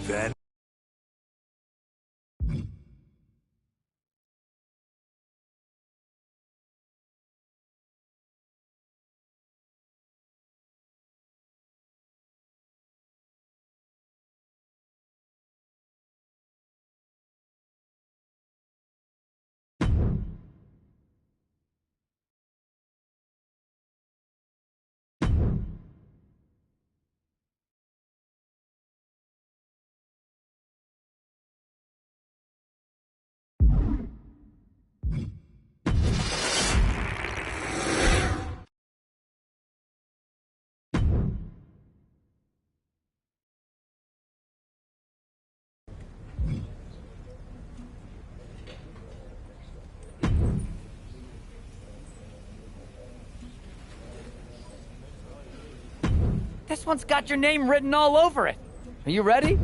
Then... This one's got your name written all over it. Are you ready?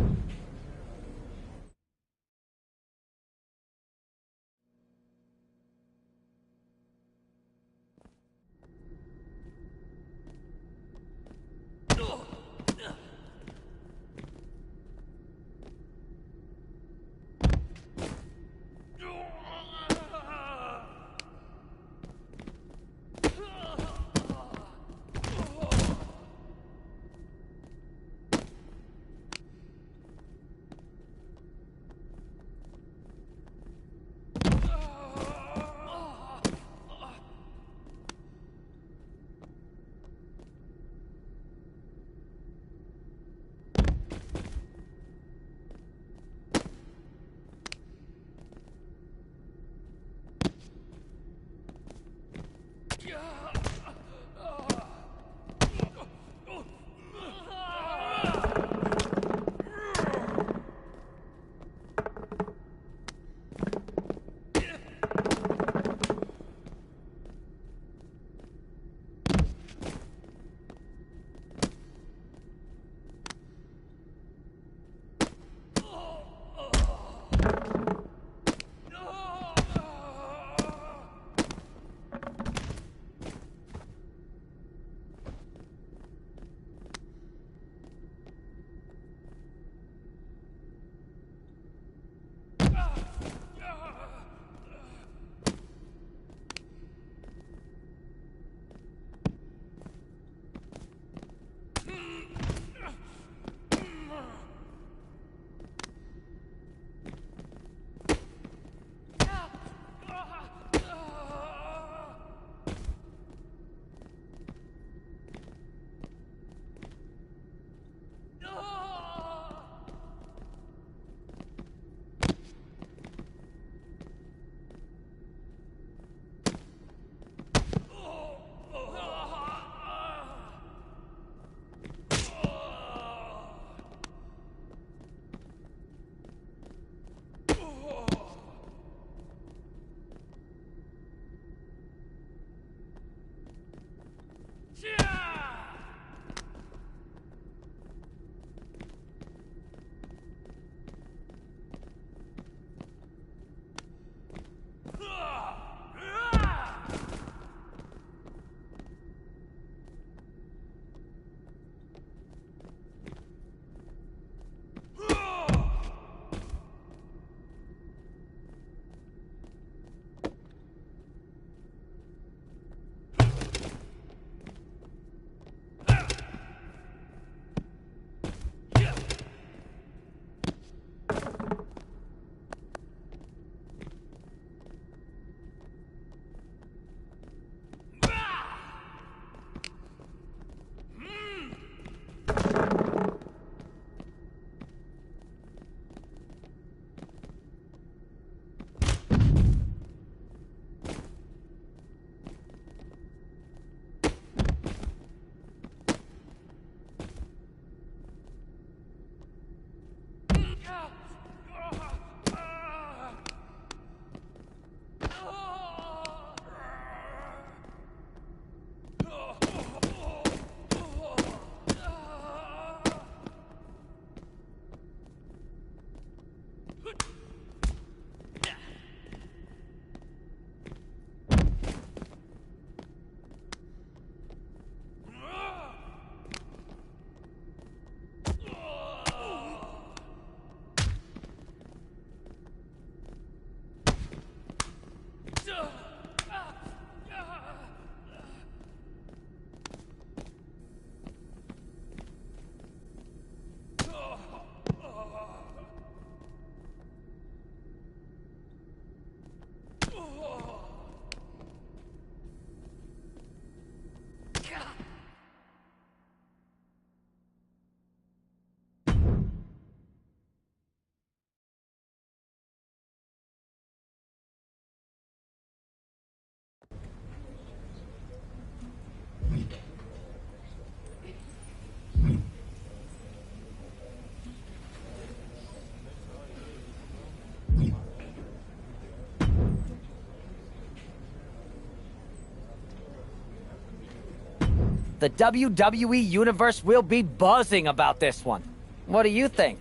The WWE Universe will be buzzing about this one. What do you think?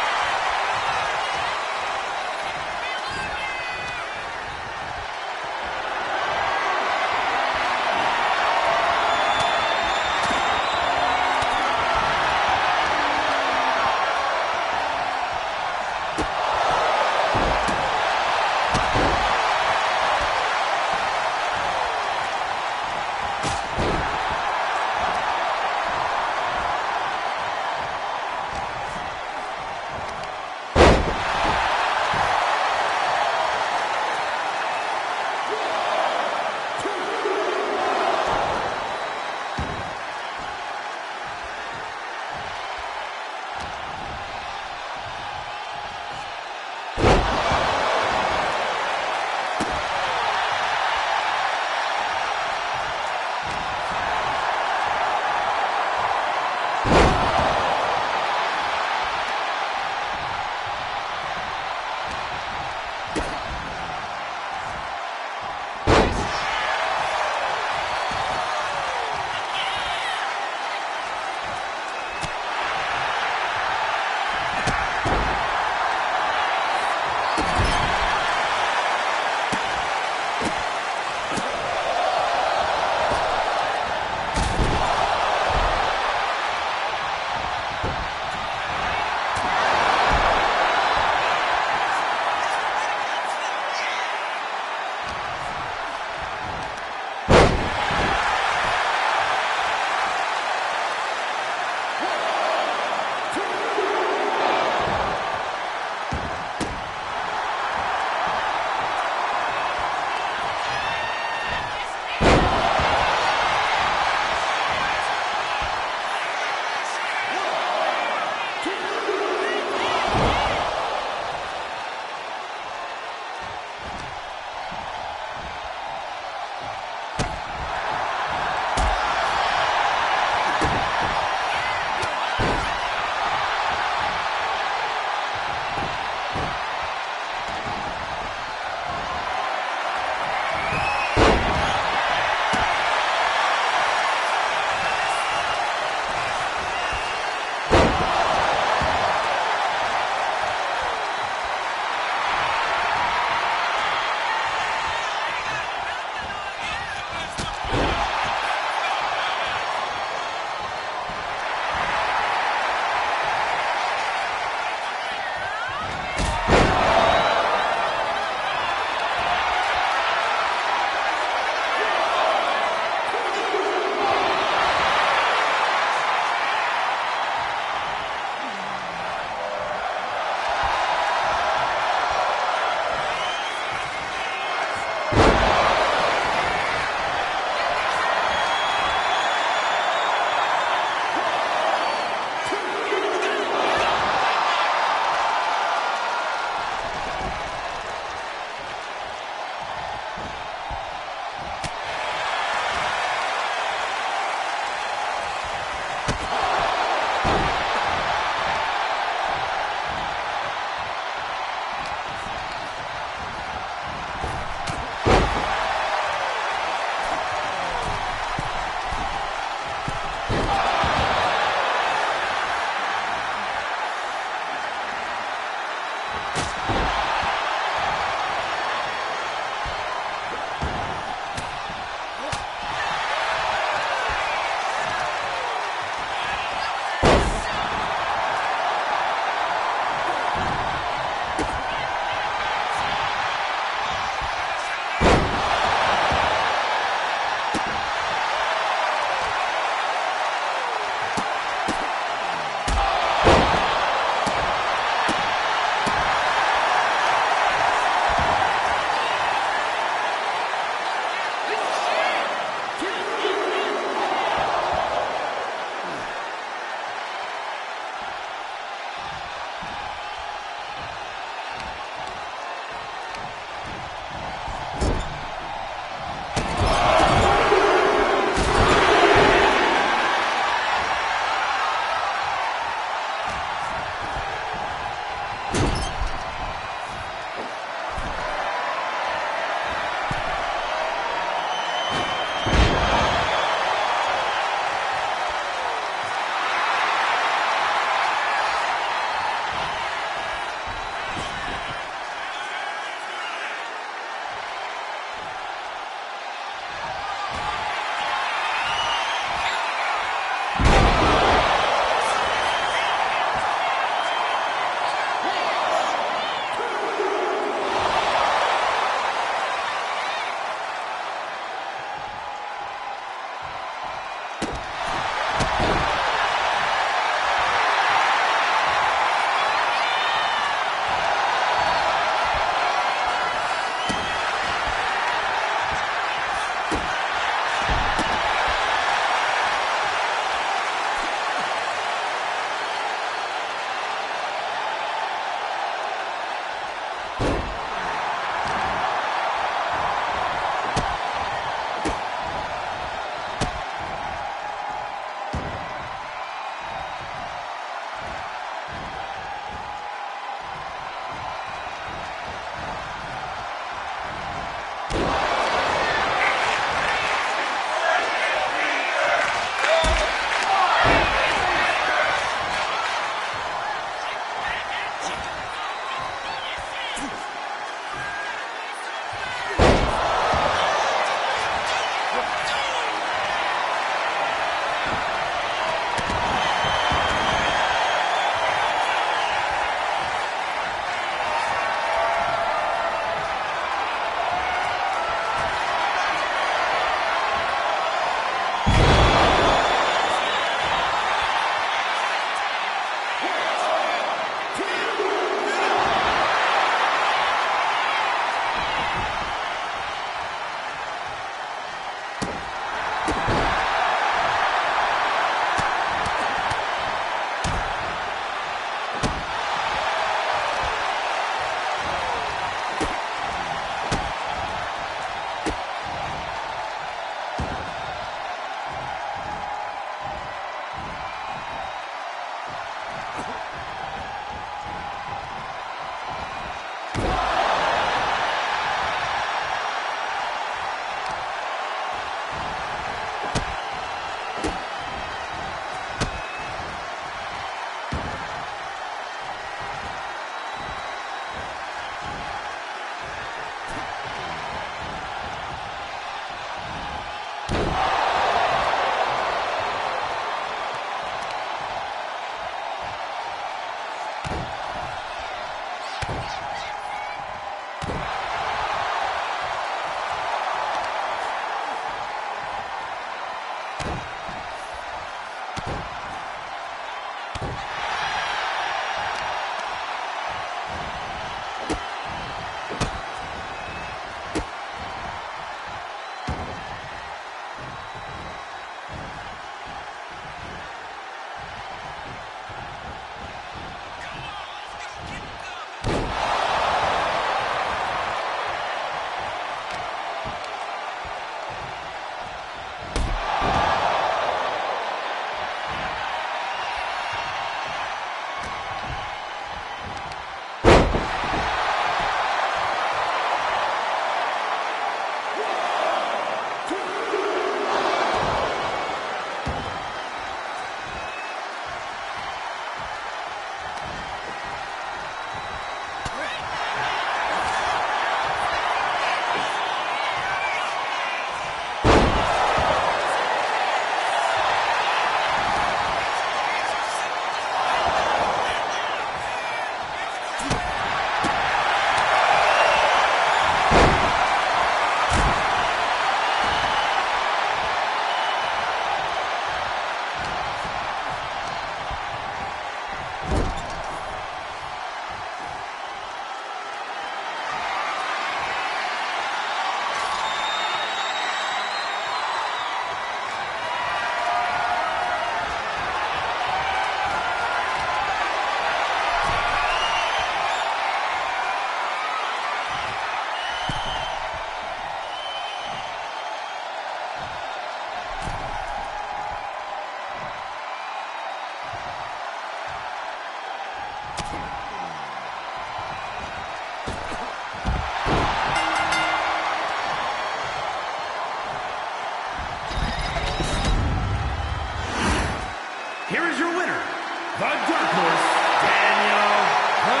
The Dark Horse, Daniel the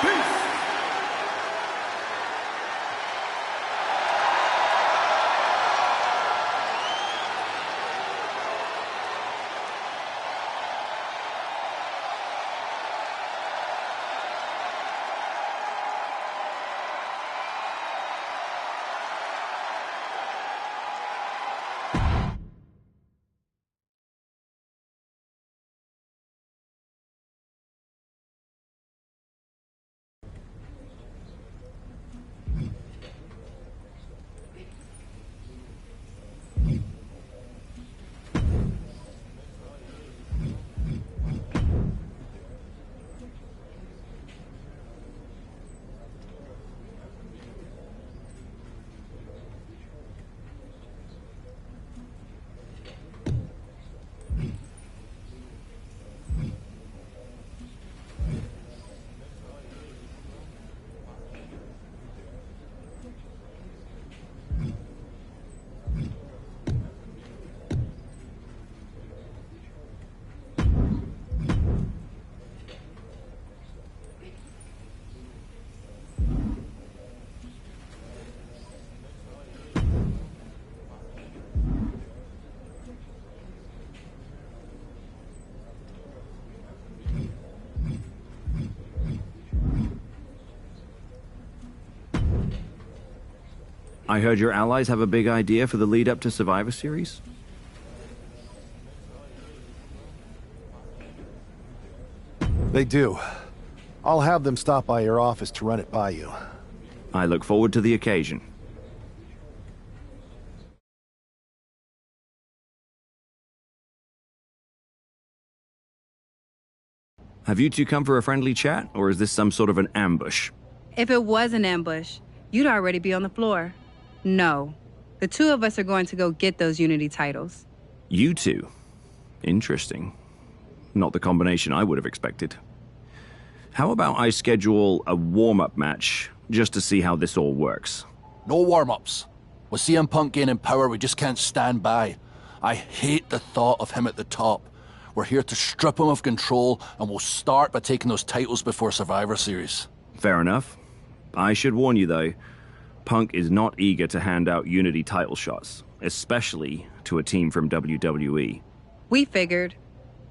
Beast. I heard your allies have a big idea for the lead up to Survivor Series? They do. I'll have them stop by your office to run it by you. I look forward to the occasion. Have you two come for a friendly chat, or is this some sort of an ambush? If it was an ambush, you'd already be on the floor. No. The two of us are going to go get those Unity titles. You two? Interesting. Not the combination I would have expected. How about I schedule a warm-up match just to see how this all works? No warm-ups. With CM Punk gaining power, we just can't stand by. I hate the thought of him at the top. We're here to strip him of control, and we'll start by taking those titles before Survivor Series. Fair enough. I should warn you, though, Punk is not eager to hand out Unity title shots, especially to a team from WWE. We figured.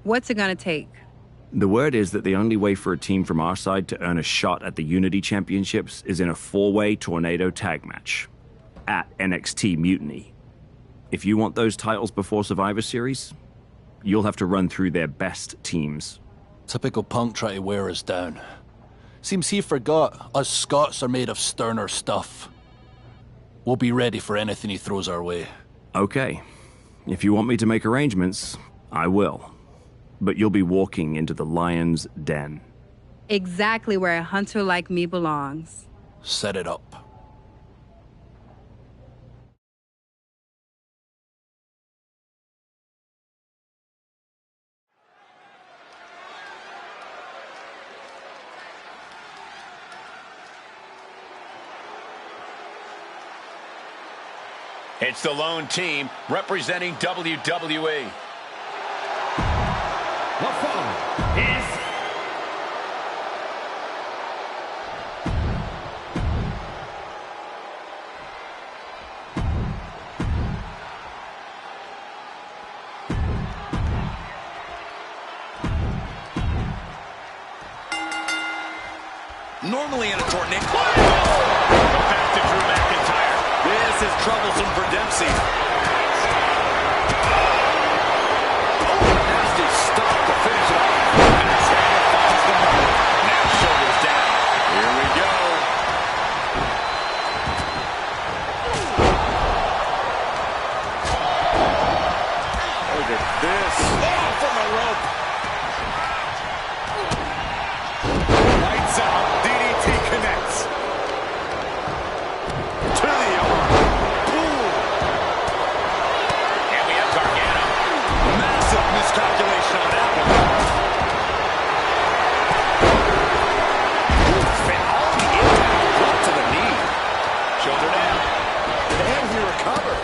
What's it gonna take? The word is that the only way for a team from our side to earn a shot at the Unity Championships is in a four-way Tornado tag match at NXT Mutiny. If you want those titles before Survivor Series, you'll have to run through their best teams. Typical Punk try to wear us down. Seems he forgot us Scots are made of sterner stuff. We'll be ready for anything he throws our way. Okay. If you want me to make arrangements, I will. But you'll be walking into the lion's den. Exactly where a hunter like me belongs. Set it up. It's the lone team representing WWE. The following is Normally in a tornado. Back to Drew McIntyre. This is troublesome for Dempsey. Nasty stop to finish it off. Backstabber finds the mark. Now shoulders down. Here we go. Look at this. Oh, from the rope. Lights out. DDT connects. To the arm. Boom. And we have Gargano. Massive miscalculation on that one. And all the impact drop to the knee. Shoulder down. And he recovered.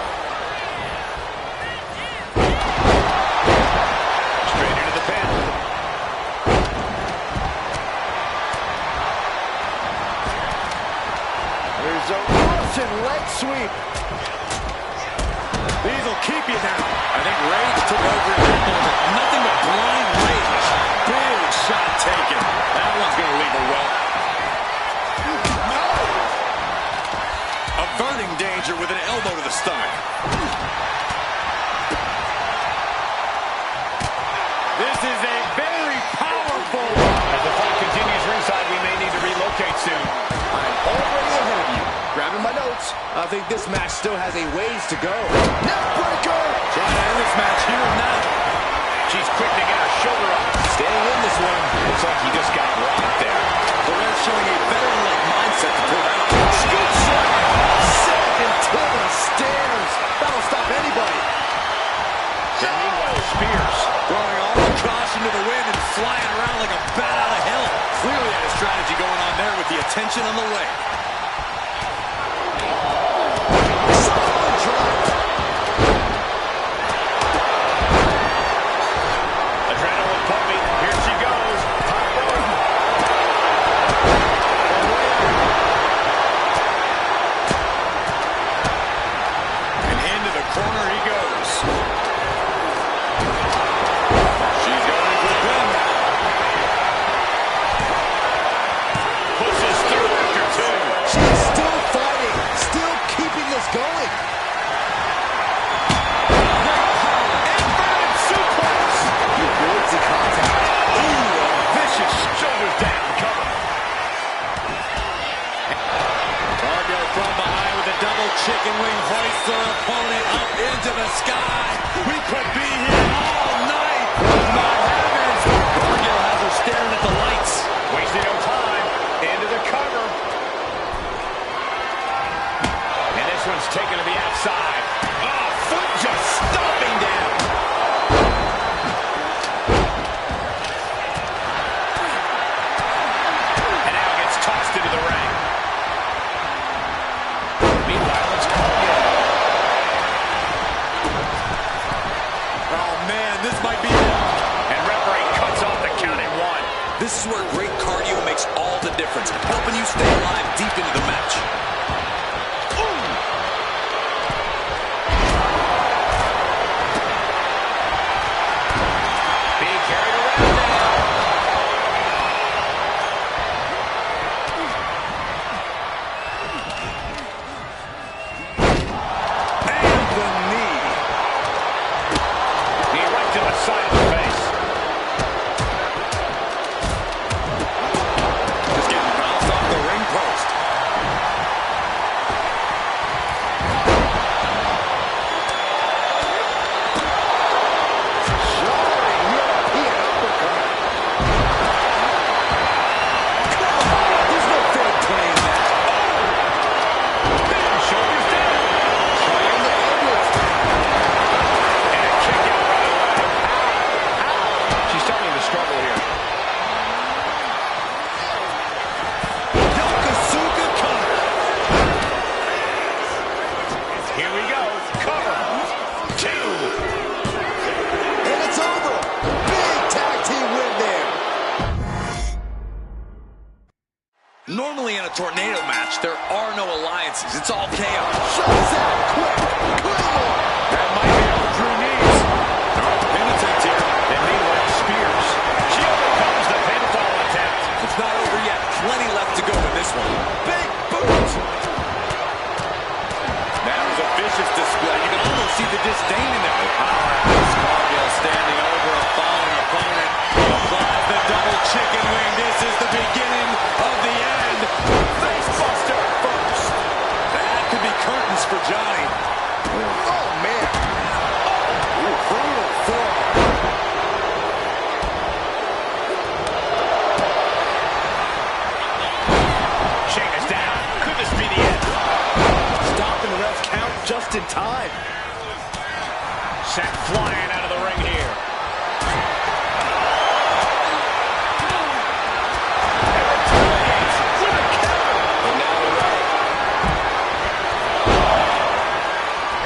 is a very powerful... As the fight continues ringside, we may need to relocate soon. I'm already ahead of you. Grabbing my notes. I think this match still has a ways to go. Neckbreaker! Trying to end this match here and now. She's quick to get her shoulder up. Staying in this one. Looks like he just got rocked there. The ref showing a veteran-like mindset to pull out. Scoop shot. Set into the stairs. That'll stop anybody. And meanwhile, Spears Throwing all the caution to the wind and flying around like a bat out of hell. Clearly had a strategy going on there with the attention on the way. Solid drop. adrenaline pumping. Here she goes. Top rope. And into the corner he goes. She's going for the pin. Pushes through after two. She's still fighting. Still keeping this going. Inverted suplex. He avoids the contact. Ooh, a vicious shoulders down cover. Cargill from behind with a double chicken wing hoists her opponent up into the sky. We could be here all night. My heavens. Cargill has her staring at the lights. Wasting no time. Into the cover. And this one's taken to the outside. Oh, foot just stomping down. And now gets tossed into the ring. Meanwhile, it's Cargill. Oh, man, this might be it. And referee cuts off the count at one. This is where great cardio makes all the difference, helping you stay alive deep into the match. Being carried around now. And the knee. Knee right to the side of the face. Just getting bounced off the ring post. Jarring European uppercut. Come on, there's no fair play in that. Big shoulders down. Trying the ambulance. And a kick out right away. Ow. She's starting to struggle here. Yokosuka cutter. Here we go. Cover. Two. And it's over. Big tag team win there. Normally in a tornado match, there are no alliances. It's all chaos. Shots out quick. Claymore. That might be all Drew needs. Pin attempt here. And meanwhile, Spears. She overcomes the pinfall attempt. It's not over yet. Plenty left to go in this one. Big boot. That was a vicious display. You can almost see the disdain in that. Powerhouse Cargill standing over a fallen opponent. Applies the double chicken wing. This is the beginning of the end. Facebuster first. That could be curtains for Johnny. Oh, man. Ooh, brutal forearm. Shake us down. Could this be the end? Stopping the ref's count just in time. Sent flying out of the ring here. And retaliates with a counter. And now the right.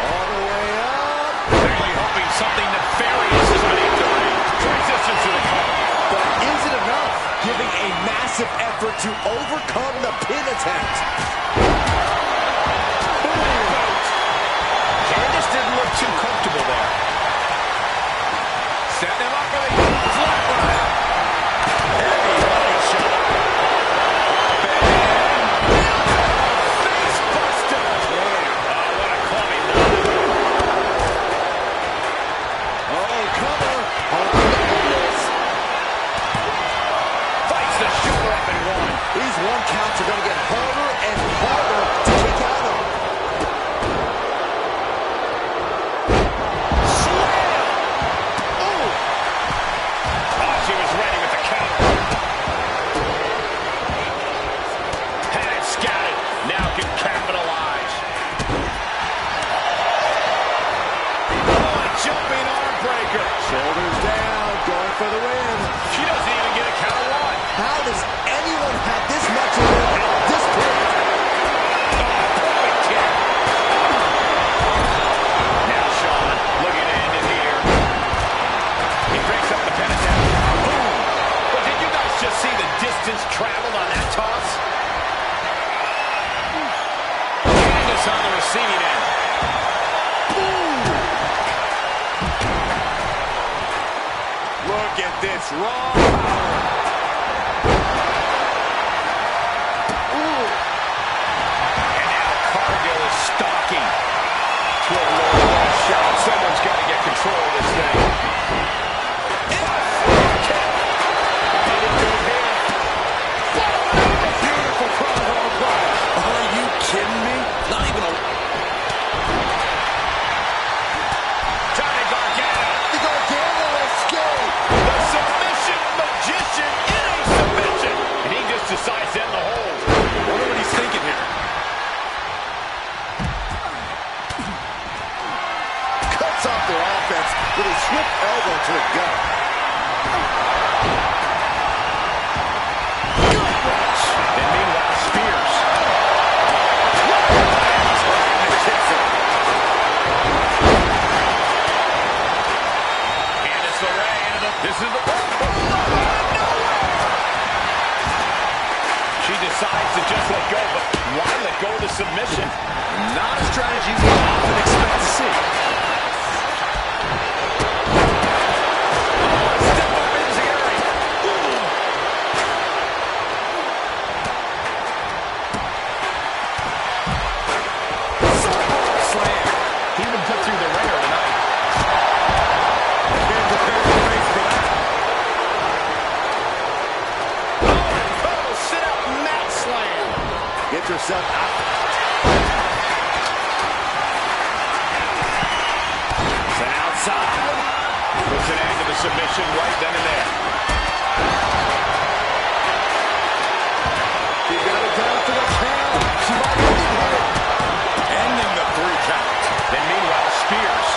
All the way up. Clearly hoping something nefarious is beneath the ring. Resistance to the cover. But is it enough? Giving a massive effort to overcome the pin attempt. Candice didn't look too comfortable there. Setting him up for the flatline. Heavy running shot. Face buster. Oh, what a clubby move. Oh, cover. Hoping to end this. Shoulders down, going for the win. She doesn't even get a count of one. How does anyone have this much of it at this point? Perfect kick. Now Shawn looking to end it here. He breaks up the pin attempt. Boom. But did you guys just see the distance traveled on that toss? Candace on the receiving end. Look at this raw power. Ooh. And now Cargill is stalking. Good Lord, shot. Someone's got to get control of this thing. Beautiful crossbar play. Are you kidding me? Not even a... Johnny Gargano. The Gargano escape. The submission magician in a submission. And he just decides to end the hold. I wonder what he's thinking here. Cuts off their offense with a swift elbow to the gut. Good rush. And meanwhile, Spears. Candice LeRae into the... This is the... She decides to just let go, but why let go of the submission? Not a strategy we often expect to see. Step up Enziguri. Slam. He even put through the ringer tonight. Can't prepare the face for that. Oh, sit up mat slam. Gets herself out. Sent outside. Puts an end to the submission right then and there. She got it down for the count. She might have hit it. Ending the 3 count. And meanwhile, Spears.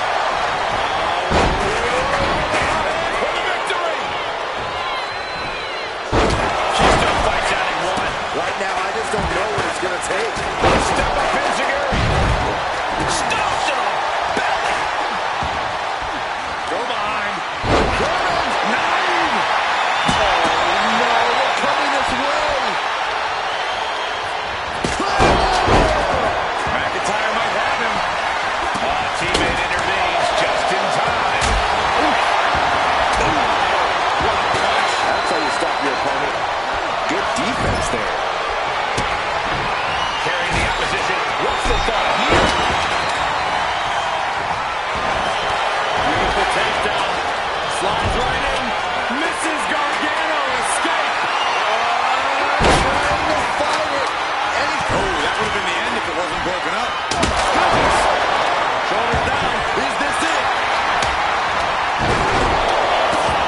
For the victory! She still fights out in 1. Right now, I just don't know what it's going to take. Step up Enziguri. Stop to the belly. Go behind. German 9. Oh, no, they're coming this way. McIntyre might have him. Teammate intervenes just in time. That's how you stop your opponent. Good defense there. Carrying the opposition. What's the thought here? Beautiful takedown. Slides right in. Mrs. Gargano escape. Trying to fight it. Oh, that would have been the end if it wasn't broken up. Shoulders down. Is this it?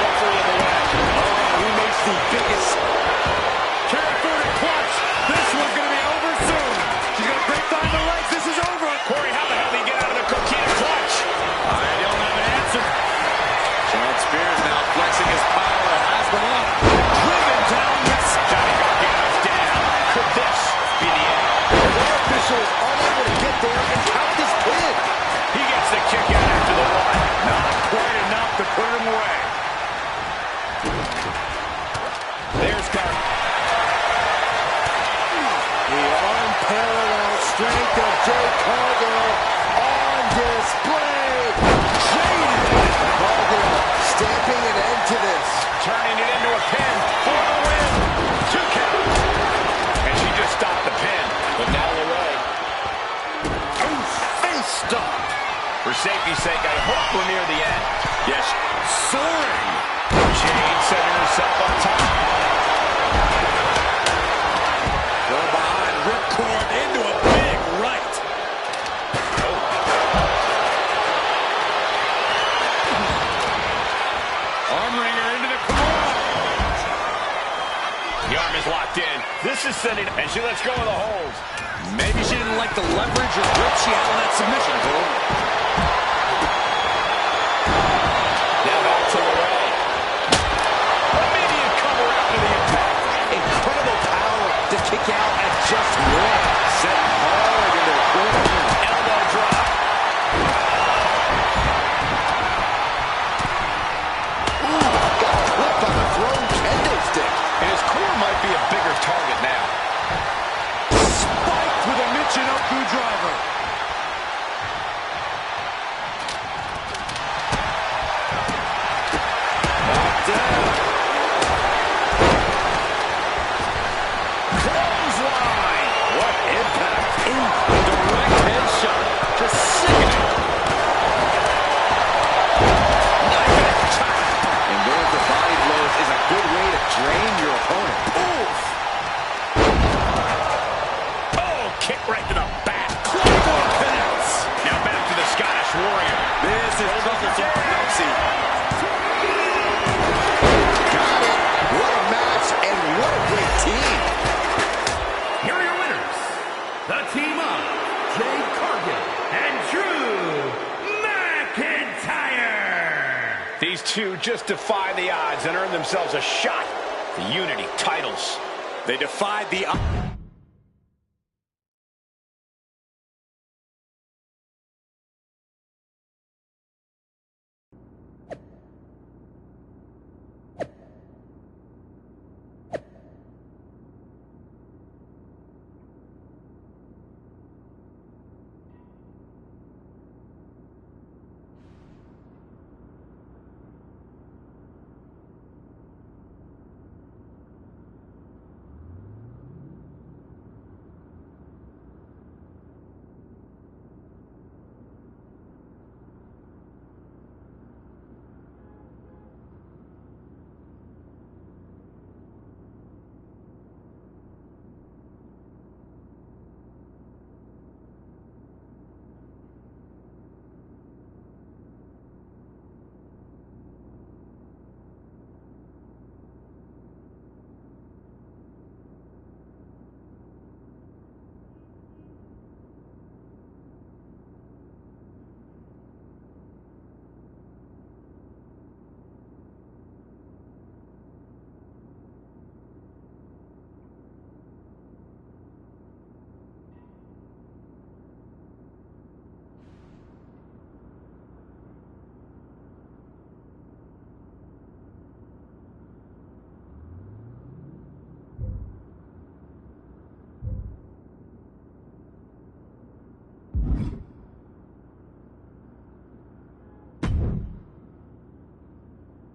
Referee in the way. Oh, he makes the biggest. Careful clutch. This one's going to be over soon. She's going to break down the legs. This is over. Corey, how the hell did he get out of the coquina clutch? I don't have an answer. Shawn Spears now flexing his power. Has been up. Driven down. Johnny Gargano's down. Could this be the end? The official is unable to get there and count this pin. He gets the kick out after the 1. Not quite enough to put him away. There's Carter. The unparalleled strength of Jay Cargill on display. Cargill stamping an end to this. Turning it into a pin for the win. 2 count. And she just stopped the pin. But now LeRae. Face stop. For safety's sake, I hope we're near the end. Yes, soaring. Jade setting herself on top. Go behind, ripcord into a big right. Oh. Arm wringer into the Kimura. The arm is locked in. This is sending, and she lets go of the hold. Maybe she didn't like the leverage or grip she had on that submission, Cole. Now back These two just defy the odds and earn themselves a shot at the Unity titles. They defied the odds.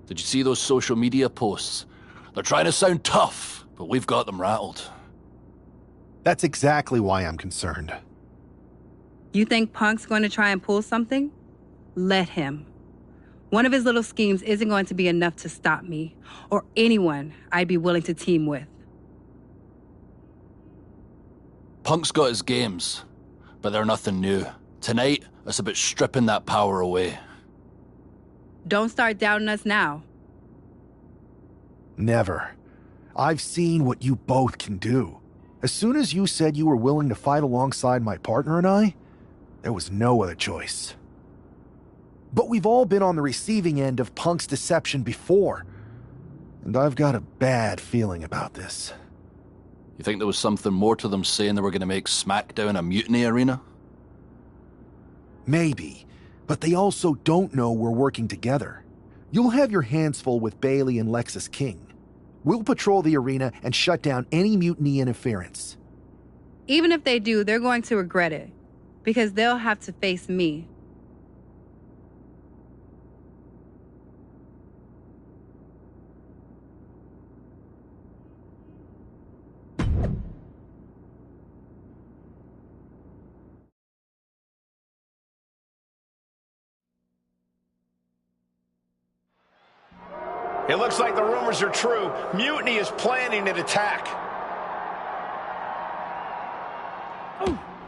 Did you see those social media posts? They're trying to sound tough, but we've got them rattled. That's exactly why I'm concerned. You think Punk's going to try and pull something? Let him. One of his little schemes isn't going to be enough to stop me, or anyone I'd be willing to team with. Punk's got his games, but they're nothing new. Tonight, it's about stripping that power away. Don't start doubting us now. Never. I've seen what you both can do. As soon as you said you were willing to fight alongside my partner and I, there was no other choice. But we've all been on the receiving end of Punk's deception before, and I've got a bad feeling about this. You think there was something more to them saying they were going to make SmackDown a mutiny arena? Maybe, but they also don't know we're working together. You'll have your hands full with Bailey and Lexus King. We'll patrol the arena and shut down any mutiny interference. Even if they do, they're going to regret it, because they'll have to face me. It looks like the rumors are true. Mutiny is planning an attack.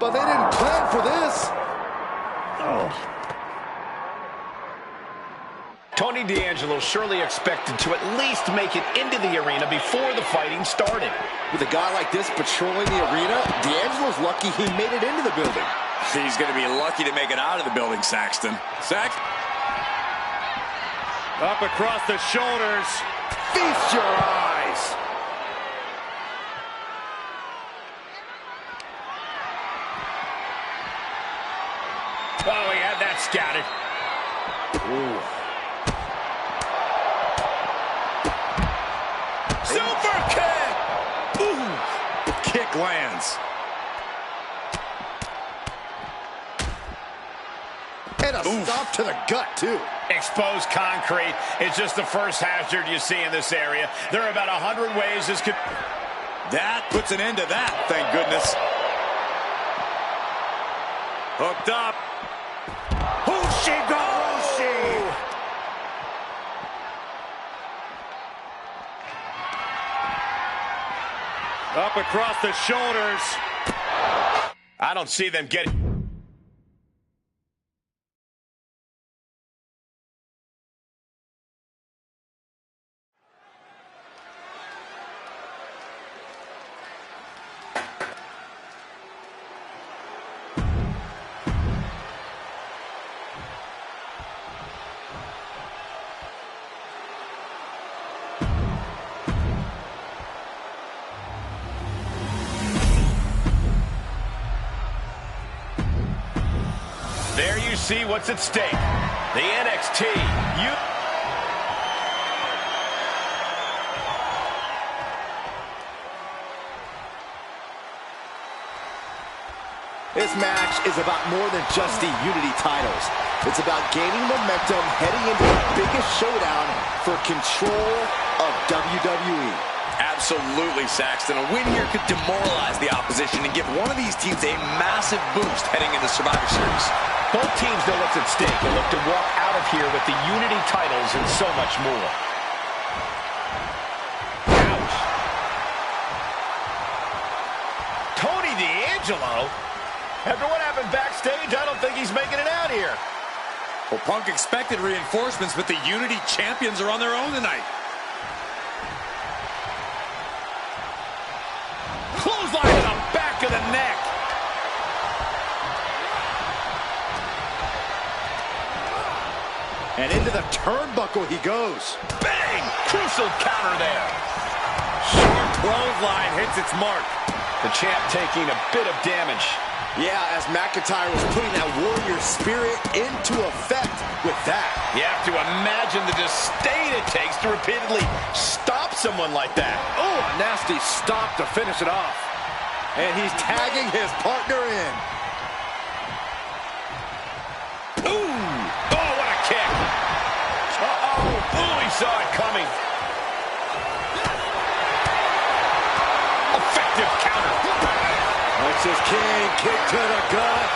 But they didn't plan for this. Tony D'Angelo surely expected to at least make it into the arena before the fighting started. With a guy like this patrolling the arena, D'Angelo's lucky he made it into the building. He's going to be lucky to make it out of the building, Saxton. Up across the shoulders. Feast your eyes. Oh, he had that scouted. Ooh. Super kick! Ooh. Kick lands. And a stop to the gut, too. Exposed concrete is just the first hazard you see in this area. There are about 100 ways this could... That puts an end to that, thank goodness. Hooked up. Hushigoshi! Up across the shoulders. I don't see them getting... see what's at stake. The NXT This match is about more than just the Unity titles. It's about gaining momentum heading into the biggest showdown for control of WWE. Absolutely, Saxton. A win here could demoralize the opposition and give one of these teams a massive boost heading into Survivor Series. Both teams know what's at stake and look to walk out of here with the Unity titles and so much more. Ouch. Tony D'Angelo? After what happened backstage, I don't think he's making it out here. Well, Punk expected reinforcements, but the Unity champions are on their own tonight. Clothesline to the back of the neck. And into the turnbuckle he goes. Bang! Crucial counter there. Short clothesline hits its mark. The champ taking a bit of damage. Yeah, as McIntyre was putting that warrior spirit into effect with that. You have to imagine the disdain it takes to repeatedly stop someone like that. Oh, a nasty stop to finish it off. And he's tagging his partner in. Ooh! Oh, what a kick! Uh-oh! Ooh, he saw it coming. Effective counter. Lexus King, kick to the gut.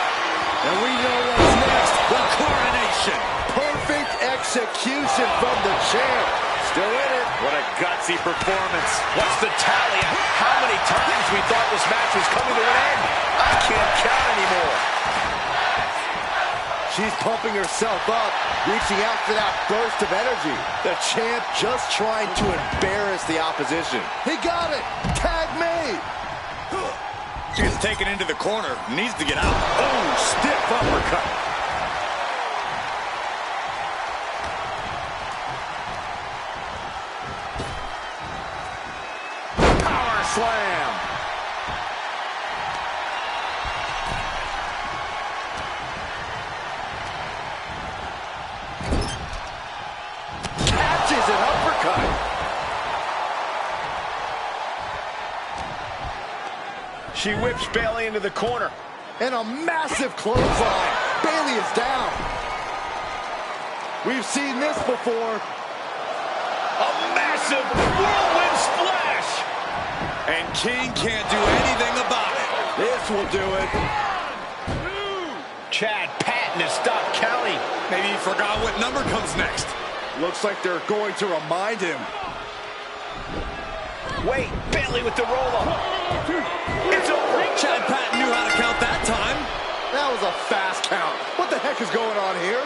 And we know what's next. The coronation. Perfect execution from the champ. Still in it. What a gutsy performance. What's the tally of how many times we thought this match was coming to an end? I can't count anymore. She's pumping herself up, reaching out for that burst of energy. The champ just trying to embarrass the opposition. He got it. Tag me. She's taken into the corner. Needs to get out. Oh, stiff uppercut. Power slam. Catches an uppercut. She whips Bayley into the corner. And a massive clothesline. Bayley is down. We've seen this before. A massive whirlwind splash. And King can't do anything about it. This will do it. Chad Patton has stopped counting. Maybe he forgot what number comes next. Looks like they're going to remind him. Wait, Bayley with the roll-up. It's over. Chad Patton knew how to count that time. That was a fast count. What the heck is going on here?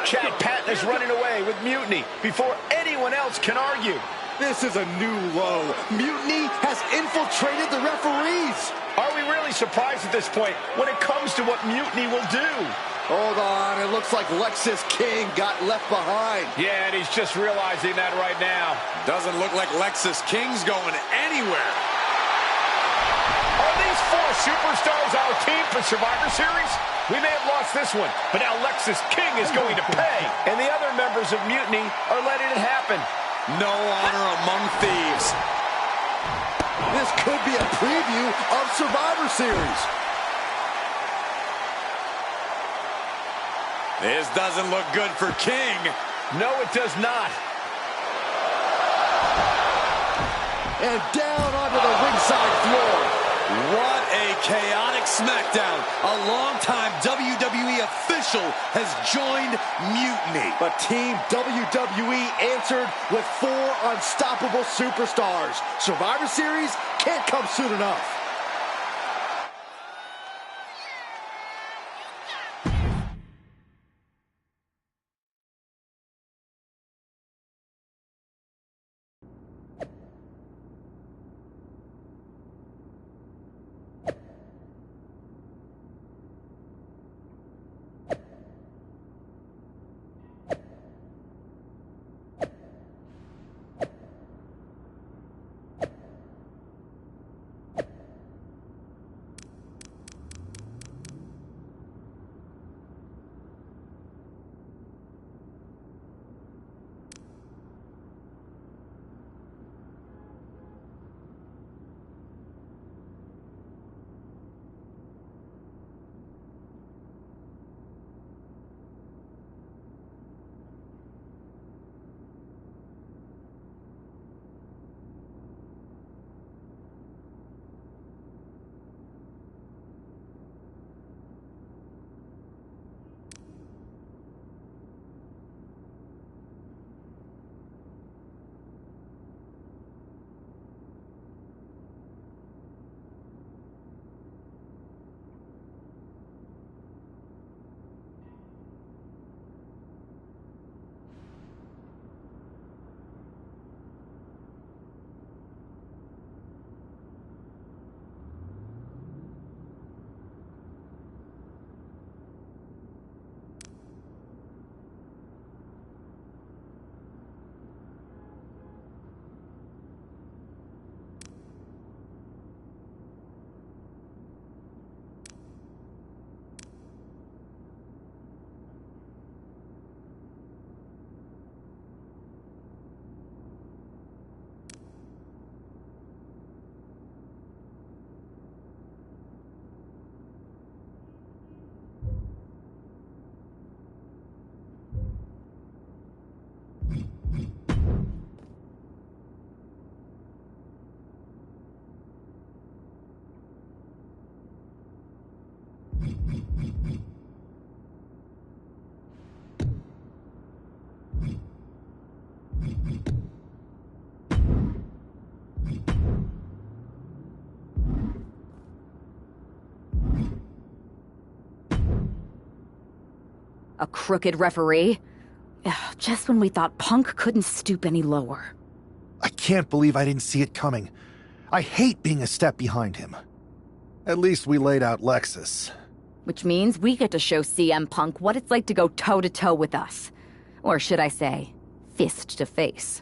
Chad Patton is running away with Mutiny before anyone else can argue. This is a new low. Mutiny has infiltrated the referees. Are we really surprised at this point when it comes to what Mutiny will do? Hold on, it looks like Lexus King got left behind. Yeah, and he's just realizing that right now. Doesn't look like Lexus King's going anywhere. Are these four superstars our team for Survivor Series? We may have lost this one, but now Lexus King is going to pay. And the other members of Mutiny are letting it happen. No honor among thieves. This could be a preview of Survivor Series. This doesn't look good for King. No, it does not. And down onto the ringside floor. What a chaotic SmackDown. A longtime WWE official has joined Mutiny. But Team WWE answered with 4 unstoppable superstars. Survivor Series can't come soon enough. A crooked referee? Ugh, just when we thought Punk couldn't stoop any lower. I can't believe I didn't see it coming. I hate being a step behind him. At least we laid out Lexus. Which means we get to show CM Punk what it's like to go toe-to-toe with us. Or should I say, fist to face.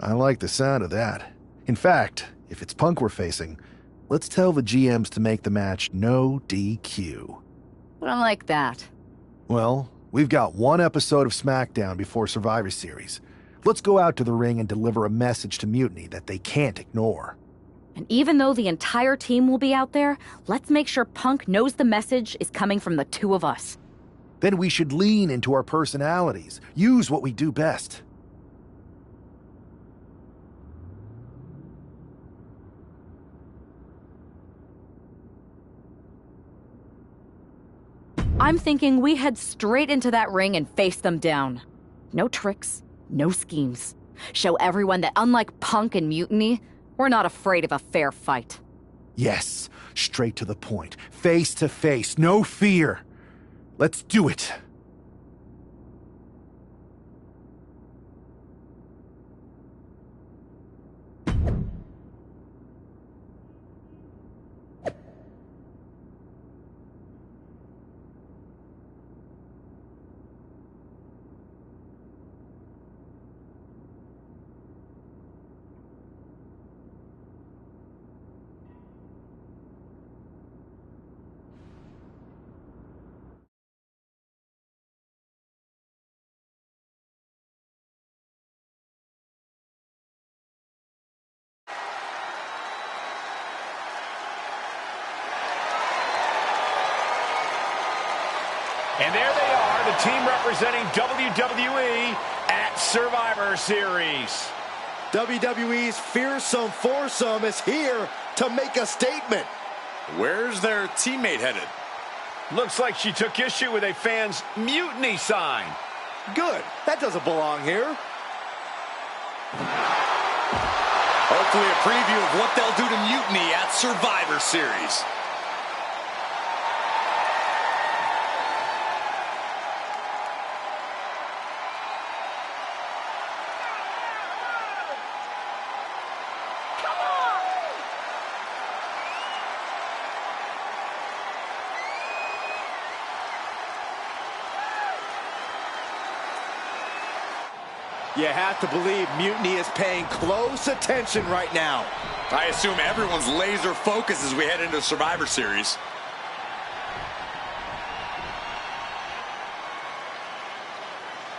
I like the sound of that. In fact, if it's Punk we're facing, let's tell the GMs to make the match no DQ. I like that. Well, we've got one episode of SmackDown before Survivor Series. Let's go out to the ring and deliver a message to Mutiny that they can't ignore. And even though the entire team will be out there, let's make sure Punk knows the message is coming from the two of us. Then we should lean into our personalities, use what we do best. I'm thinking we head straight into that ring and face them down. No tricks, no schemes. Show everyone that unlike Punk and Mutiny, we're not afraid of a fair fight. Yes, straight to the point. Face to face, no fear. Let's do it. And there they are, the team representing WWE at Survivor Series. WWE's fearsome foursome is here to make a statement. Where's their teammate headed? Looks like she took issue with a fan's mutiny sign. Good. That doesn't belong here. Hopefully a preview of what they'll do to Mutiny at Survivor Series. You have to believe Mutiny is paying close attention right now. I assume everyone's laser focused as we head into Survivor Series.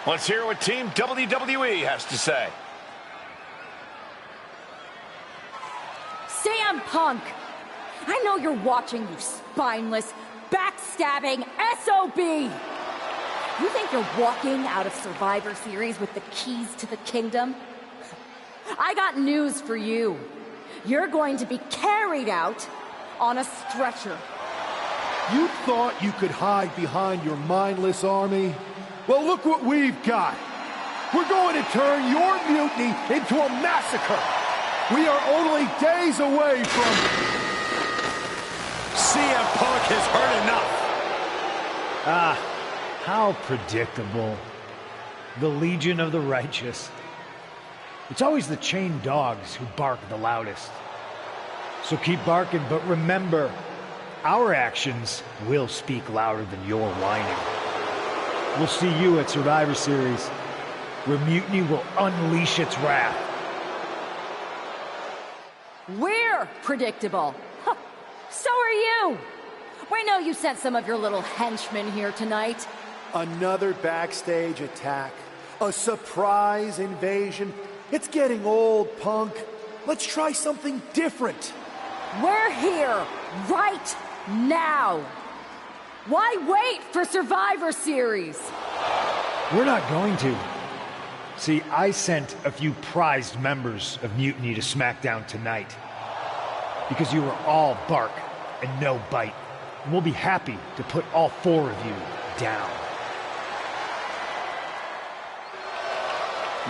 Let's hear what Team WWE has to say. CM Punk! I know you're watching, you spineless, backstabbing SOB! You think you're walking out of Survivor Series with the keys to the kingdom? I got news for you. You're going to be carried out on a stretcher. You thought you could hide behind your mindless army? Well, look what we've got. We're going to turn your mutiny into a massacre. We are only days away from... CM Punk has heard enough. How predictable. The Legion of the Righteous. It's always the chained dogs who bark the loudest. So keep barking, but remember, our actions will speak louder than your whining. We'll see you at Survivor Series, where Mutiny will unleash its wrath. We're predictable. Huh. So are you. We know you sent some of your little henchmen here tonight. Another backstage attack. A surprise invasion. It's getting old, Punk. Let's try something different. We're here right now. Why wait for Survivor Series? We're not going to. See, I sent a few prized members of Mutiny to SmackDown tonight. Because you were all bark and no bite. And we'll be happy to put all four of you down.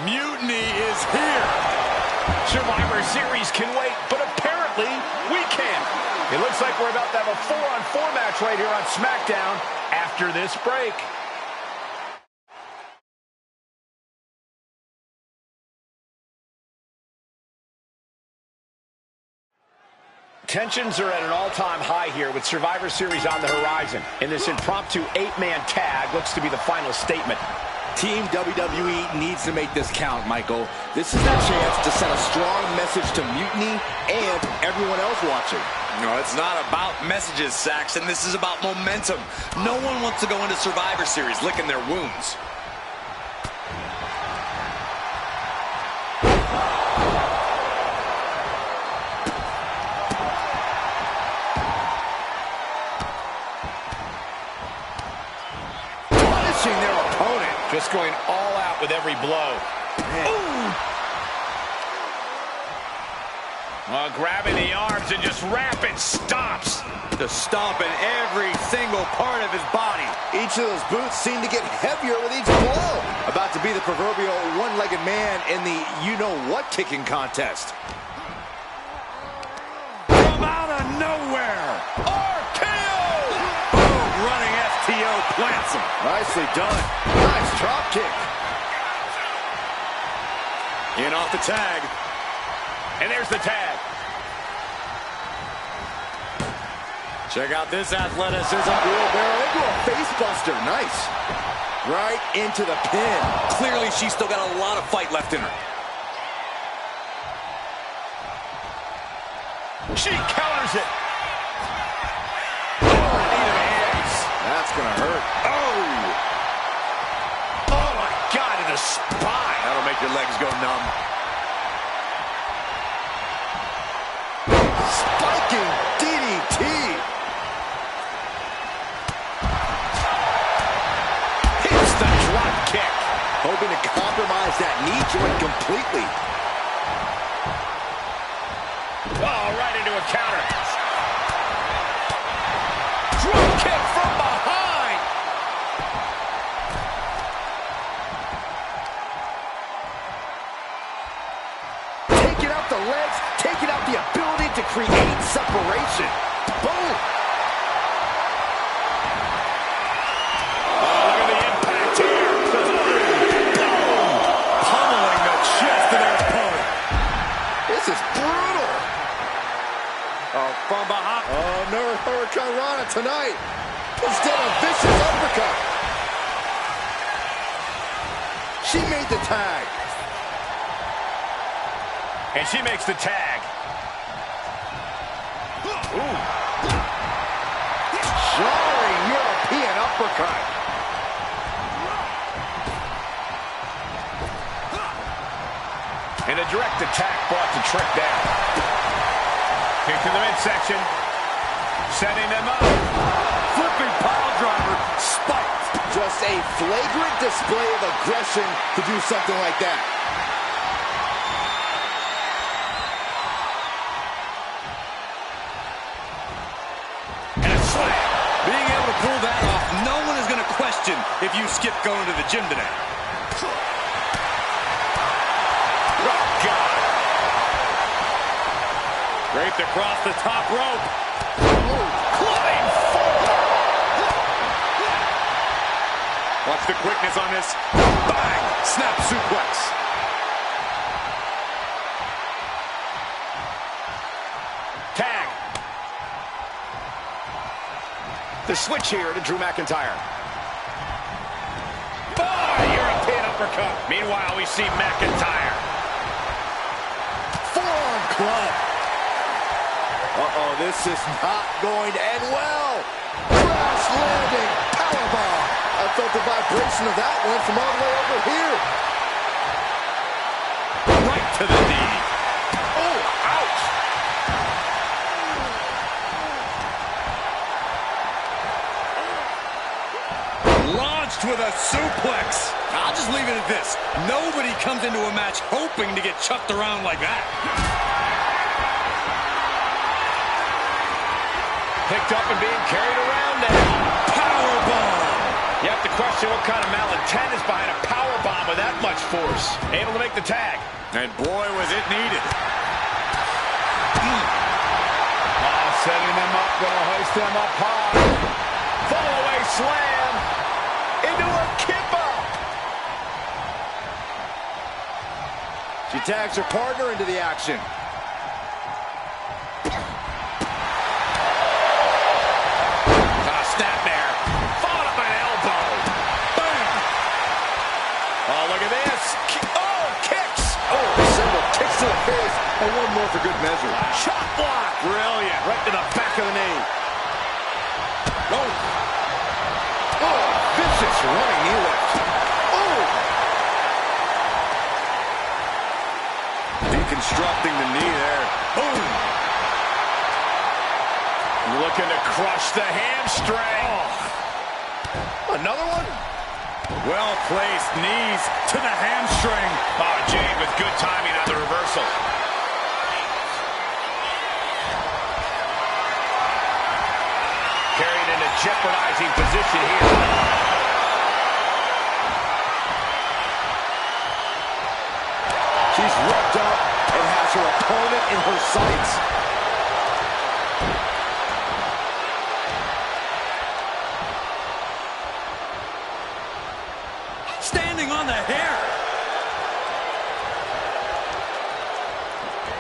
Mutiny is here. Survivor Series can wait, but apparently we can't. It looks like we're about to have a 4-on-4 match right here on SmackDown after this break. Tensions are at an all-time high here with Survivor Series on the horizon. And this impromptu 8-man tag looks to be the final statement. Team WWE needs to make this count, Michael. This is their chance to send a strong message to Mutiny and everyone else watching. No, it's not about messages, Saxton. This is about momentum. No one wants to go into Survivor Series licking their wounds. Punishing their opponent. Just going all out with every blow. Grabbing the arms and just rapid stomps. Just stomping every single part of his body. Each of those boots seem to get heavier with each blow. About to be the proverbial one-legged man in the you-know-what kicking contest. From out of nowhere, RKO! Boom, running FTO plants him. Nicely done. Nice drop kick. In off the tag. And there's the tag. Check out this athleticism. Wheelbarrow into a face buster. Nice. Right into the pin. Clearly, she's still got a lot of fight left in her. She counters it. That's going to hurt. Oh, my God, in the spine. That'll make your legs go numb. Spiking DDT. Hits the drop kick. Hoping to compromise that knee joint completely. Oh, right into a counter. Drop kick from behind. Taking out the legs, taking out the ability to create separation. Boom. Oh, look at the impact here. Pummeling the chest of their opponent. This is brutal. Oh, from behind. Oh, no Hurricane Rana tonight. Instead of vicious uppercut. She made the tag. And she makes the tag. Ooh. Jarring European uppercut. And a direct attack brought the Trick down. Kick to the midsection. Setting them up. Flipping pile driver. Spiked. Just a flagrant display of aggression to do something like that. And a slam. Being able to pull that off, no one is going to question if you skip going to the gym today. Oh, God. Draped across the top rope. Clubbing forward. Watch the quickness on this. Bang! Snap suplex. Tag. The switch here to Drew McIntyre. European uppercut. Meanwhile, we see McIntyre. Forearm club. Uh-oh, this is not going to end well. Crash landing. Powerbomb. I felt the vibration of that one from all the way over here. Right to the knee. Oh, ouch. Launched with a suplex. I'll just leave it at this. Nobody comes into a match hoping to get chucked around like that. Picked up and being carried around now. Powerbomb. You have to question what kind of malintent is behind a powerbomb with that much force. Able to make the tag. And boy, was it needed. Setting them up, gonna hoist them up high. Fall away slam. Into a kipper. She tags her partner into the action. And one more for good measure. Shot block. Brilliant. Right to the back of the knee. Oh. Oh, vicious running knee lift. Oh. Deconstructing the knee there. Boom. Looking to crush the hamstring. Oh. Another one? Well-placed knees to the hamstring. Oh, Jade with good timing on the reversal. Carried in a jeopardizing position here. She's rubbed up and has her opponent in her sights. Standing on the hair.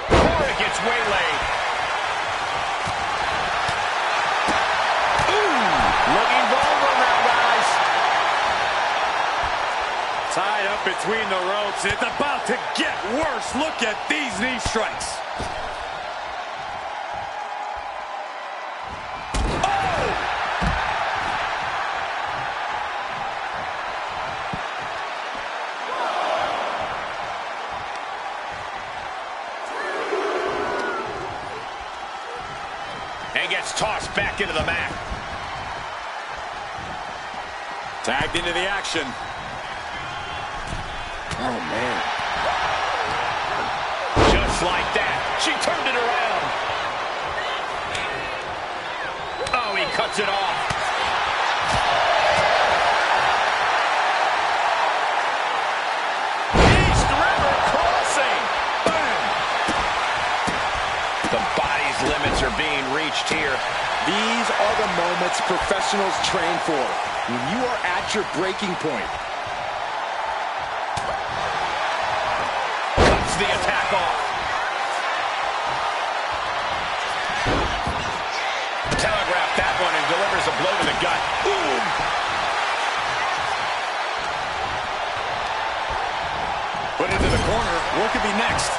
Cora gets waylaid. Looking vulnerable now, guys. Tied up between the ropes. It's about to get worse. Look at these knee strikes. And gets tossed back into the mat. Tagged into the action. Oh, man. Just like that, she turned it around. Oh, he cuts it off. East River crossing. Boom. The body's limits are being reached here. These are the moments professionals train for. When you are at your breaking point. Cuts the attack off. Telegraphed that one and delivers a blow to the gut. Boom! Put into the corner. What could be next?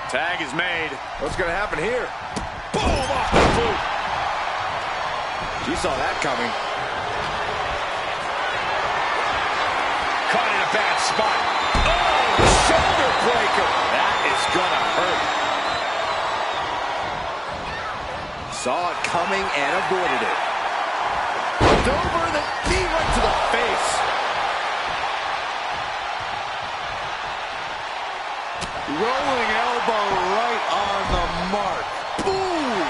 Tag is made. What's going to happen here? Boom! Off the boot. She saw that coming. Caught in a bad spot. Oh, shoulder breaker. That is going to hurt. Saw it coming and avoided it. Over the knee right to the face. Rolling elbow right on the mark. Ooh!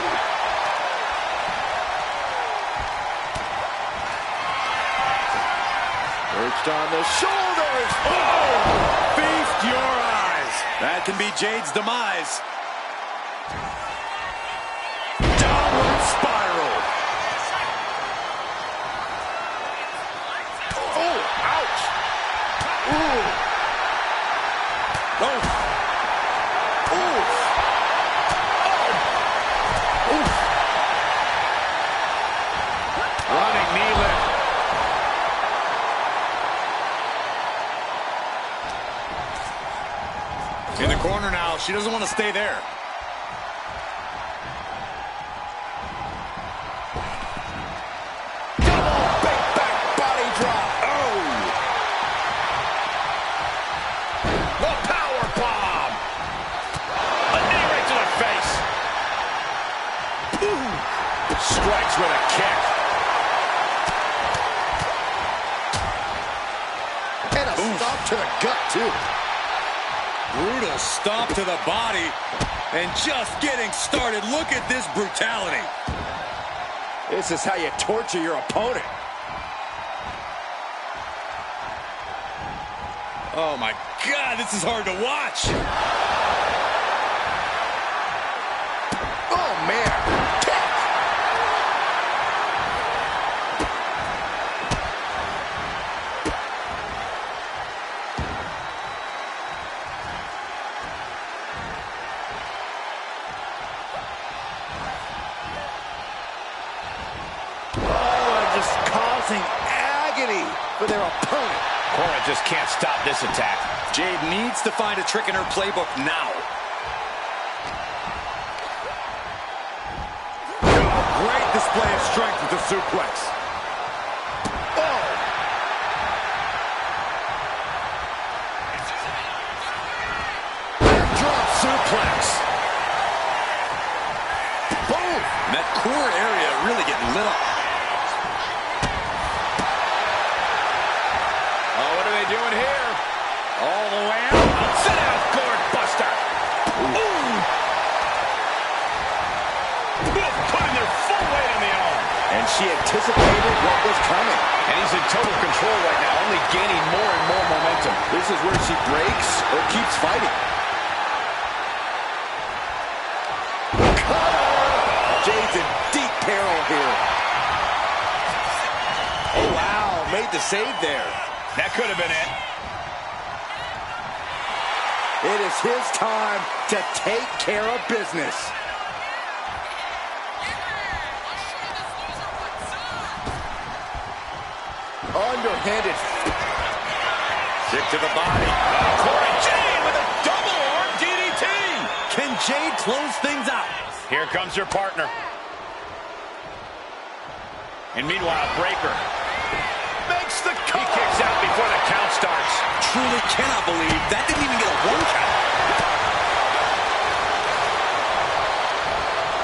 Perched on the shoulders. Oh! Feast your eyes. That can be Jade's demise. Downward spiral. Oh, ouch. Ooh. Oh. Oof. Oh. Oof. Running knee lift. In the corner now. She doesn't want to stay there. Double big back body drop. Oh. The power bomb. A knee right to the face. Ooh. Strikes with a kick. And a stomp to the gut, too. Brutal stomp to the body. And just getting started. Look at this brutality. This is how you torture your opponent. Oh, my God. This is hard to watch. Oh, man. Kick. causing agony for their opponent. Cora just can't stop this attack. Jade needs to find a trick in her playbook now. Great display of strength with the suplex. Oh! Drop suplex. Boom! And that core area really getting lit up. Oh, what are they doing here? All the way out. Sit out, gourd buster. Ooh. Putting their full weight on the arm. And she anticipated what was coming. And he's in total control right now, only gaining more and more momentum. This is where she breaks or keeps fighting. Jade's in deep peril here. Oh, wow. Made the save there. That could have been it. It is his time to take care of business. Underhanded. Kick to the body. Corey Jade with a double arm DDT. Can Jade close things out? Here comes her partner. And meanwhile, Breaker makes the cut. He kicks out before the count starts. Truly cannot believe that didn't even get a 1 count.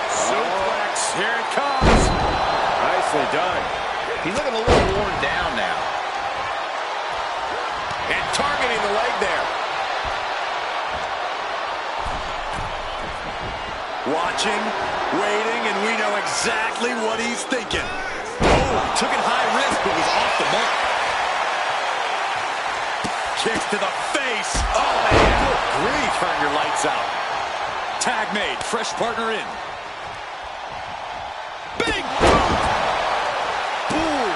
Suplex. Here it comes. Nicely done. He's looking a little worn down now. And targeting the leg there. Watching, waiting, and we know exactly what he's thinking. Oh, took it high risk, but was off the mark. Kicks to the face. Oh, man. Good grief. Turn your lights out. Tag made. Fresh partner in. Big boot. Ooh.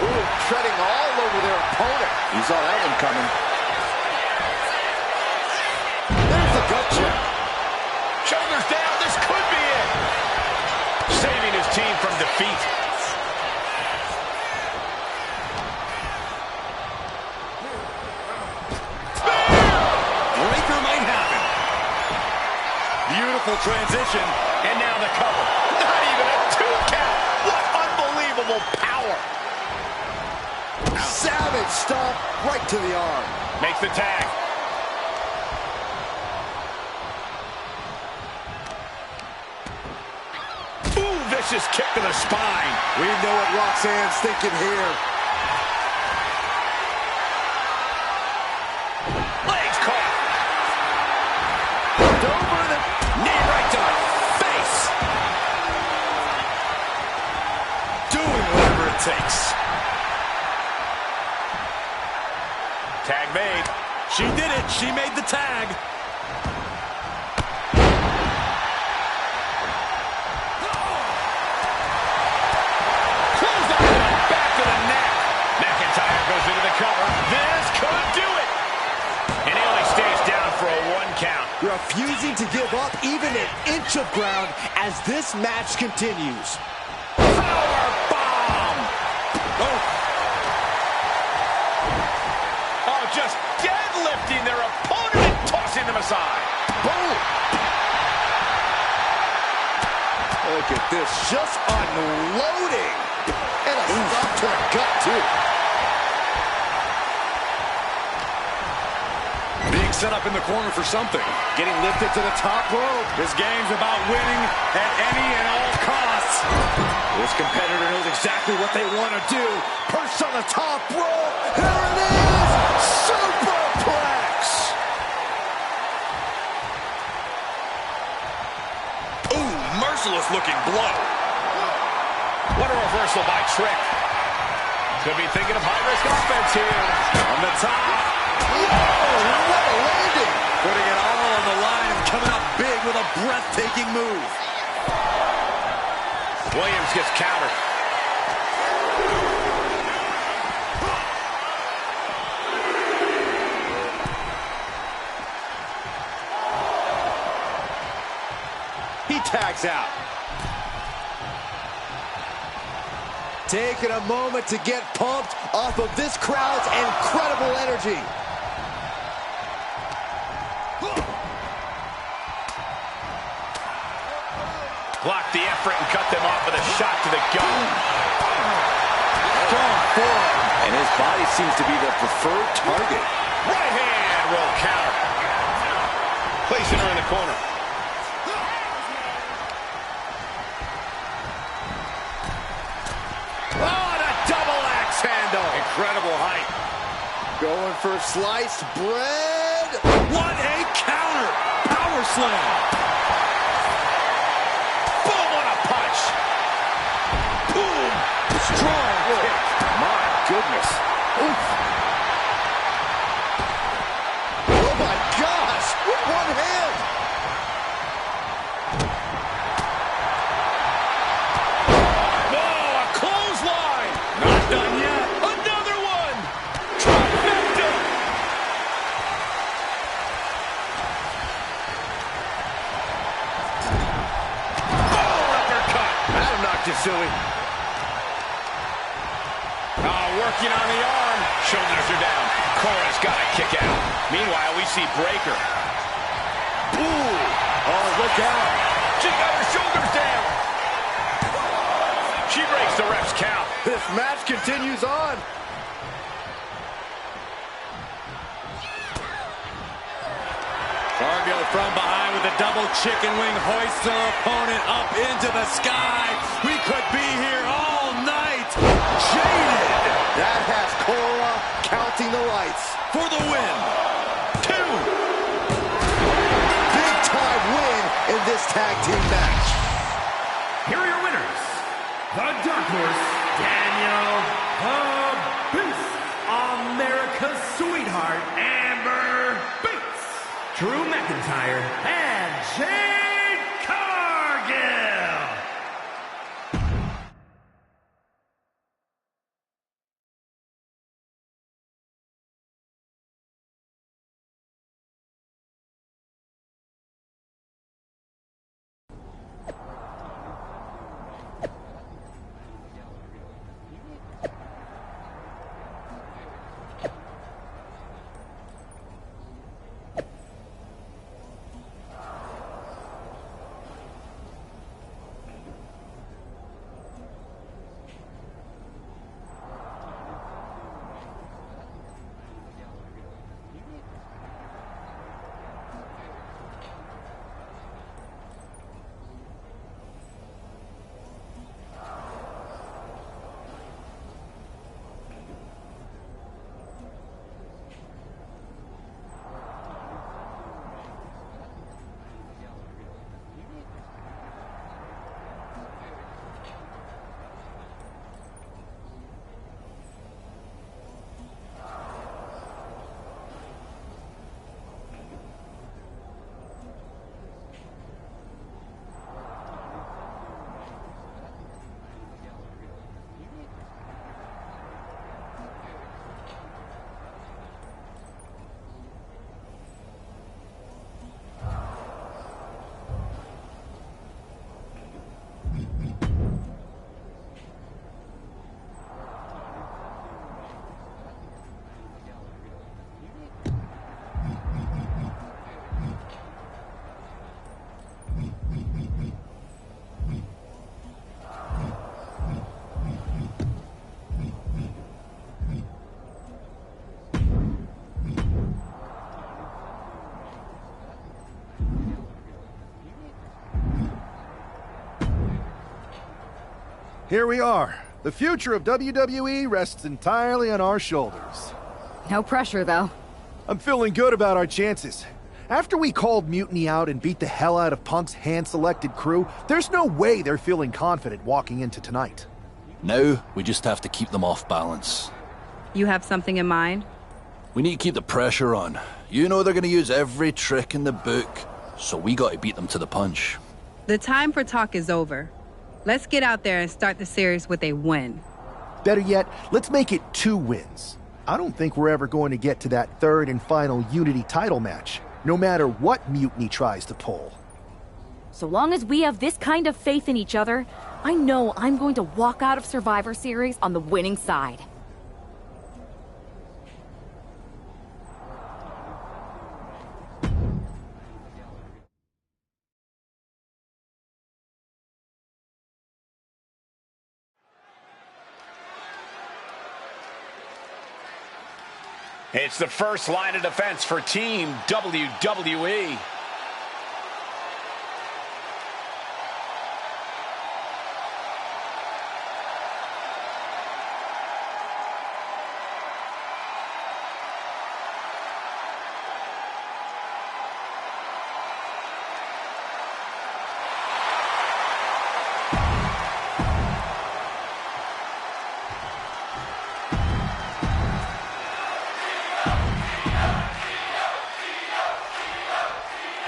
Ooh, treading all over their opponent. You saw that one coming. There's the gut check. Shoulders down. This could be it. Saving his team from defeat. Breaker might happen. Beautiful transition. And now the cover. Not even a 2 count. What unbelievable power. Savage stomp right to the arm. Makes the tag. Ooh, vicious kick to the spine. We know what Roxanne's thinking here. Legs caught. Over the Knee right to the face. Doing whatever it takes. Tag made. She did it. She made the tag. Closed on to the back of the neck. McIntyre goes into the cover. This could do it. And he only stays down for a 1 count. refusing to give up even an inch of ground as this match continues. Power bomb. Oh, just deadlifting their opponent and tossing them aside. Boom. Look at this, just unloading. And a stop to the gut, too. Being set up in the corner for something. Getting lifted to the top rope. This game's about winning at any and all costs. This competitor knows exactly what they want to do. Perched on the top rope. Here it is. Superplex. Ooh, merciless looking blow. What a reversal by Trick. Could be thinking of high-risk offense here. On the top. Whoa, what a landing. Putting it all on the line and coming up big with a breathtaking move. Williams gets countered. He tags out. Taking a moment to get pumped off of this crowd's incredible energy. Block the effort and cut them off with a shot to the gut. Strong forearm. And his body seems to be the preferred target. Right hand will counter. Placing her in the corner. Oh, the double axe handle. Incredible height. Going for sliced bread. What a counter. Power slam. Boom, what a punch. Boom. Strong kick. My goodness. Oof. Oh my gosh, with one hand. Oh, a clothesline. Not done yet. Another one. Trifecta. Oh, uppercut. That'll knock you silly. Oh, working on the arm. Shoulders are down. Cora's got to kick out. Meanwhile, we see Breaker. Ooh. Oh, look out. She got her shoulders down. She breaks the ref's count. This match continues on. Cargill from behind with a double chicken wing hoists her opponent up into the sky. We could be here all night. Jaded. That has Cora counting the lights. For the win. 2. Big time win in this tag team match. Here are your winners. The Dark Horse, Daniel the Beast, America's Sweetheart, Amber Bates, Drew McIntyre, and Jade Cargill. Here we are. The future of WWE rests entirely on our shoulders. No pressure, though. I'm feeling good about our chances. After we called Mutiny out and beat the hell out of Punk's hand-selected crew, there's no way they're feeling confident walking into tonight. Now, we just have to keep them off balance. You have something in mind? We need to keep the pressure on. You know they're going to use every trick in the book, so we got to beat them to the punch. The time for talk is over. Let's get out there and start the series with a win. Better yet, let's make it 2 wins. I don't think we're ever going to get to that third and final Unity title match, no matter what Mutiny tries to pull. So long as we have this kind of faith in each other, I know I'm going to walk out of Survivor Series on the winning side. It's the first line of defense for Team WWE.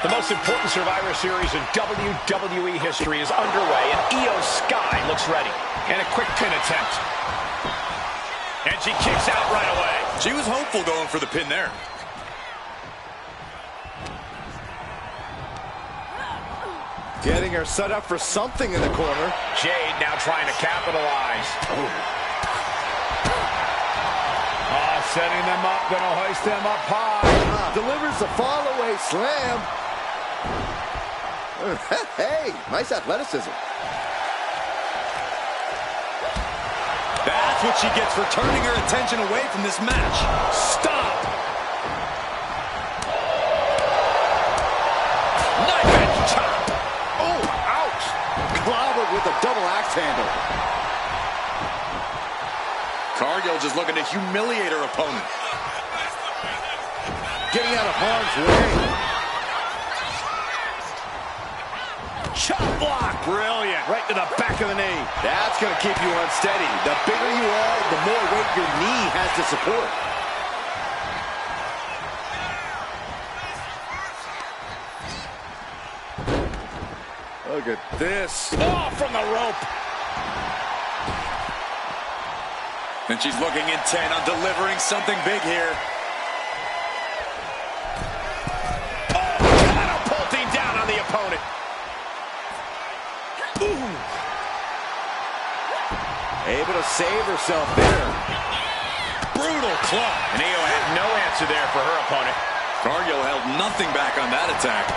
The most important Survivor Series in WWE history is underway, and Io Sky looks ready. And a quick pin attempt. And she kicks out right away. She was hopeful going for the pin there. Getting her set up for something in the corner. Jade now trying to capitalize. Setting them up, gonna hoist them up high. Delivers the fall-away slam. Hey, nice athleticism. That's what she gets for turning her attention away from this match. Stop! Knife edge chop. Oh, ouch! Clobbered with a double axe handle. Cargill just looking to humiliate her opponent. Getting out of harm's way. Chop block. Brilliant. Right to the back of the knee. That's going to keep you unsteady. The bigger you are, the more weight your knee has to support. Look at this. Oh, from the rope. And she's looking intent on delivering something big here. Oh, catapulting down on the opponent. Ooh. Able to save herself there. Brutal club. And Io had no answer there for her opponent. Cargill held nothing back on that attack.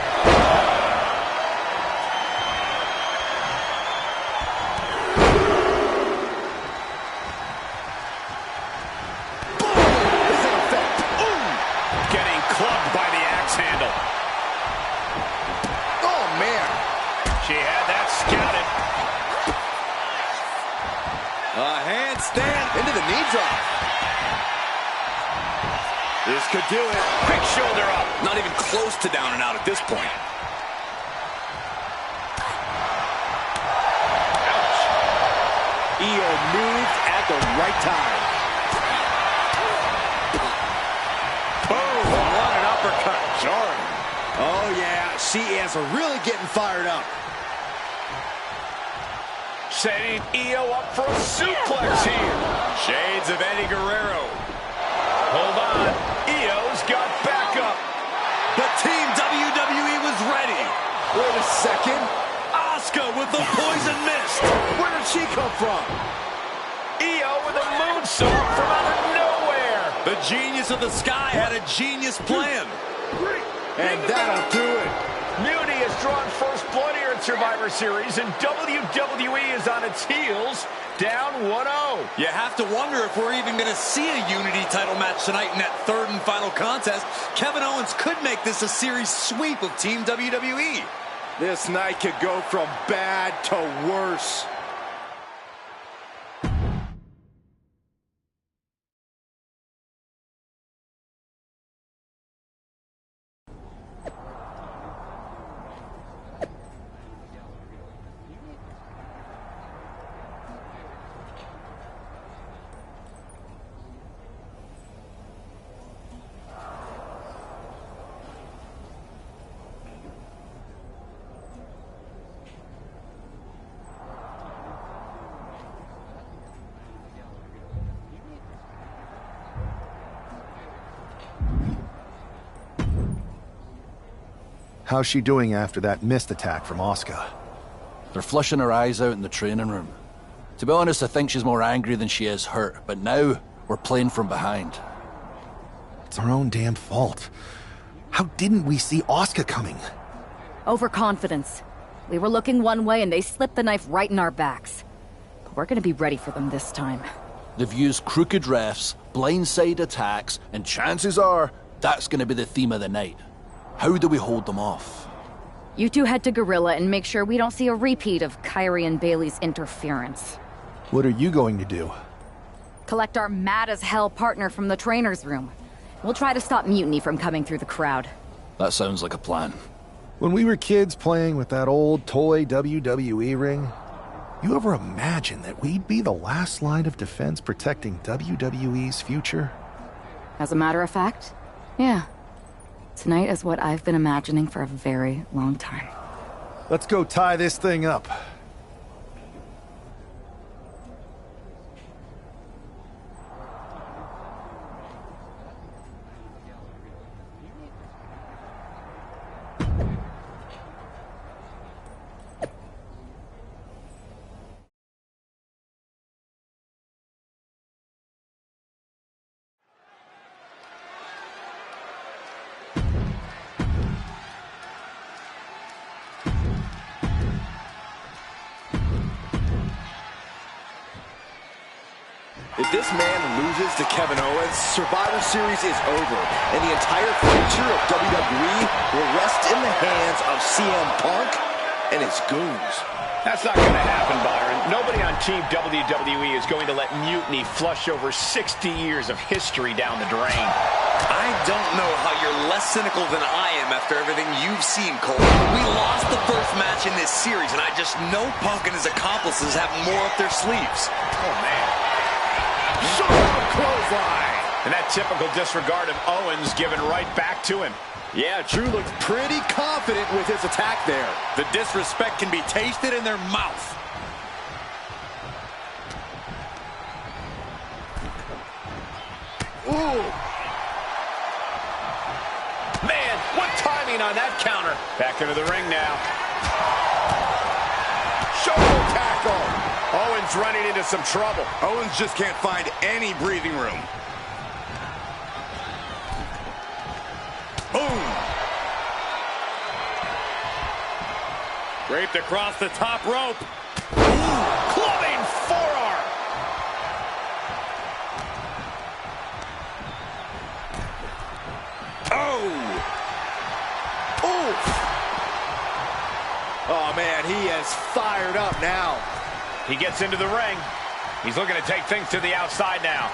Clubbed by the axe handle. Oh, man. She had that scouted. A handstand into the knee drop. This could do it. Quick shoulder up. Not even close to down and out at this point. Ouch. Io moved at the right time. Jarring. Oh, yeah. She is really getting fired up. Setting Io up for a suplex here. Shades of Eddie Guerrero. Hold on. Io's got backup. But Team WWE was ready. Wait a second. Asuka with the poison mist. Where did she come from? Io with a moonsault from out of nowhere. The genius of the sky had a genius plan. And that'll do it. Mutiny has drawn first blood here at Survivor Series, and WWE is on its heels, down 1-0. You have to wonder if we're even going to see a Unity title match tonight in that third and final contest. Kevin Owens could make this a series sweep of Team WWE. This night could go from bad to worse. How's she doing after that missed attack from Asuka? They're flushing her eyes out in the training room. To be honest, I think she's more angry than she is hurt, but now we're playing from behind. It's our own damn fault. How didn't we see Asuka coming? Overconfidence. We were looking one way and they slipped the knife right in our backs. But we're gonna be ready for them this time. They've used crooked refs, blindside attacks, and chances are that's going to be the theme of the night. How do we hold them off? You two head to Gorilla and make sure we don't see a repeat of Kyrie and Bailey's interference. What are you going to do? Collect our mad-as-hell partner from the trainer's room. We'll try to stop Mutiny from coming through the crowd. That sounds like a plan. When we were kids playing with that old toy WWE ring, you ever imagine that we'd be the last line of defense protecting WWE's future? As a matter of fact, yeah. Tonight is what I've been imagining for a very long time. Let's go tie this thing up. If this man loses to Kevin Owens, Survivor Series is over, and the entire future of WWE will rest in the hands of CM Punk and his goons. That's not going to happen, Byron. Nobody on Team WWE is going to let Mutiny flush over 60 years of history down the drain. I don't know how you're less cynical than I am after everything you've seen, Cole. We lost the first match in this series, and I just know Punk and his accomplices have more up their sleeves. Oh, man. Clothesline. And that typical disregard of Owens given right back to him. Yeah, Drew looked pretty confident with his attack there. The disrespect can be tasted in their mouth. Ooh. Man, what timing on that counter. Back into the ring now. Shoulder tackle. Owens running into some trouble. Owens just can't find any breathing room. Boom! Draped across the top rope. Ooh, clubbing forearm. Oh! Oof! Oh, man, he is fired up now. He gets into the ring. He's looking to take things to the outside now.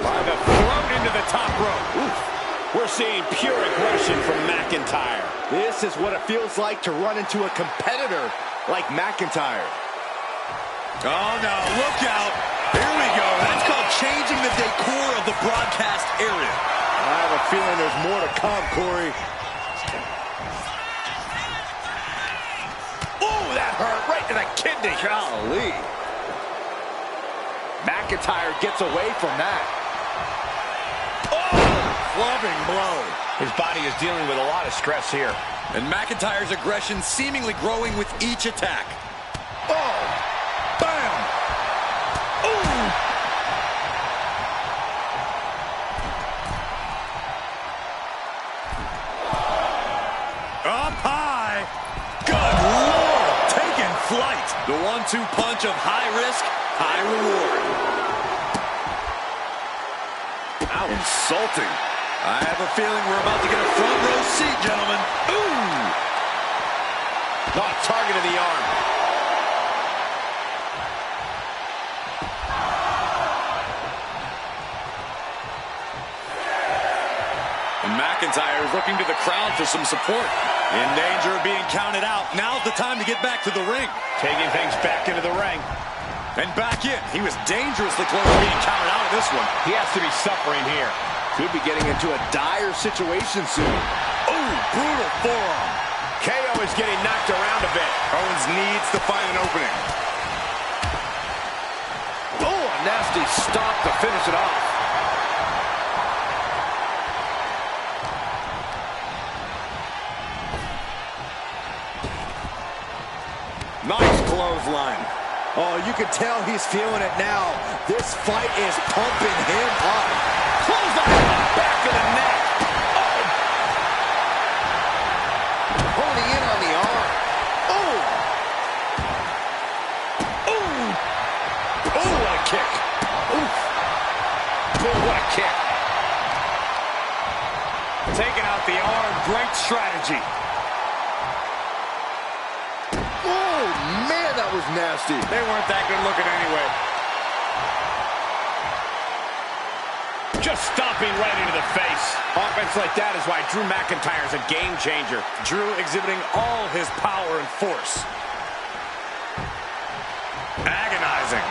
By the throat into the top rope. Oof. We're seeing pure aggression from McIntyre. This is what it feels like to run into a competitor like McIntyre. Oh, no, look out. Here we go. That's called changing the decor of the broadcast area. I have a feeling there's more to come, Corey. Oh, that hurt right to the kidney. Golly. McIntyre gets away from that. Oh, clubbing blow. His body is dealing with a lot of stress here. And McIntyre's aggression seemingly growing with each attack. Oh, bam. Ooh. Up high. Good Lord. Taking flight. The 1-2 punch of high risk, high reward. How insulting. I have a feeling we're about to get a front row seat, gentlemen. Ooh. Not targeting the arm. And McIntyre is looking to the crowd for some support. In danger of being counted out. Now's the time to get back to the ring. Taking things back into the ring. And back in. He was dangerously close to being counted out of this one. He has to be suffering here. Could be getting into a dire situation soon. Ooh, brutal forearm. KO is getting knocked around a bit. Owens needs to find an opening. Oh, a nasty stop to finish it off. Nice clothesline. Oh, you can tell he's feeling it now. This fight is pumping him up. Clothesline on the back of the neck. Oh. Holding in on the arm. Oh. Ooh. Ooh, what a kick. Oof. Ooh, what a kick. Taking out the arm. Great strategy. Oh, man, that was nasty. They weren't that good looking anyway. Just stomping right into the face. Offense like that is why Drew McIntyre's a game changer. Drew exhibiting all his power and force. Agonizing.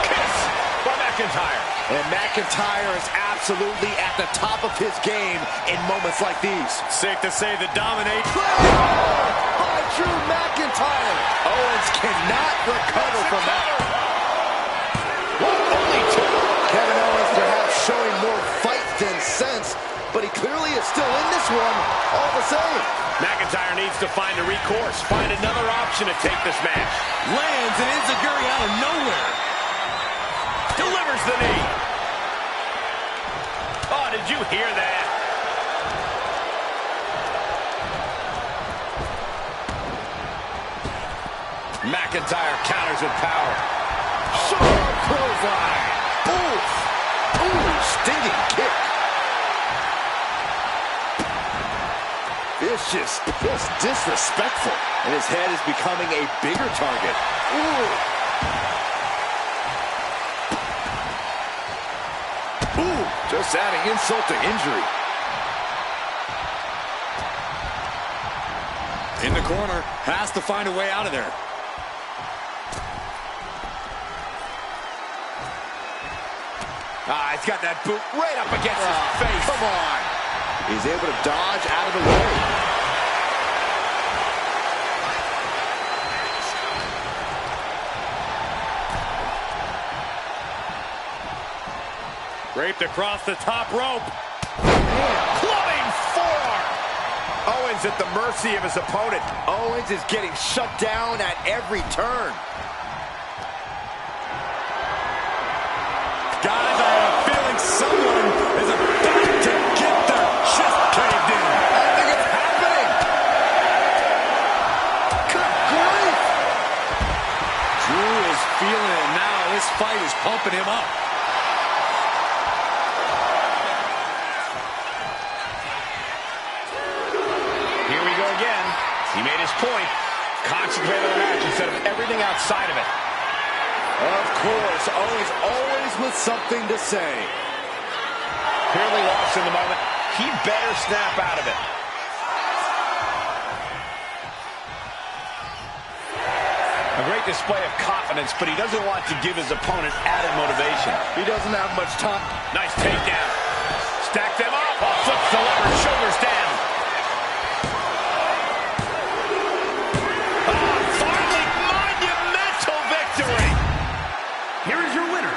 Kiss by McIntyre. And McIntyre is absolutely at the top of his game in moments like these. Safe to say the dominate. By Drew McIntyre. Owens cannot recover from that. Only two. Kevin Owens perhaps showing more fight than sense, but he clearly is still in this one all the same. McIntyre needs to find a recourse, find another option to take this match. Lands an enziguri out of nowhere. Delivers the knee. Oh, did you hear that? McIntyre counters with power. Sharp clothesline. Oof. Ooh, stinging kick. Vicious, just disrespectful. And his head is becoming a bigger target. Ooh. Ooh, just adding insult to injury. In the corner, has to find a way out of there. He's got that boot right up against his face. Come on. He's able to dodge out of the way. Raped across the top rope. Clubbing forearm. Owens at the mercy of his opponent. Owens is getting shut down at every turn. Guys, I have a feeling someone is about to get their chest caved in. I think it's happening. Good grief. Drew is feeling it now. This fight is pumping him up. Here we go again. He made his point. Concentrate on the match instead of everything outside of it. Of course, Owens always with something to say. Clearly lost in the moment. He better snap out of it. A great display of confidence, but he doesn't want to give his opponent added motivation. He doesn't have much time. Nice takedown. Stack them up. Flips the lever, shoulders down. Finally, monumental victory. Here is your winner,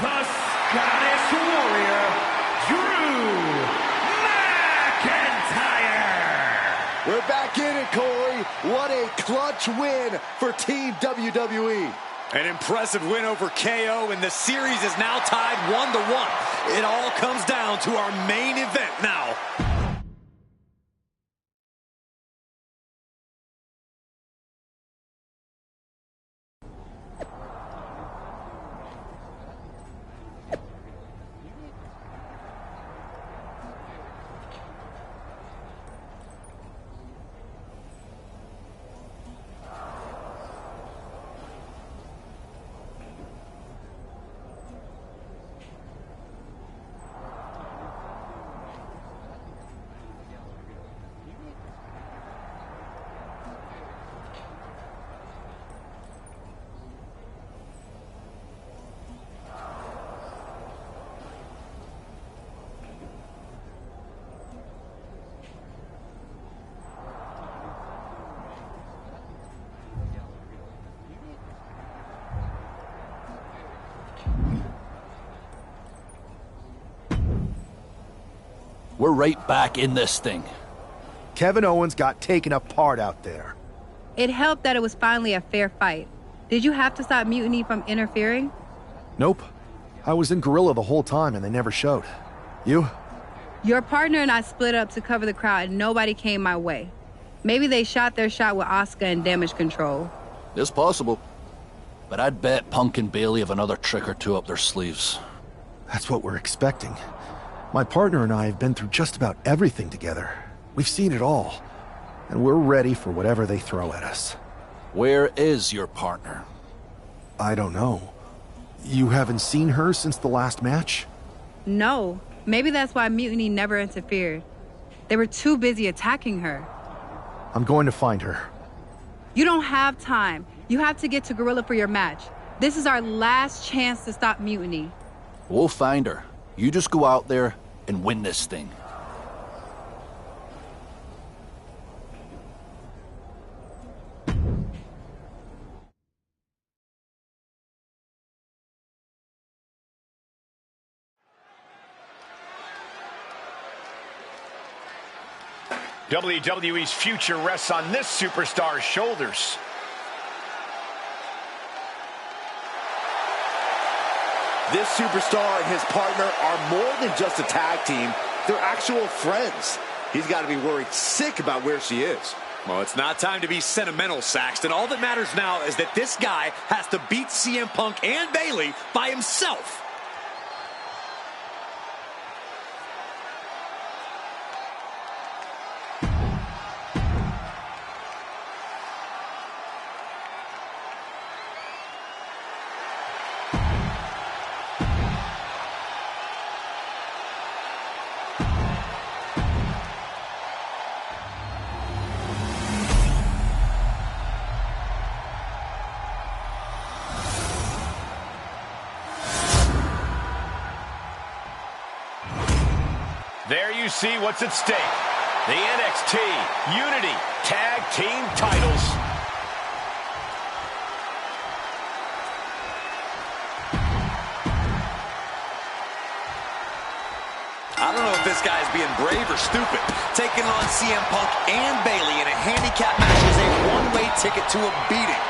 the Scottish Warrior, Drew McIntyre. We're back in it, Corey. What a clutch win for Team WWE. An impressive win over KO, and the series is now tied 1-1. It all comes down to our main event now. We're right back in this thing. Kevin Owens got taken apart out there. It helped that it was finally a fair fight. Did you have to stop Mutiny from interfering? Nope. I was in Gorilla the whole time and they never showed. You? Your partner and I split up to cover the crowd and nobody came my way. Maybe they shot their shot with Asuka and damage control. It's possible. But I'd bet Punk and Bailey have another trick or two up their sleeves. That's what we're expecting. My partner and I have been through just about everything together. We've seen it all. And we're ready for whatever they throw at us. Where is your partner? I don't know. You haven't seen her since the last match? No. Maybe that's why Mutiny never interfered. They were too busy attacking her. I'm going to find her. You don't have time. You have to get to Gorilla for your match. This is our last chance to stop Mutiny. We'll find her. You just go out there and win this thing. WWE's future rests on this superstar's shoulders. This superstar and his partner are more than just a tag team. They're actual friends. He's got to be worried sick about where she is. Well, it's not time to be sentimental, Saxton. All that matters now is that this guy has to beat CM Punk and Bailey by himself. There you see what's at stake. The NXT Unity Tag Team titles. I don't know if this guy's being brave or stupid. Taking on CM Punk and Bailey in a handicap match is a one-way ticket to a beating.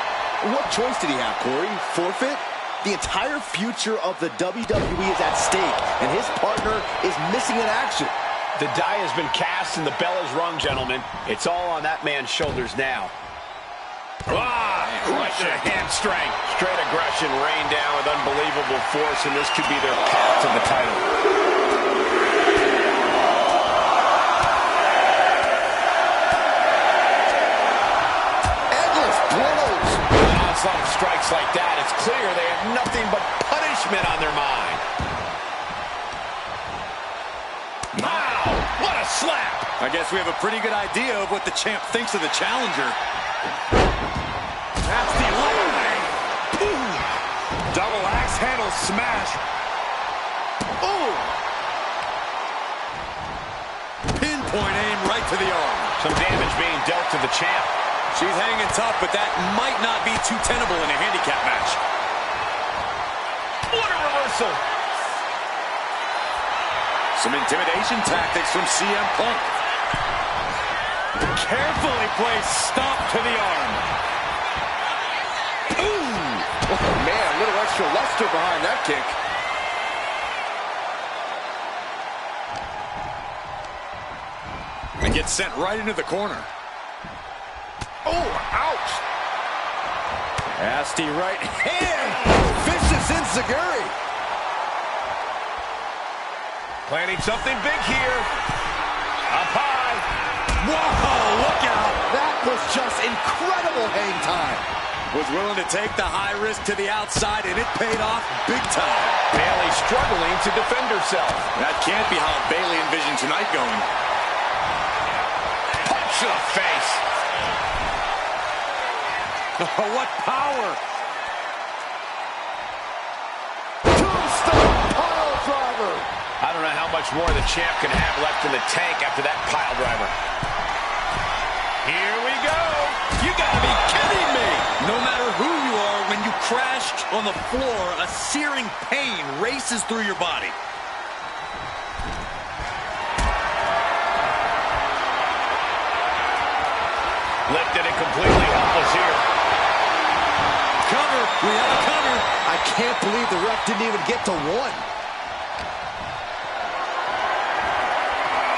What choice did he have, Corey? Forfeit? The entire future of the WWE is at stake, and his partner is missing in action. The die has been cast and the bell is rung, gentlemen. It's all on that man's shoulders now. Right to the hamstring. Straight aggression rained down with unbelievable force, and this could be their path to the title. Some strikes like that, it's clear they have nothing but punishment on their mind. Wow, what a slap! I guess we have a pretty good idea of what the champ thinks of the challenger. That's the leg. Double axe handle smash. Ooh! Pinpoint aim right to the arm. Some damage being dealt to the champ. She's hanging tough, but that might not be too tenable in a handicap match. What a reversal! Some intimidation tactics from CM Punk. Carefully placed stomp to the arm. Ooh! Oh, man, a little extra luster behind that kick. And gets sent right into the corner. Oh, ouch! Nasty right hand! Vicious enziguri! Planning something big here. Up high. Whoa, look out! That was just incredible hang time. Was willing to take the high risk to the outside, and it paid off big time. Bailey struggling to defend herself. That can't be how Bailey envisioned tonight going. Punch to the face. What power! Tombstone pile driver! I don't know how much more the champ can have left in the tank after that pile driver. Here we go! You gotta be kidding me! No matter who you are, when you crash on the floor, a searing pain races through your body. distracted and completely helpless here. Cover. We have a cover. I can't believe the ref didn't even get to one.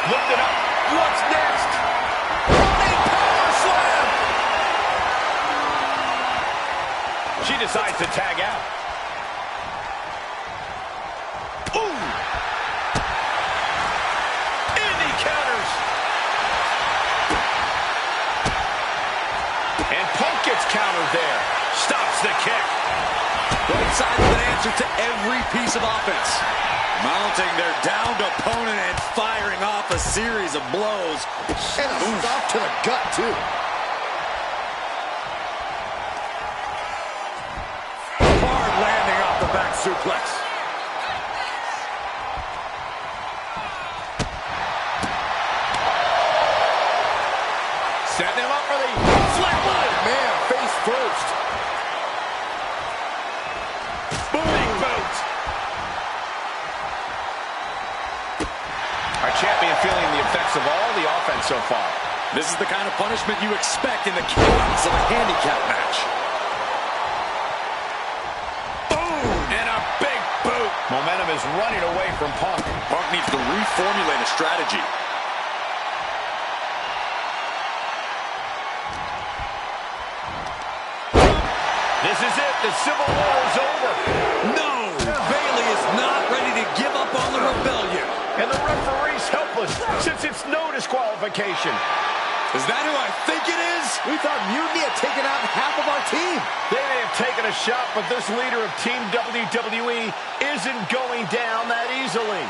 Lift it up. What's next? Running power slam. She decides to tag out. Ooh. And he counters. And Punk gets countered there. Stops the kick. Both sides with an answer to every piece of offense. Mounting their downed opponent and firing off a series of blows. And a stop to the gut, too. Hard landing off the back suplex. Setting him up for the flatline. Man, face first. Booty boot. Our champion feeling the effects of all the offense so far. This is the kind of punishment you expect in the chaos of a handicap match. Boom! And a big boot. Momentum is running away from Punk. Punk needs to reformulate a strategy. This is it. The Civil War is over. No! Bayley is not ready to give up on the rebellion. And the referee's helpless since it's no disqualification. Is that who I think it is? We thought Mutiny had taken out half of our team. They may have taken a shot, but this leader of Team WWE isn't going down that easily.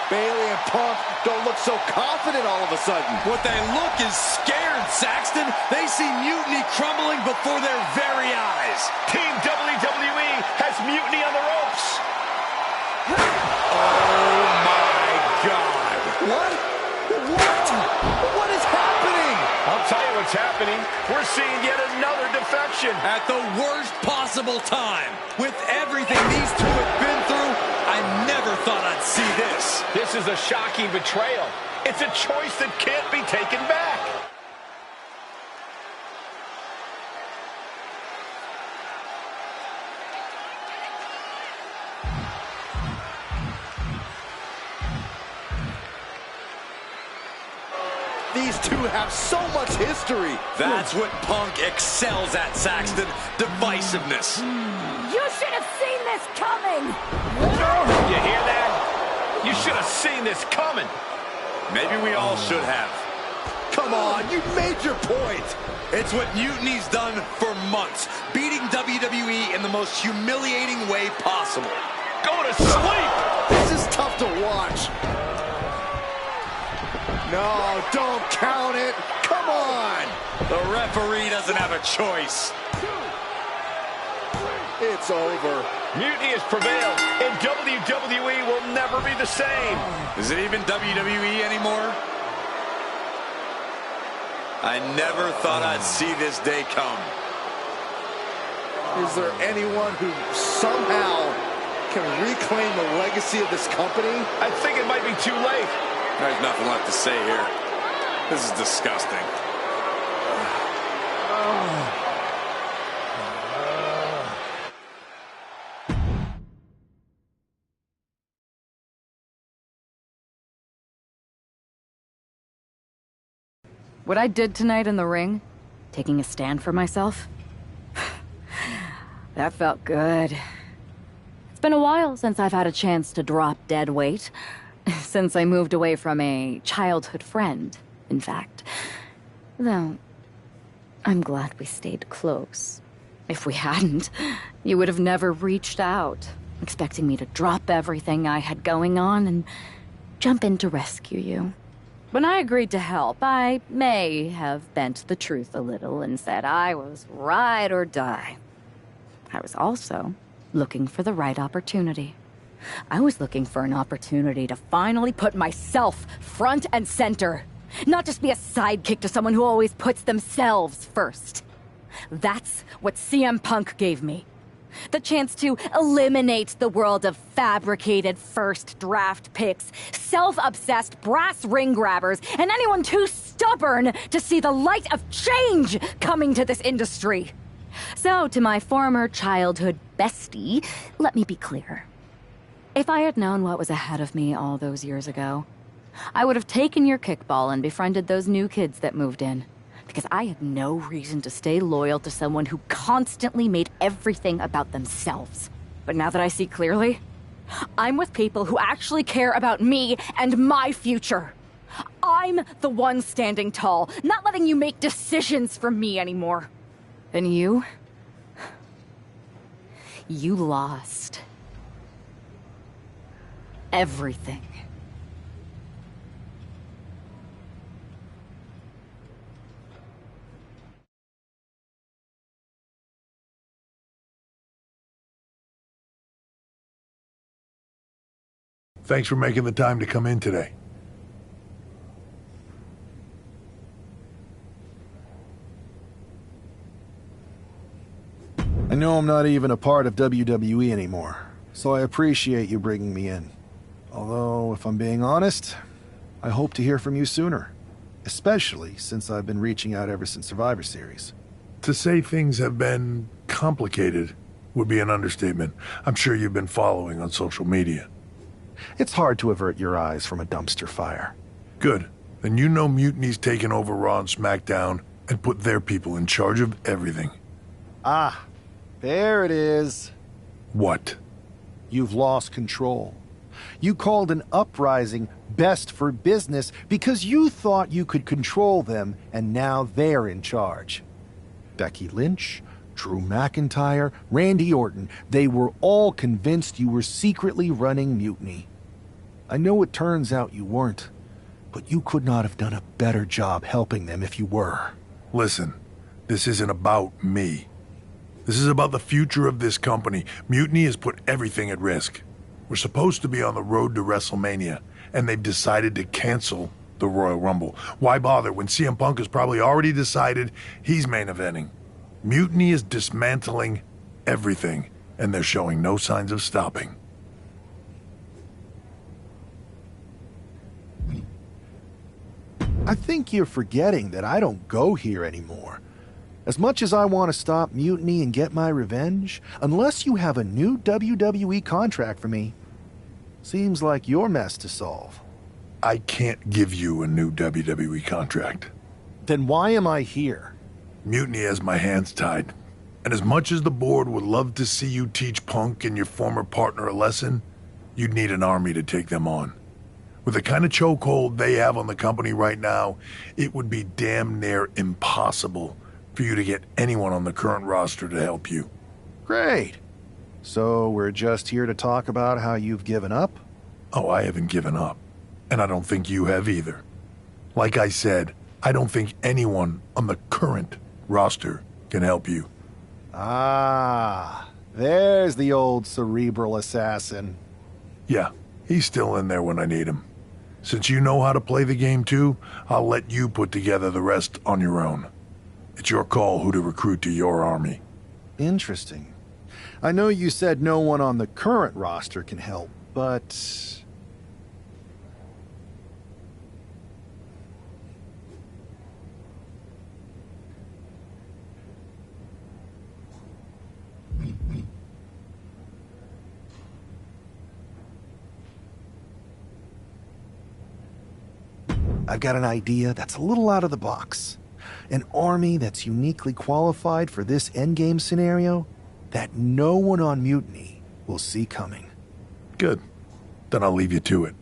Bayley and Punk don't look so confident all of a sudden. What they look is scared, Saxton. They see Mutiny crumbling before their very eyes. Team WWE has Mutiny on the ropes. Oh, my God. What? What is happening? I'll tell you what's happening. We're seeing yet another defection. At the worst possible time. With everything these two have been through, I never thought I'd see this. This is a shocking betrayal. It's a choice that can't be taken back. These two have so much history. That's what Punk excels at, Saxton. Divisiveness. You should have seen this coming! You hear that? You should have seen this coming. Maybe we all should have. Come on, you made your point. It's what Mutiny's done for months, beating WWE in the most humiliating way possible. Go to sleep! This is tough to watch. No, don't count it. Come on. The referee doesn't have a choice. It's over. Mutiny has prevailed, and WWE will never be the same. Is it even WWE anymore? I never thought I'd see this day come. Is there anyone who somehow can reclaim the legacy of this company? I think it might be too late. There's nothing left to say here. This is disgusting. What I did tonight in the ring, taking a stand for myself, that felt good. It's been a while since I've had a chance to drop dead weight. Since I moved away from a childhood friend, in fact. Though, I'm glad we stayed close. If we hadn't, you would have never reached out, expecting me to drop everything I had going on and jump in to rescue you. When I agreed to help, I may have bent the truth a little and said I was ride or die. I was also looking for the right opportunity. I was looking for an opportunity to finally put myself front and center. Not just be a sidekick to someone who always puts themselves first. That's what CM Punk gave me. The chance to eliminate the world of fabricated first draft picks, self-obsessed brass ring grabbers, and anyone too stubborn to see the light of change coming to this industry. So, to my former childhood bestie, let me be clear. If I had known what was ahead of me all those years ago, I would have taken your kickball and befriended those new kids that moved in. Because I had no reason to stay loyal to someone who constantly made everything about themselves. But now that I see clearly, I'm with people who actually care about me and my future. I'm the one standing tall, not letting you make decisions for me anymore. And you? You lost. Everything. Thanks for making the time to come in today. I know I'm not even a part of WWE anymore, so I appreciate you bringing me in. Although, if I'm being honest, I hope to hear from you sooner. Especially since I've been reaching out ever since Survivor Series. To say things have been complicated would be an understatement. I'm sure you've been following on social media. It's hard to avert your eyes from a dumpster fire. Good. Then you know Mutiny's taken over Raw and SmackDown and put their people in charge of everything. Ah, there it is. What? You've lost control. You called an uprising best for business because you thought you could control them, and now they're in charge. Becky Lynch, Drew McIntyre, Randy Orton, they were all convinced you were secretly running Mutiny. I know it turns out you weren't, but you could not have done a better job helping them if you were. Listen, this isn't about me. This is about the future of this company. Mutiny has put everything at risk. We're supposed to be on the road to WrestleMania, and they've decided to cancel the Royal Rumble. Why bother when CM Punk has probably already decided he's main eventing? Mutiny is dismantling everything, and they're showing no signs of stopping. I think you're forgetting that I don't go here anymore. As much as I want to stop Mutiny and get my revenge, unless you have a new WWE contract for me, seems like your mess to solve. I can't give you a new WWE contract. Then why am I here? Mutiny has my hands tied. And as much as the board would love to see you teach Punk and your former partner a lesson, you'd need an army to take them on. With the kind of chokehold they have on the company right now, it would be damn near impossible for you to get anyone on the current roster to help you. Great. So we're just here to talk about how you've given up? Oh, I haven't given up. And I don't think you have either. Like I said, I don't think anyone on the current roster can help you. Ah, there's the old cerebral assassin. Yeah, he's still in there when I need him. Since you know how to play the game too, I'll let you put together the rest on your own. It's your call who to recruit to your army. Interesting. I know you said no one on the current roster can help, but... I've got an idea that's a little out of the box. An army that's uniquely qualified for this endgame scenario that no one on Mutiny will see coming. Good. Then I'll leave you to it.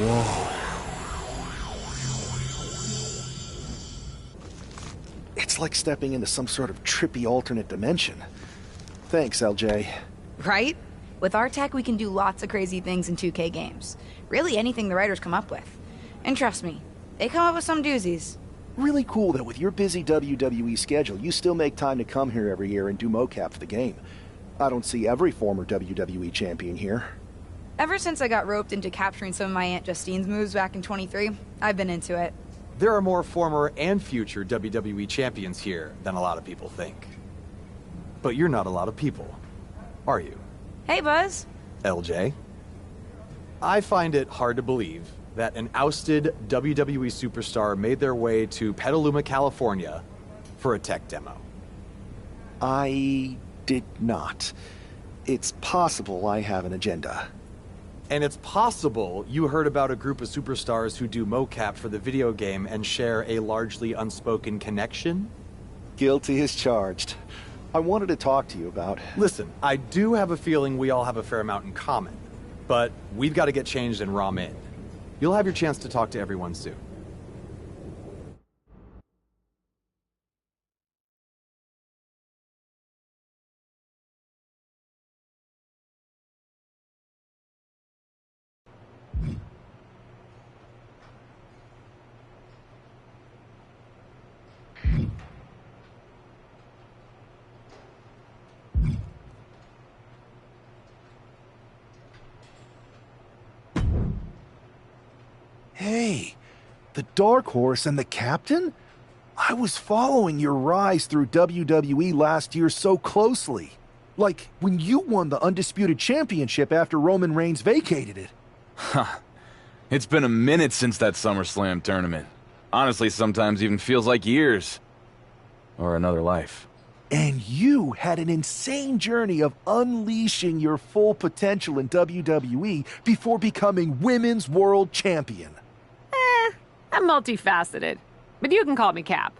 Whoa. It's like stepping into some sort of trippy alternate dimension. Thanks, LJ. Right? With our tech, we can do lots of crazy things in 2K games. Really anything the writers come up with. And trust me, they come up with some doozies. Really cool that with your busy WWE schedule, you still make time to come here every year and do mocap for the game. I don't see every former WWE champion here. Ever since I got roped into capturing some of my Aunt Justine's moves back in 23, I've been into it. There are more former and future WWE champions here than a lot of people think. But you're not a lot of people, are you? Hey, Buzz. LJ? I find it hard to believe that an ousted WWE superstar made their way to Petaluma, California for a tech demo. I did not. It's possible I have an agenda. And it's possible you heard about a group of superstars who do mocap for the video game and share a largely unspoken connection? Guilty as charged. I wanted to talk to you about... Listen, I do have a feeling we all have a fair amount in common, but we've got to get changed in Raw Min. You'll have your chance to talk to everyone soon. Hey, the Dark Horse and the Captain? I was following your rise through WWE last year so closely. Like, when you won the Undisputed Championship after Roman Reigns vacated it. Huh. It's been a minute since that SummerSlam tournament. Honestly, sometimes even feels like years. Or another life. And you had an insane journey of unleashing your full potential in WWE before becoming Women's World Champion. I'm multifaceted, but you can call me Cap.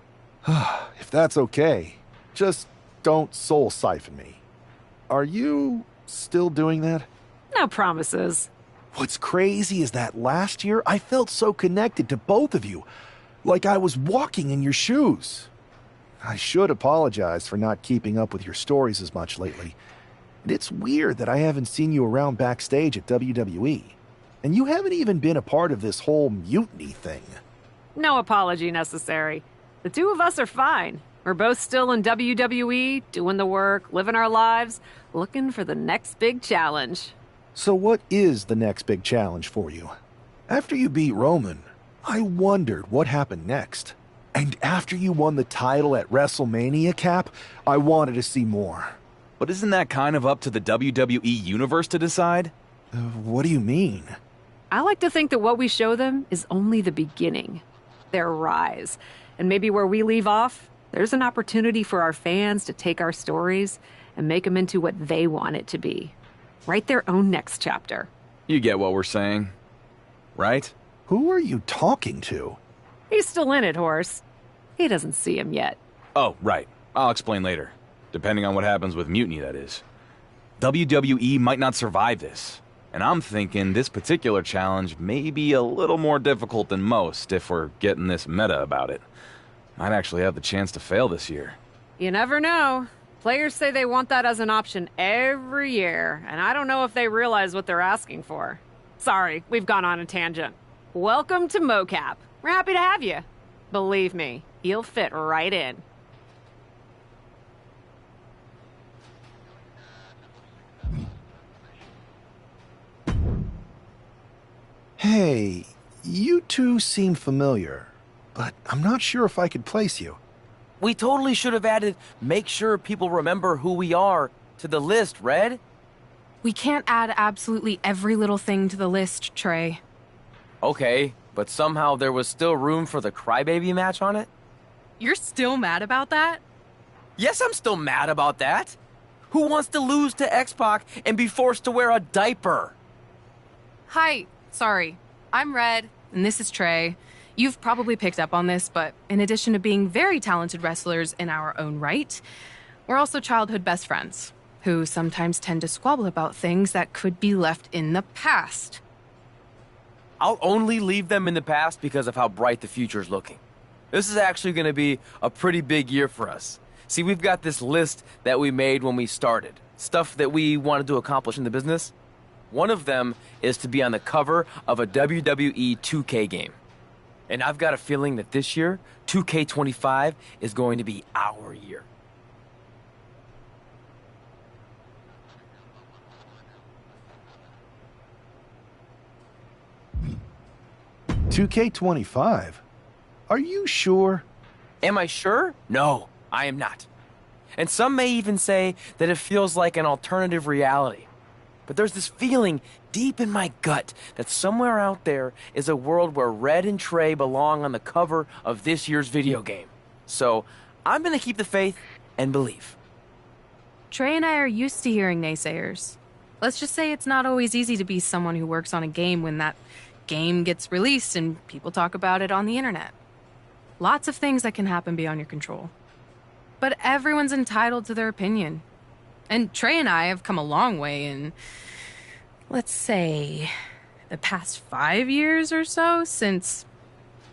If that's okay, just don't soul siphon me. Are you still doing that? No promises. What's crazy is that last year I felt so connected to both of you, like I was walking in your shoes. I should apologize for not keeping up with your stories as much lately. And it's weird that I haven't seen you around backstage at WWE. And you haven't even been a part of this whole mutiny thing. No apology necessary. The two of us are fine. We're both still in WWE, doing the work, living our lives, looking for the next big challenge. So what is the next big challenge for you? After you beat Roman, I wondered what happened next. And after you won the title at WrestleMania, Cap, I wanted to see more. But isn't that kind of up to the WWE Universe to decide? What do you mean? I like to think that what we show them is only the beginning. Their rise. And maybe where we leave off, there's an opportunity for our fans to take our stories and make them into what they want it to be. Write their own next chapter. You get what we're saying, right? Who are you talking to? He's still in it, Horse. He doesn't see him yet. Oh, right. I'll explain later. Depending on what happens with Mutiny, that is. WWE might not survive this. And I'm thinking this particular challenge may be a little more difficult than most if we're getting this meta about it. Might actually have the chance to fail this year. You never know. Players say they want that as an option every year, and I don't know if they realize what they're asking for. Sorry, we've gone on a tangent. Welcome to MoCap. We're happy to have you. Believe me, you'll fit right in. Hey, you two seem familiar, but I'm not sure if I could place you. We totally should have added make sure people remember who we are to the list, Red. We can't add absolutely every little thing to the list, Trey. Okay, but somehow there was still room for the Crybaby match on it? You're still mad about that? Yes, I'm still mad about that. Who wants to lose to X-Pac and be forced to wear a diaper? Hi, sorry. I'm Red, and this is Trey. You've probably picked up on this, but in addition to being very talented wrestlers in our own right, we're also childhood best friends, who sometimes tend to squabble about things that could be left in the past. I'll only leave them in the past because of how bright the future is looking. This is actually going to be a pretty big year for us. See, we've got this list that we made when we started. Stuff that we wanted to accomplish in the business. One of them is to be on the cover of a WWE 2K game. And I've got a feeling that this year, 2K25 is going to be our year. "2K25? Are you sure?" Am I sure? No, I am not. And some may even say that it feels like an alternative reality. But there's this feeling deep in my gut that somewhere out there is a world where Red and Trey belong on the cover of this year's video game. So I'm going to keep the faith and believe. Trey and I are used to hearing naysayers. Let's just say it's not always easy to be someone who works on a game when that game gets released and people talk about it on the internet. Lots of things that can happen beyond your control. But everyone's entitled to their opinion. And Trey and I have come a long way in, let's say, the past 5 years or so since,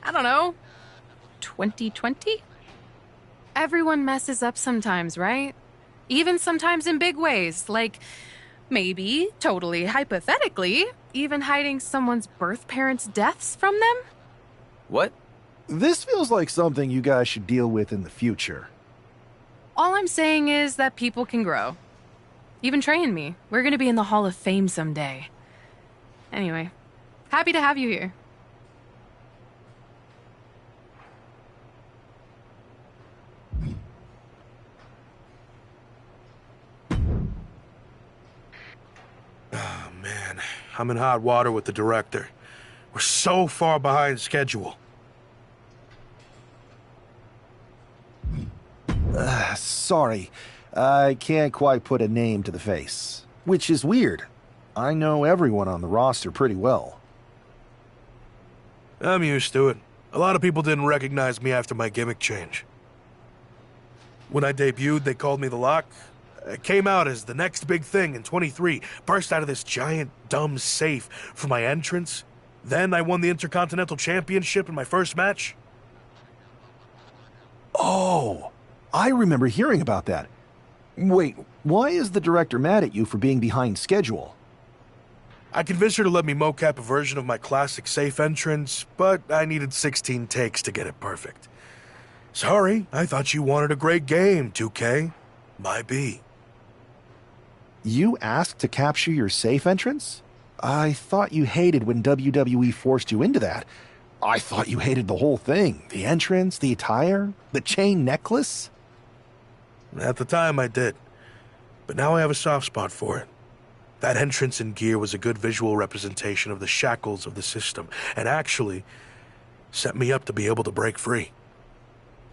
I don't know, 2020? Everyone messes up sometimes, right? Even sometimes in big ways, like maybe, totally hypothetically, even hiding someone's birth parents' deaths from them? What? This feels like something you guys should deal with in the future. All I'm saying is that people can grow. Even Trey and me. We're gonna be in the Hall of Fame someday. Anyway, happy to have you here. Oh, man. I'm in hot water with the director. We're so far behind schedule. Sorry, I can't quite put a name to the face. Which is weird. I know everyone on the roster pretty well. I'm used to it. A lot of people didn't recognize me after my gimmick change. When I debuted, they called me the Lock. I came out as the next big thing in 23, burst out of this giant, dumb safe for my entrance. Then I won the Intercontinental Championship in my first match. Oh, I remember hearing about that. Wait, why is the director mad at you for being behind schedule? I convinced her to let me mocap a version of my classic safe entrance, but I needed 16 takes to get it perfect. Sorry, I thought you wanted a great game, 2K. My B. You asked to capture your safe entrance? I thought you hated when WWE forced you into that. I thought you hated the whole thing. The entrance, the attire, the chain necklace. At the time, I did. But now I have a soft spot for it. That entrance and gear was a good visual representation of the shackles of the system, and actually set me up to be able to break free.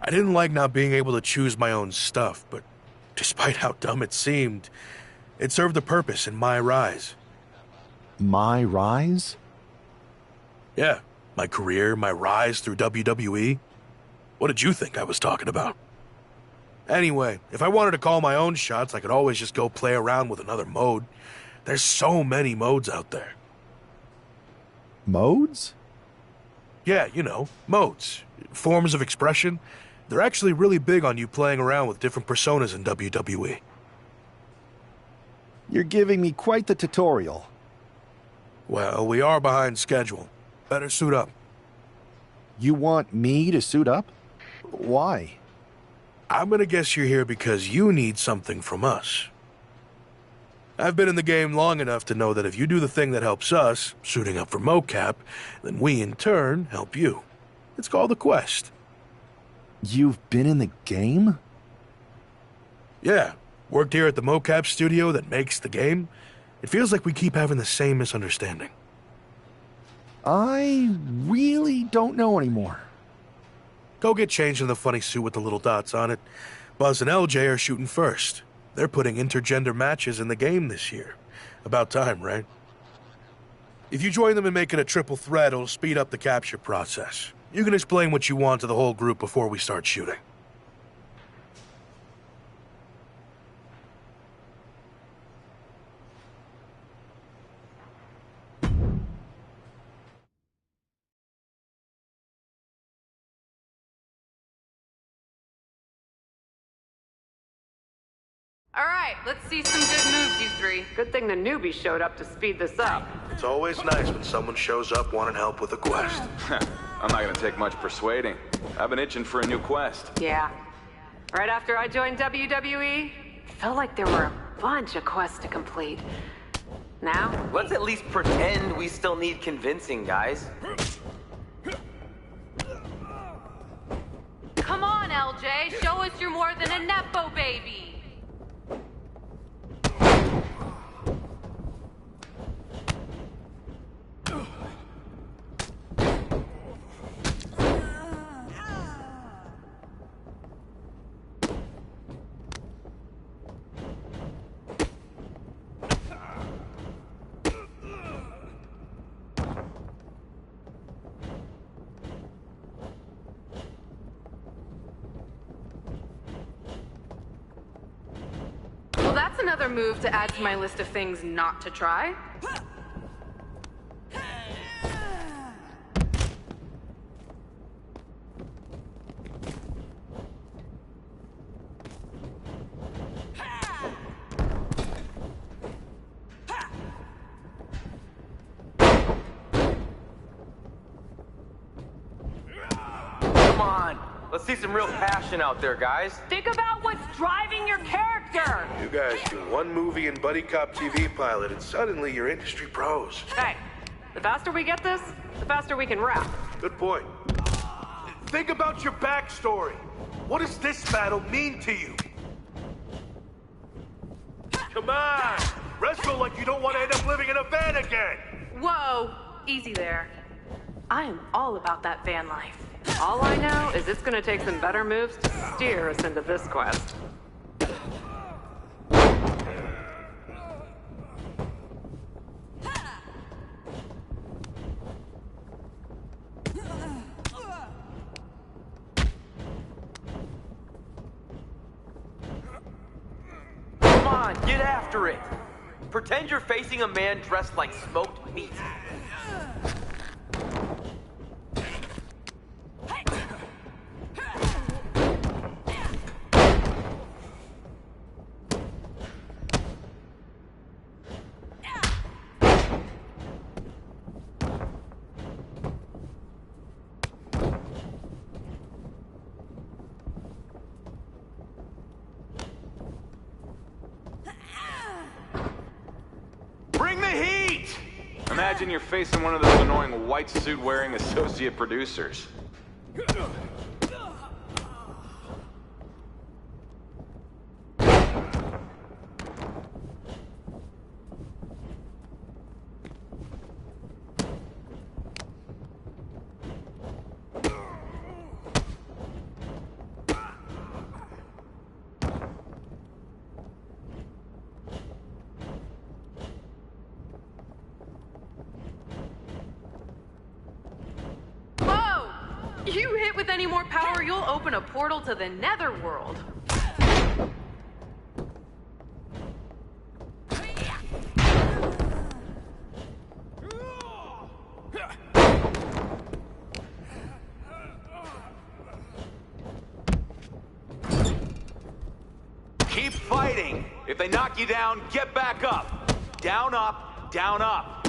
I didn't like not being able to choose my own stuff, but despite how dumb it seemed, it served a purpose in my rise. My rise? Yeah, my career, my rise through WWE. What did you think I was talking about? Anyway, if I wanted to call my own shots, I could always just go play around with another mode. There's so many modes out there. Modes? Yeah, you know, modes. Forms of expression. They're actually really big on you playing around with different personas in WWE. You're giving me quite the tutorial. Well, we are behind schedule. Better suit up. You want me to suit up? Why? I'm gonna guess you're here because you need something from us. I've been in the game long enough to know that if you do the thing that helps us, suiting up for mocap, then we in turn help you. It's called a quest. You've been in the game? Yeah, worked here at the mocap studio that makes the game. It feels like we keep having the same misunderstanding. I really don't know anymore. Go get changed in the funny suit with the little dots on it. Buzz and LJ are shooting first. They're putting intergender matches in the game this year. About time, right? If you join them and make it a triple threat, it'll speed up the capture process. You can explain what you want to the whole group before we start shooting. All right, let's see some good moves, you three. Good thing the newbie showed up to speed this up. It's always nice when someone shows up wanting help with a quest. I'm not gonna take much persuading. I've been itching for a new quest. Yeah. Right after I joined WWE, it felt like there were a bunch of quests to complete. Now? Let's at least pretend we still need convincing, guys. Come on, LJ, show us you're more than a Nepo baby. Well, that's another move to add to my list of things not to try. Come on, let's see some real passion out there, guys. Think about what's driving your character! You guys do one movie and Buddy Cop TV pilot, and suddenly you're industry pros. Hey, the faster we get this, the faster we can rap. Good point. Think about your backstory. What does this battle mean to you? Come on! Wrestle like you don't want to end up living in a van again! Whoa, easy there. I am all about that van life. All I know is it's gonna take some better moves to steer us into this quest. Come on, get after it. Pretend you're facing a man dressed like smoked meat. Bring the heat! Imagine you're facing one of those annoying white suit-wearing associate producers. Whoa! You hit with any more power, you'll open a portal to the netherworld. Keep fighting! If they knock you down, get back up! Down, up, down, up!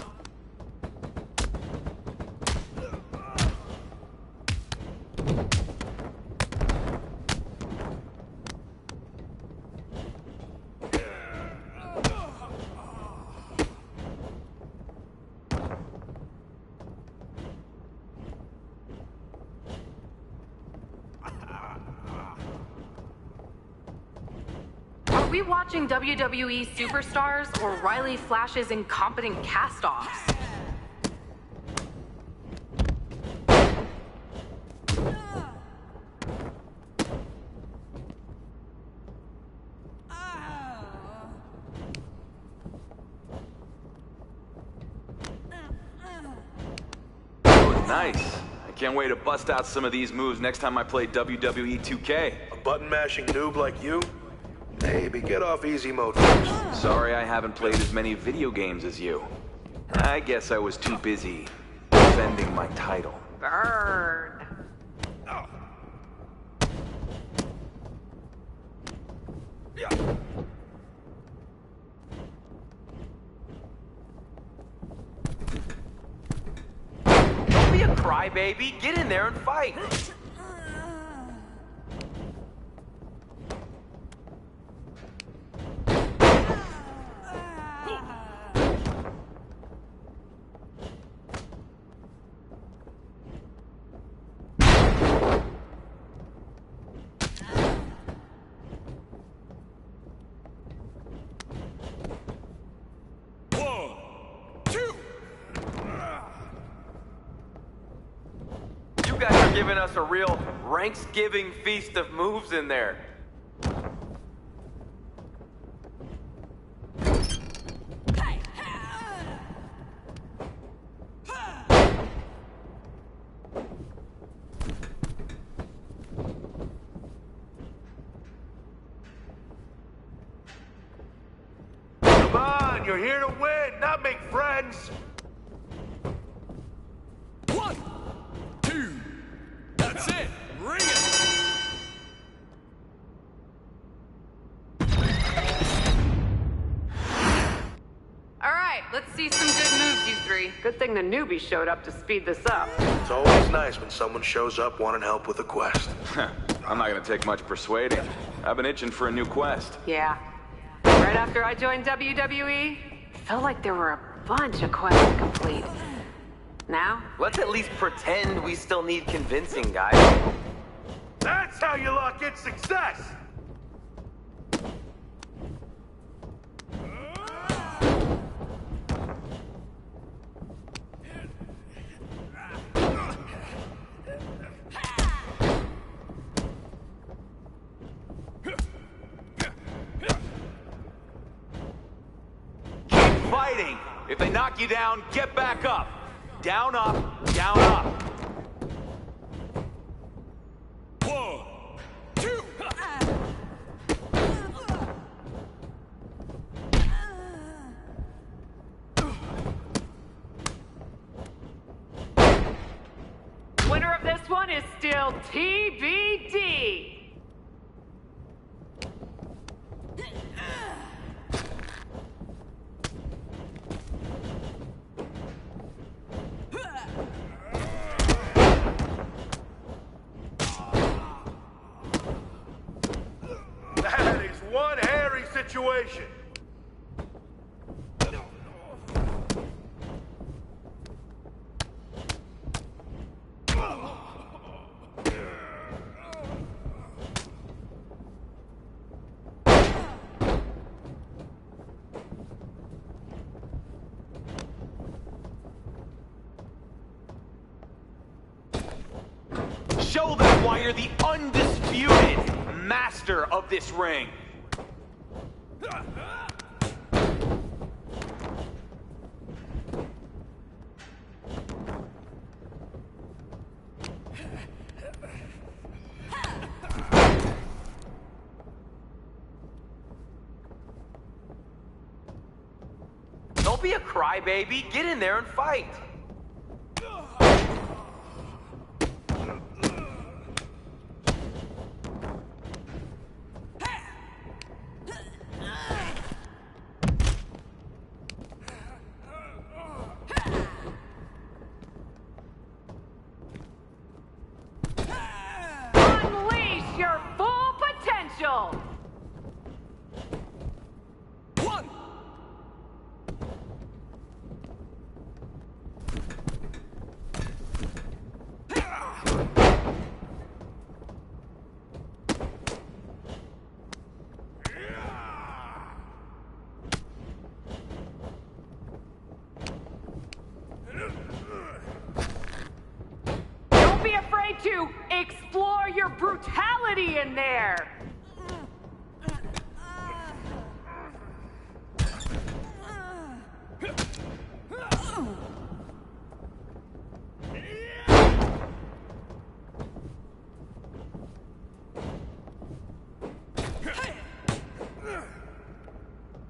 Are we watching WWE superstars or Riley Flash's incompetent cast-offs? Oh, nice. I can't wait to bust out some of these moves next time I play WWE 2K. A button-mashing noob like you? Maybe get off easy mode first. Sorry I haven't played as many video games as you. I guess I was too busy defending my title. Burn. crybaby. Get in there and fight. You guys are giving us a real ranks-giving feast of moves in there. Come on, you're here to win, not make friends. 1, 2, that's it. Ring it. All right, let's see some good moves, you three. Good thing the newbie showed up to speed this up. It's always nice when someone shows up wanting help with a quest. I'm not gonna take much persuading. I've been itching for a new quest. Yeah. Right after I joined WWE, felt like there were a bunch of quests to complete. Now? Let's at least pretend we still need convincing, guys. That's how you lock in success! Keep fighting. If they knock you down, get back up. Down, up, down, up. 1, 2. Winner of this one is still TBD. That is one hairy situation. Show them why you're the undisputed master of this ring. Don't be a crybaby. Get in there and fight. Unleash your full potential. 1. Don't be afraid to explore your brutality in there.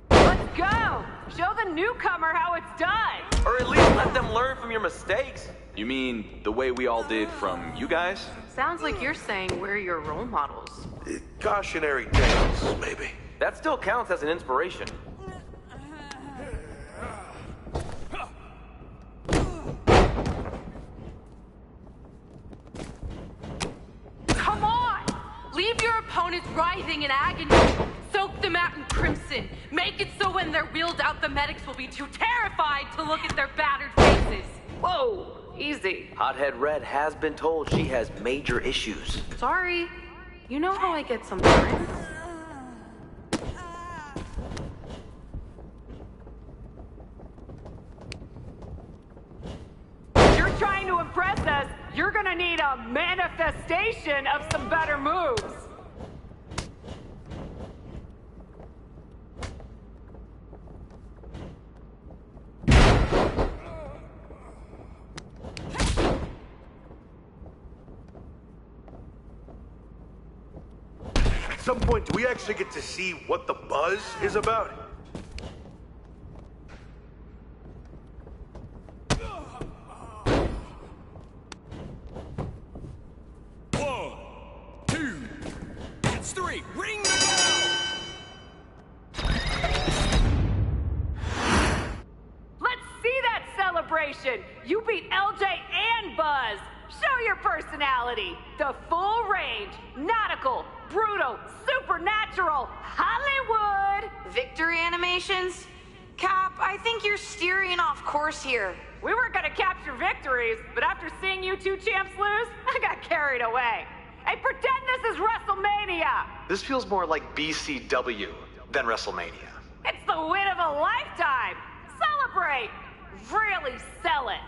Let's go. Show the newcomer how it's done. Or at least let them learn from your mistakes. You mean the way we all did from you guys? Sounds like you're saying we're your role models. Cautionary tales, maybe. That still counts as an inspiration. Everyone is writhing in agony. Soak the mat in crimson. Make it so when they're wheeled out, the medics will be too terrified to look at their battered faces. Whoa, easy. Hothead Red has been told she has major issues. Sorry. You know how I get sometimes. You're trying to impress us. You're gonna need a manifestation of some better moves. At some point, do we actually get to see what the buzz is about? Three, ring the bell! Let's see that celebration! You beat LJ and Buzz! Show your personality! The full range, nautical, brutal, supernatural, Hollywood! Victory animations? Cap, I think you're steering off course here. We were gonna capture victories, but after seeing you two champs lose, I got carried away. Hey, pretend this is WrestleMania! This feels more like BCW than WrestleMania. It's the win of a lifetime! Celebrate! Really sell it!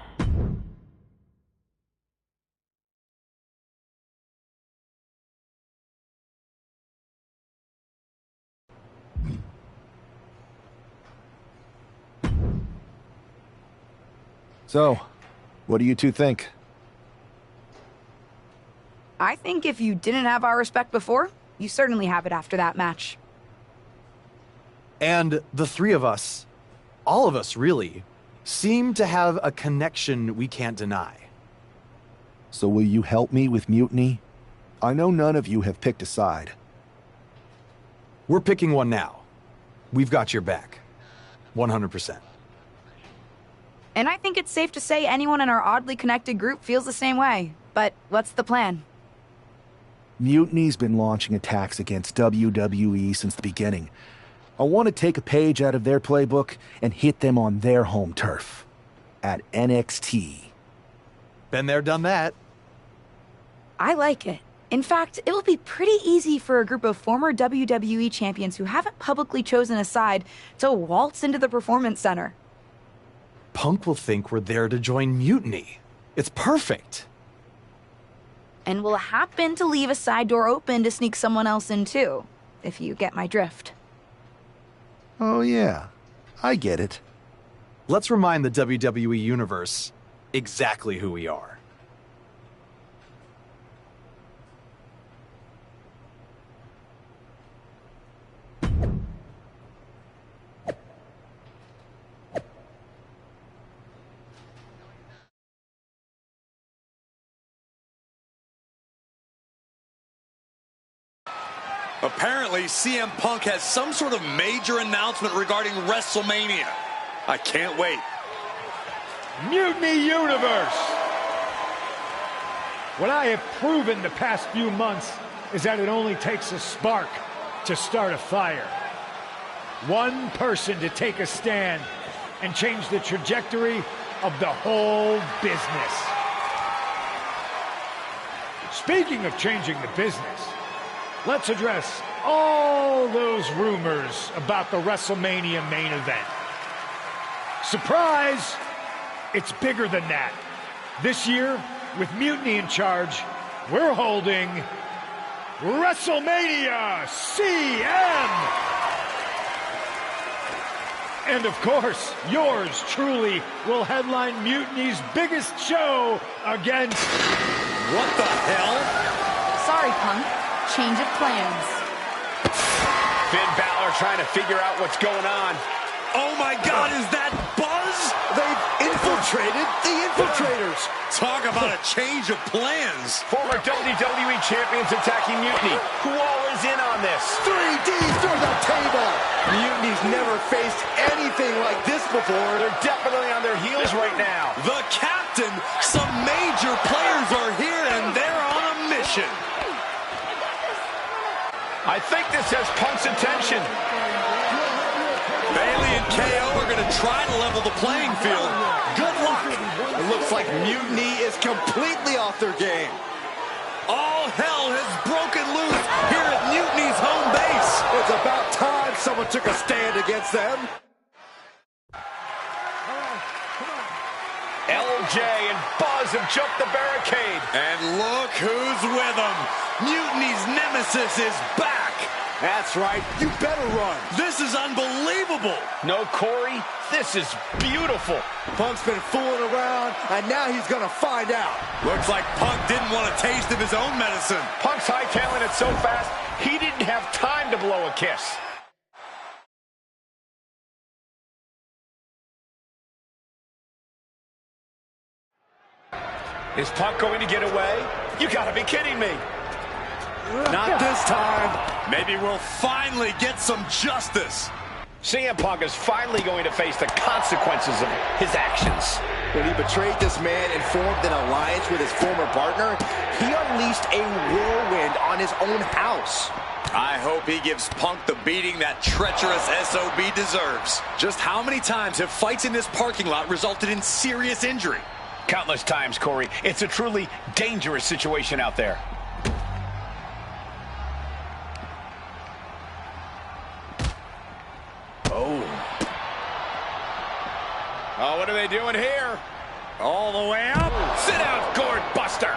So, what do you two think? I think if you didn't have our respect before, you certainly have it after that match. And the three of us, all of us really, seem to have a connection we can't deny. So will you help me with Mutiny? I know none of you have picked a side. We're picking one now. We've got your back. 100%. And I think it's safe to say anyone in our oddly connected group feels the same way. But what's the plan? Mutiny's been launching attacks against WWE since the beginning. I want to take a page out of their playbook and hit them on their home turf. At NXT. Been there, done that. I like it. In fact, it will be pretty easy for a group of former WWE champions who haven't publicly chosen a side to waltz into the Performance Center. Punk will think we're there to join Mutiny. It's perfect. And we'll happen to leave a side door open to sneak someone else in too, if you get my drift. Oh yeah, I get it. Let's remind the WWE Universe exactly who we are. Apparently, CM Punk has some sort of major announcement regarding WrestleMania. I can't wait. Mutiny Universe! What I have proven the past few months is that it only takes a spark to start a fire. One person to take a stand and change the trajectory of the whole business. Speaking of changing the business, let's address all those rumors about the WrestleMania main event. Surprise! It's bigger than that. This year, with Mutiny in charge, we're holding WrestleMania CM! And of course, yours truly will headline Mutiny's biggest show against... What the hell? Sorry, Punk. Change of plans. Finn Balor trying to figure out what's going on. Oh my God, is that Buzz? They've infiltrated the infiltrators. Talk about a change of plans. Former WWE champions attacking Mutiny. Who all is in on this? 3D through the table. Mutiny's never faced anything like this before. They're definitely on their heels right now. The captain, some major players are here and they're on a mission. I think this has Punk's attention. Bailey and KO are going to try to level the playing field. Good luck. It looks like Mutiny is completely off their game. All hell has broken loose here at Mutiny's home base. It's about time someone took a stand against them. LJ and Buzz have jumped the barricade. And look who's with them. Mutiny's nemesis is back. That's right. You better run. This is unbelievable. No, Corey, this is beautiful. Punk's been fooling around, and now he's going to find out. Looks like Punk didn't want a taste of his own medicine. Punk's hightailing it so fast, he didn't have time to blow a kiss. Is Punk going to get away? You gotta be kidding me. Not this time. Maybe we'll finally get some justice. CM Punk is finally going to face the consequences of his actions. When he betrayed this man and formed an alliance with his former partner, he unleashed a whirlwind on his own house. I hope he gives Punk the beating that treacherous SOB deserves. Just how many times have fights in this parking lot resulted in serious injury? Countless times, Corey. It's a truly dangerous situation out there. Oh, what are they doing here? All the way up. Sit out, gourd buster.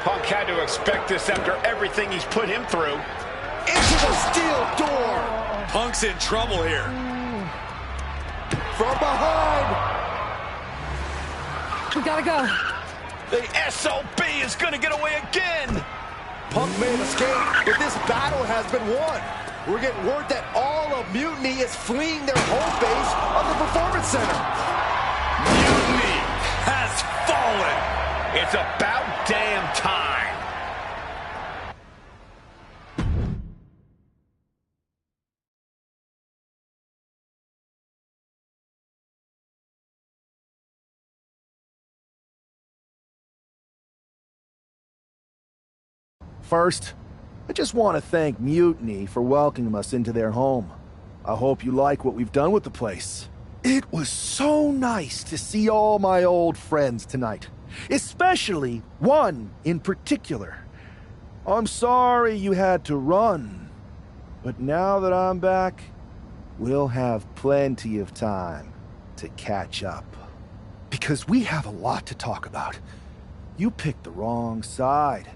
Punk had to expect this after everything he's put him through. Into the steel door. Punk's in trouble here. From behind. We gotta go. The SOB is gonna get away again. Punk may have escaped, but this battle has been won. We're getting word that all of Mutiny is fleeing their home base of the Performance Center. Mutiny has fallen. It's about damn time. First, I just want to thank Mutiny for welcoming us into their home. I hope you like what we've done with the place. It was so nice to see all my old friends tonight, especially one in particular. I'm sorry you had to run, but now that I'm back, we'll have plenty of time to catch up. Because we have a lot to talk about. You picked the wrong side.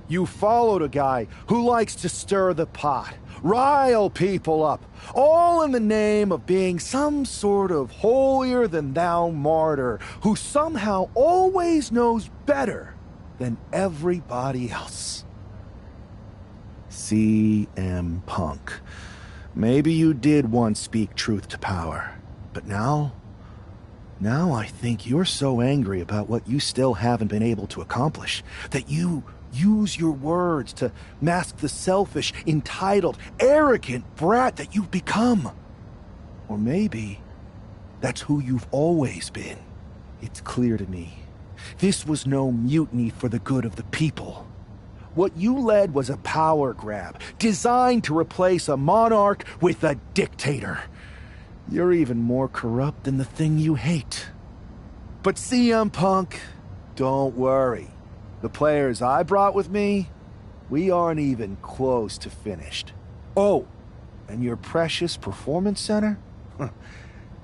You followed a guy who likes to stir the pot, rile people up, all in the name of being some sort of holier-than-thou martyr who somehow always knows better than everybody else. CM Punk. Maybe you did once speak truth to power, but now I think you're so angry about what you still haven't been able to accomplish that you use your words to mask the selfish, entitled, arrogant brat that you've become. Or maybe that's who you've always been. It's clear to me. This was no mutiny for the good of the people. What you led was a power grab, designed to replace a monarch with a dictator. You're even more corrupt than the thing you hate. But CM Punk, don't worry. The players I brought with me, we aren't even close to finished. Oh, and your precious Performance Center?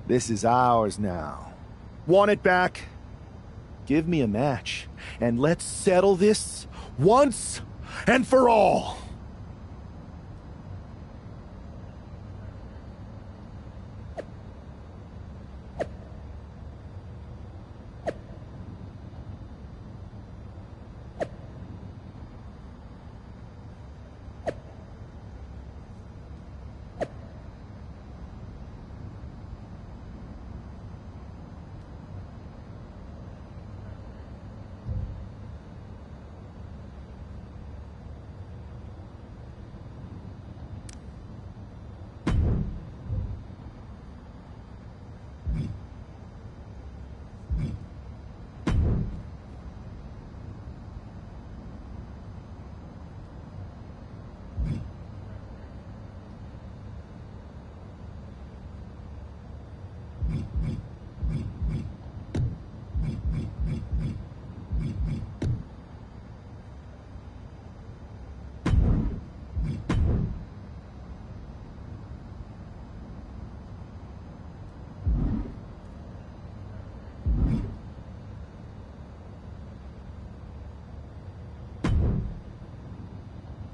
This is ours now. Want it back? Give me a match, and let's settle this once and for all.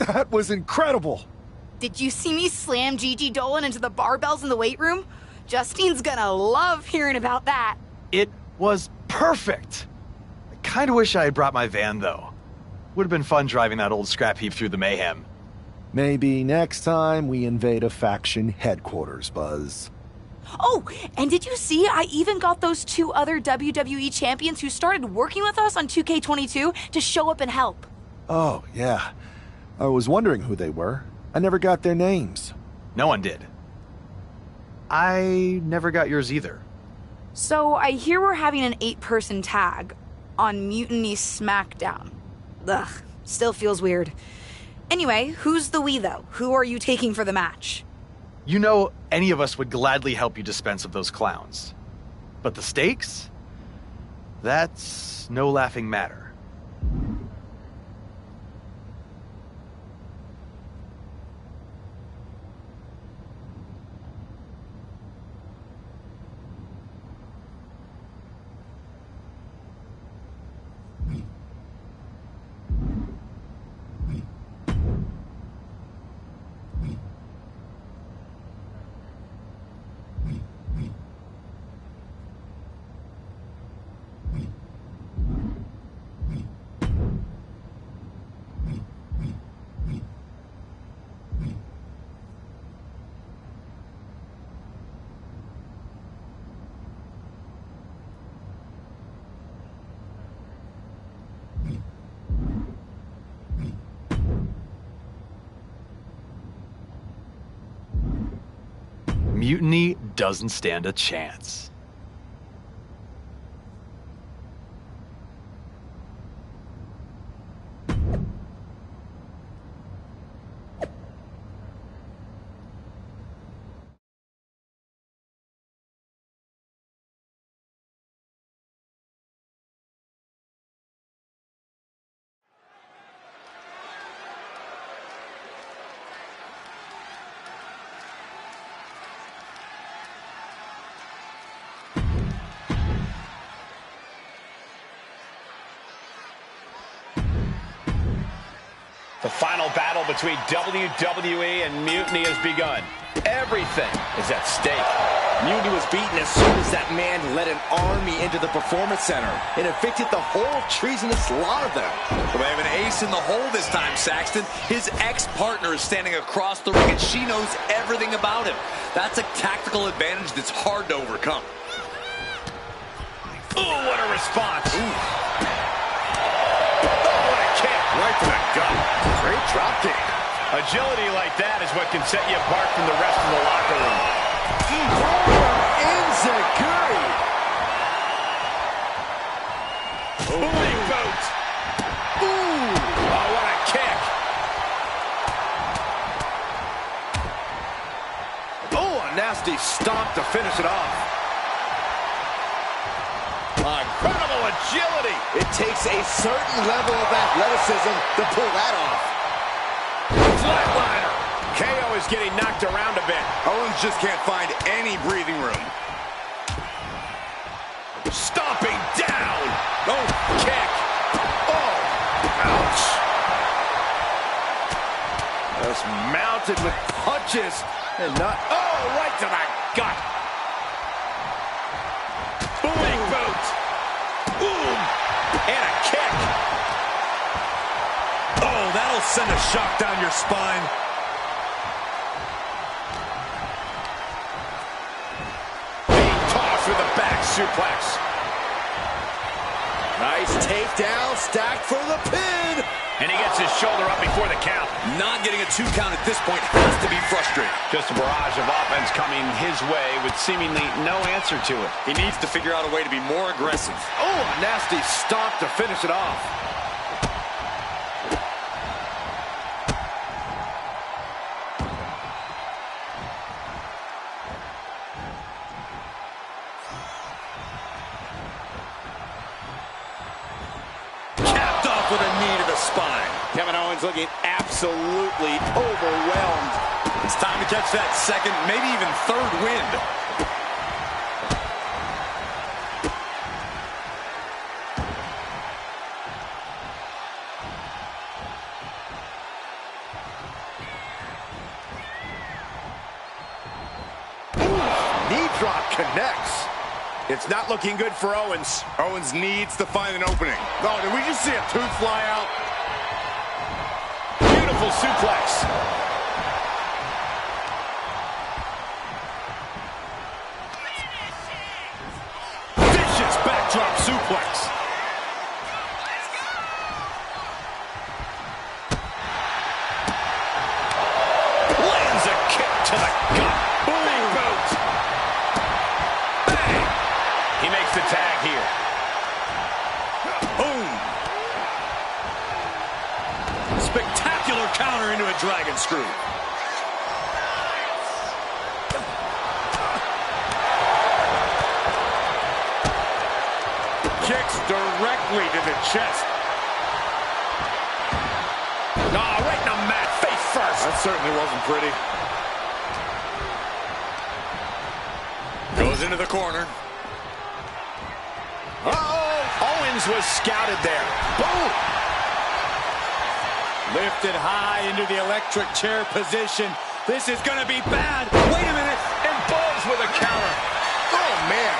That was incredible. Did you see me slam Gigi Dolan into the barbells in the weight room? Justine's gonna love hearing about that. It was perfect. I kind of wish I had brought my van, though. Would have been fun driving that old scrap heap through the mayhem. Maybe next time we invade a faction headquarters, Buzz. Oh, and did you see I even got those 2 other WWE champions who started working with us on 2K22 to show up and help? Oh, yeah. I was wondering who they were. I never got their names. No one did. I never got yours either. So I hear we're having an 8-person tag on Mutiny SmackDown. Ugh, still feels weird. Anyway, who's the we, though? Who are you taking for the match? You know, any of us would gladly help you dispense of those clowns. But the stakes? That's no laughing matter. Mutiny doesn't stand a chance. The final battle between WWE and Mutiny has begun. Everything is at stake. Mutiny was beaten as soon as that man led an army into the Performance Center and evicted the whole treasonous lot of them. Well, they have an ace in the hole this time, Saxton. His ex-partner is standing across the ring, and she knows everything about him. That's a tactical advantage that's hard to overcome. Ooh, what a response. Ooh. What a kick. Right to the gut. Great drop kick. Agility like that is what can set you apart from the rest of the locker room. Enziguri. Big boot. Ooh. Oh, what a kick. Oh, a nasty stomp to finish it off. Incredible agility. It takes a certain level of athleticism to pull that off. Flatliner. KO is getting knocked around a bit. Owens just can't find any breathing room. Stomping down. Oh, kick. Oh, ouch. Just mounted with punches and not. Oh, right to the gut. Big boot. Boom. And a kick. Oh, that'll send a shock down your spine. Being tossed with a back suplex. Nice takedown, stacked for the pin. And he gets his shoulder up before the count. Not getting a 2 count at this point has to be frustrating. Just a barrage of offense coming his way with seemingly no answer to it. He needs to figure out a way to be more aggressive. Oh, a nasty stomp to finish it off. Capped off with a knee to the spine. Kevin Owens looking absolutely overwhelmed. It's time to catch that second, maybe even third wind. Backdrop connects. It's not looking good for Owens. Owens needs to find an opening. Oh, did we just see a tooth fly out? Beautiful suplex. Vicious backdrop suplex. Lands a kick to the gut. Big boot. Bang. He makes the tag here. Boom. Spectacular counter into a dragon screw. Kicks directly to the chest. Right in the mat, face first. That certainly wasn't pretty. Goes into the corner. Uh-oh! Owens was scouted there. Boom! Lifted high into the electric chair position. This is going to be bad. Wait a minute. And Buzz with a counter. Oh, man.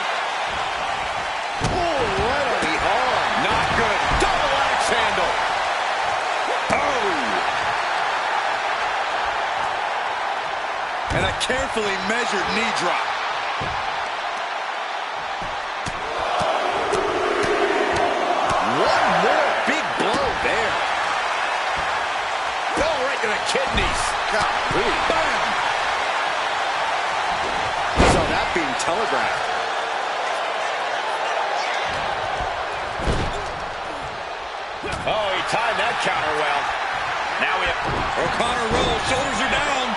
Oh, right on the arm. Not good. Double axe handle. Oh! And a carefully measured knee drop. One more big blow there. Oh, right to the kidneys. Bam! So that being telegraphed. Oh, he timed that counter well. Now we have O'Connor rolls, shoulders are down.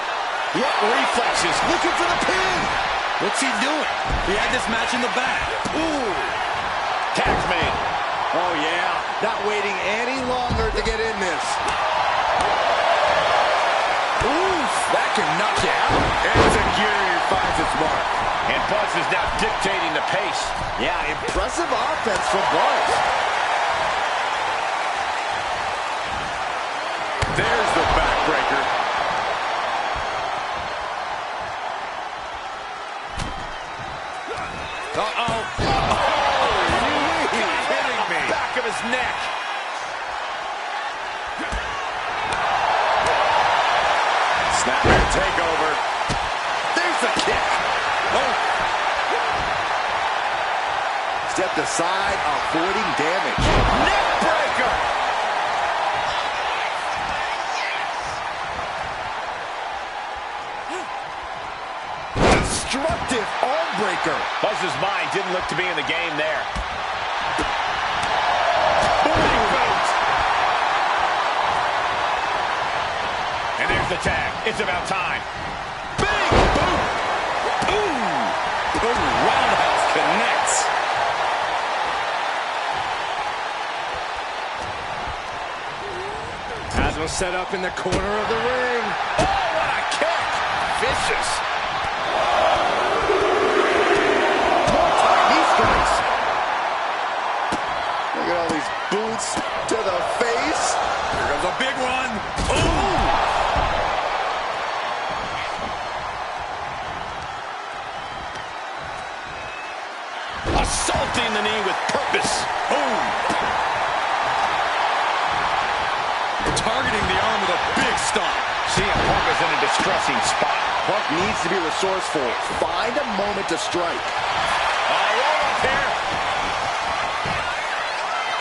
What reflexes? Looking for the pin. What's he doing? He had this match in the bag. Ooh. Tag's made. Oh, yeah. Not waiting any longer to get in this. Oof. That can knock you out. Insecurity finds its mark. And Buzz is now dictating the pace. Yeah, impressive offense from Buzz. There's the backbreaker. Uh-oh. Oh, you kidding me? Back of his neck. Snapmare takeover. There's the kick. Oh. Stepped aside, avoiding damage. Neck breaker. Destructive arm breaker. Buzz's mind didn't look to be in the game there. And there's the tag. It's about time. Big boot. Ooh. Ooh, roundhouse connects. Has him set up in the corner of the ring. Oh, what a kick. Vicious. Look at all these boots to the face. Here comes a big one. Ooh. Assaulting the knee with purpose. Boom. Targeting the arm with a big stomp. CM Punk is in a distressing spot. Punk needs to be resourceful. Find a moment to strike. Roll up here.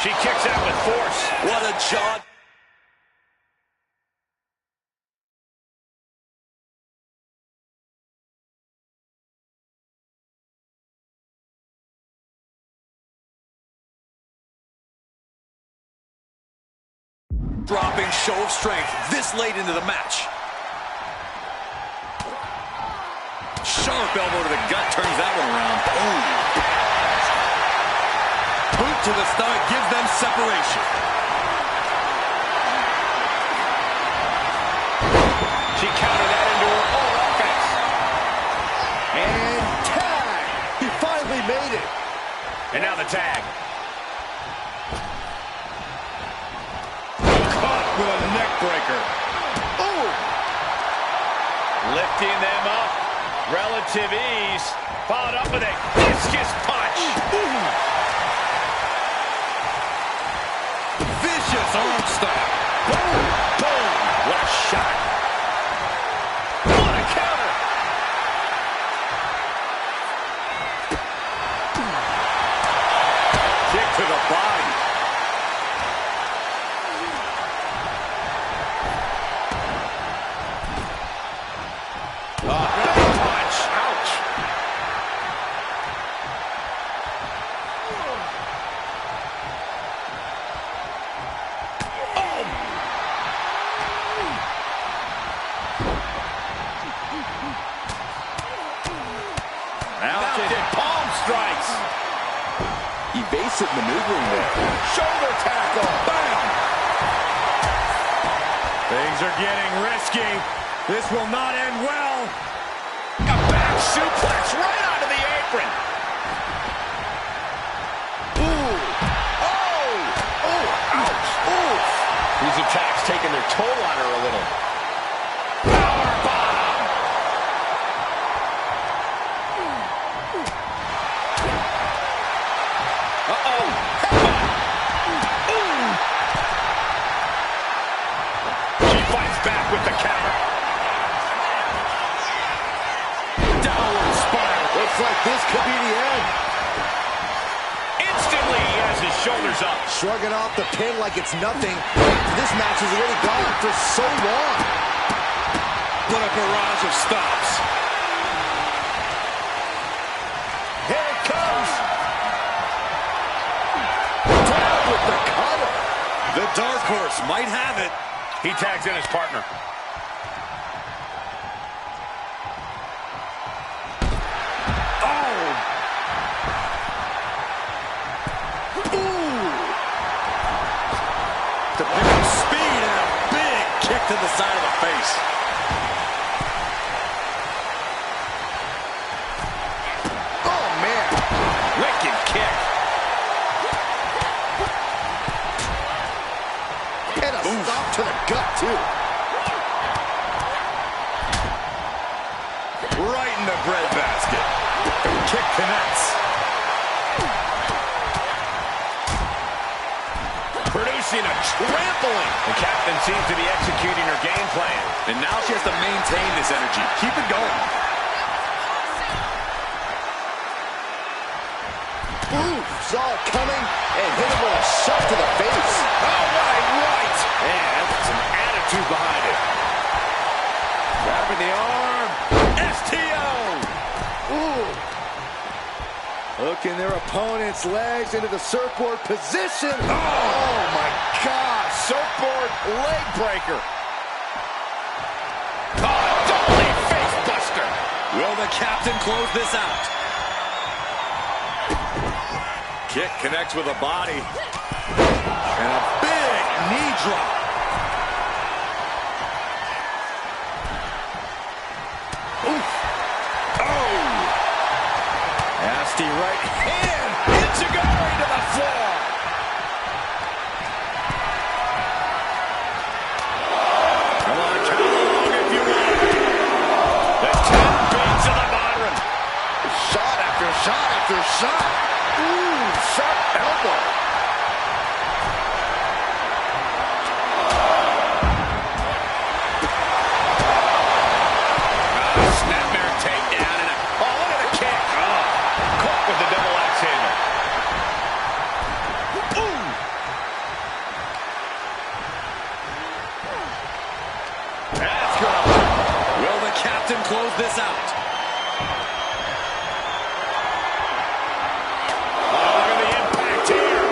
She kicks out with force. What a jaw. Dropping show of strength this late into the match. Sharp elbow to the gut turns that one around. Ooh. Boot to the stomach gives them separation. She countered that into her own offense. And tag! He finally made it. And now the tag. With a neck breaker. Ooh. Lifting them up. Relative ease. Followed up with a vicious punch. Ooh. Vicious arm stab. Boom, boom. What a shot. What a counter. Kick to the body. Punch. Ouch. Mounted palm strikes. Evasive maneuvering there. Shoulder tackle. Bam. Things are getting risky. This will not end well. A back suplex right onto the apron. Ooh. Oh. Oh. Ouch. Ooh. These attacks taking their toll on her a little. Powerbomb. Uh-oh. Ooh. She fights back with the counter. Downward spiral. Looks like this could be the end. Instantly, he has his shoulders up. Shrugging off the pin like it's nothing. This match has already gone on for so long. What a barrage of stops. Here it comes. Down with the cutter. The dark horse might have it. He tags in his partner. To pick up speed and a big kick to the side of the face. Oh, man. Wicked kick. And a stop to the gut, too. Right in the breadbasket. Kick connects. Producing a trampling. The captain seems to be executing her game plan. And now she has to maintain this energy. Keep it going. Ooh, saw it coming and hit him with a shot to the face. Oh, right. Man, that's some attitude behind it. Grabbing the arm. STO. Ooh. Hooking their opponent's legs into the surfboard position. Oh my God. Surfboard leg breaker. Oh, double face buster. Will the captain close this out? Kick connects with the body. And a big knee drop. Oof. Oh. Nasty right hand. Enziguri to the floor. Come on, count along if you want. The 10 beats of the bottom. Shot after shot after shot. Ooh, sharp elbow. Snapmare takedown and look at the kick. Oh, caught with the double axe handle. Ooh. That's gonna work. Will the captain close this out? Oh, look at the impact here.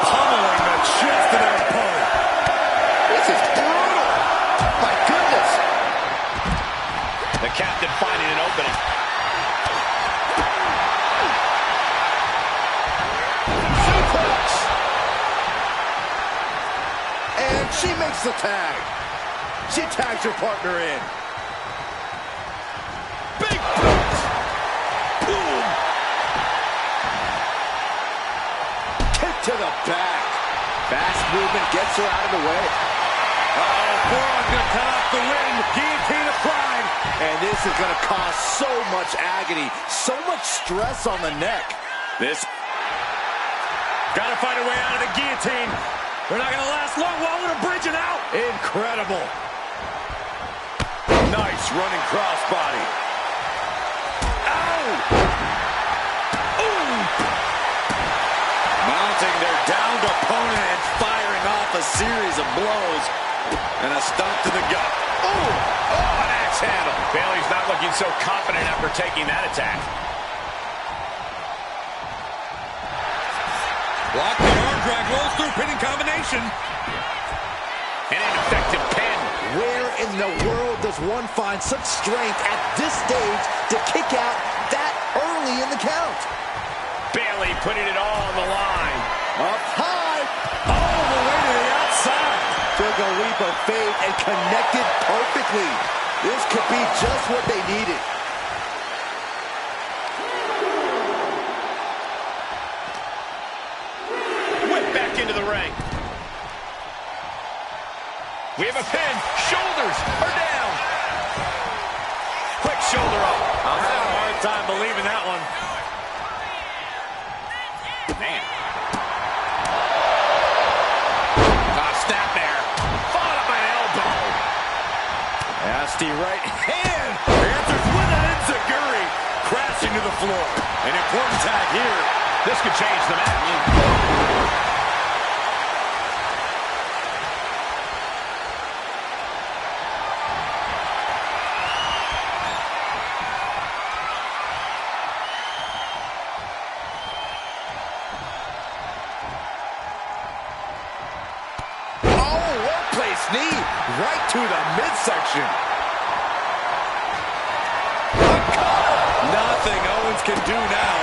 Pummeling the chest of their opponent. This is brutal. My goodness. The captain finding an opening. Suplex. And she makes the tag. She tags her partner in. Big boot. Boom. Kick to the back. Fast movement gets her out of the way. Uh-oh, forearm gonna cut off the win. Guillotine applied. And this is going to cause so much agony, so much stress on the neck. This got to find a way out of the guillotine. They're not going to last long. Wall with a bridge and out. Incredible. Nice running crossbody. Ow! Ooh! Mounting their downed opponent and firing off a series of blows. And a stomp to the gut. Ooh! Oh, an axe handle. Bayley's not looking so confident after taking that attack. Block the arm drag, rolls through, pinning combination. An ineffective pin. Where in the world does one find such strength at this stage to kick out that early in the count? Bayley putting it all on the line. Up high. All the way to the outside. Took a leap of faith and connected perfectly. This could be just what they needed. Whip back into the ring. We have a pin. Shoulders are down. Quick shoulder up. I'm having a hard time believing that one. Man. Snap there. Followed up by an elbow. Nasty right hand. Answers with an enziguri. Crashing to the floor. An important tag here. This could change the match. Knee right to the midsection. Nothing Owens can do now.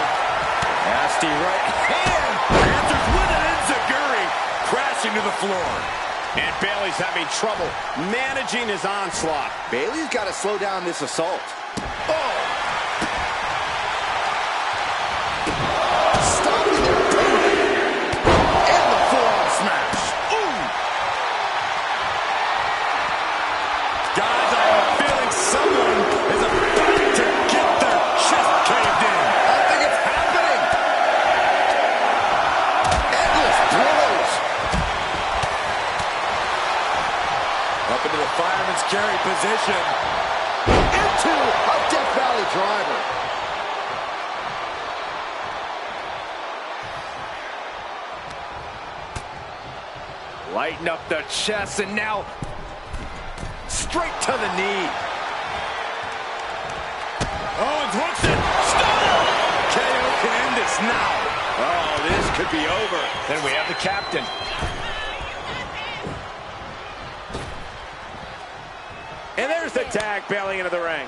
Nasty right hand. Answers with an enziguri. Crashing to the floor. And Bayley's having trouble managing his onslaught. Bayley's got to slow down this assault. Oh! Stopping their opponent. And the forearm smash. Guys, I have a feeling someone is about to get their chest caved in. I think it's happening. Endless blows. Up into the fireman's carry position. Into a Death Valley driver. Lighten up the chest and now straight to the knee. Owens hooks it. Stop! KO can end this now. Oh, this could be over. Then we have the captain. And there's the tag. Bayley into the ring.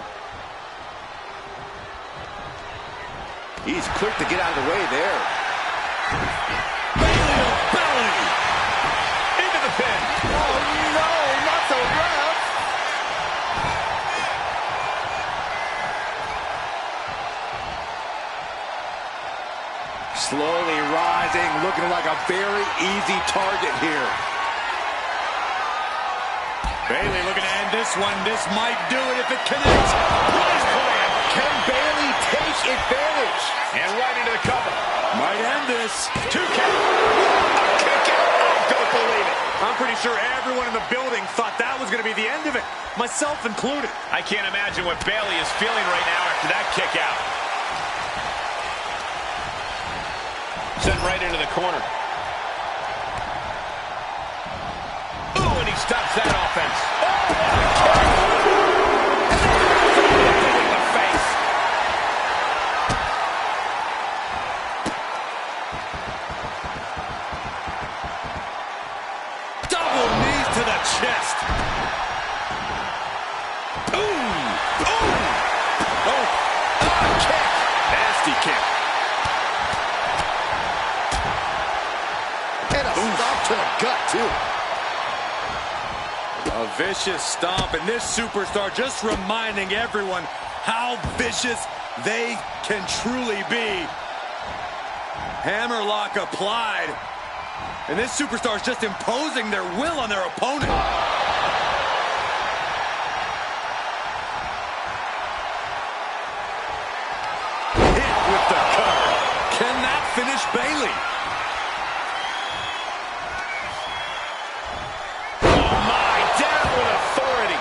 He's quick to get out of the way there. Bayley to belly. Into the pin. Oh, no, not the ref. Slowly rising, looking like a very easy target here. Bayley looking to end this one. This might do it if it connects. Nice plan. Can Bayley take advantage? And right into the cover. Might end this. 2 count. A kick out. I don't believe it. I'm pretty sure everyone in the building thought that was going to be the end of it, myself included. I can't imagine what Bayley is feeling right now after that kick out. Sent right into the corner. Ooh, and he stops that offense. Oh, what a kick. In the face. Double knees to the chest. Ooh. Ooh. Oh. Kick. Nasty kick. And a stomp to the gut, too. A vicious stomp, and this superstar just reminding everyone how vicious they can truly be. Hammerlock applied. And this superstar is just imposing their will on their opponent. Bayley. Oh, my. Down with authority.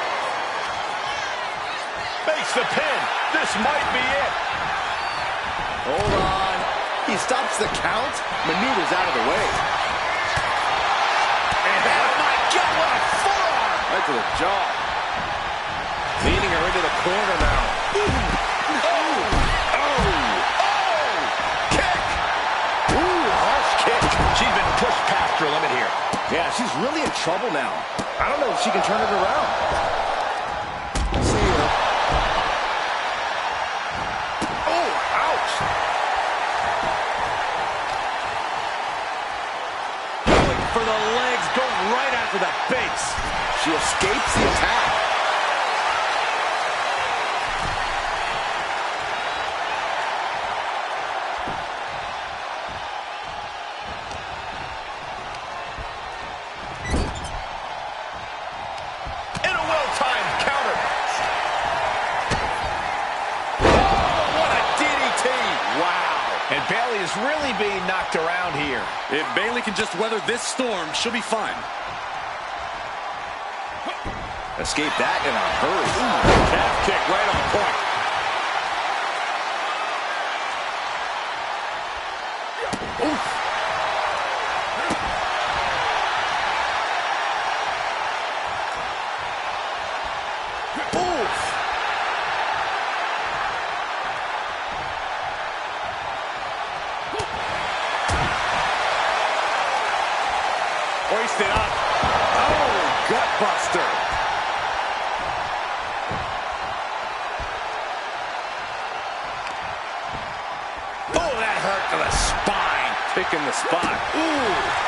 Makes the pin. This might be it. Hold on. He stops the count, maneuvers out of the way. And oh, my God, what a forearm. Right to the jaw. Leading her into the corner now. She's been pushed past her limit here. Yeah, she's really in trouble now. I don't know if she can turn it around. See her. Oh, ouch. Going for the legs, going right after the base. She escapes the attack. And Bayley is really being knocked around here. If Bayley can just weather this storm, she'll be fine. Escape that in a hurry. Ooh, calf kick right on point. Oof. Hoisted up. Oh, gut buster. Oh, that hurt to the spine. Picking the spot. Ooh.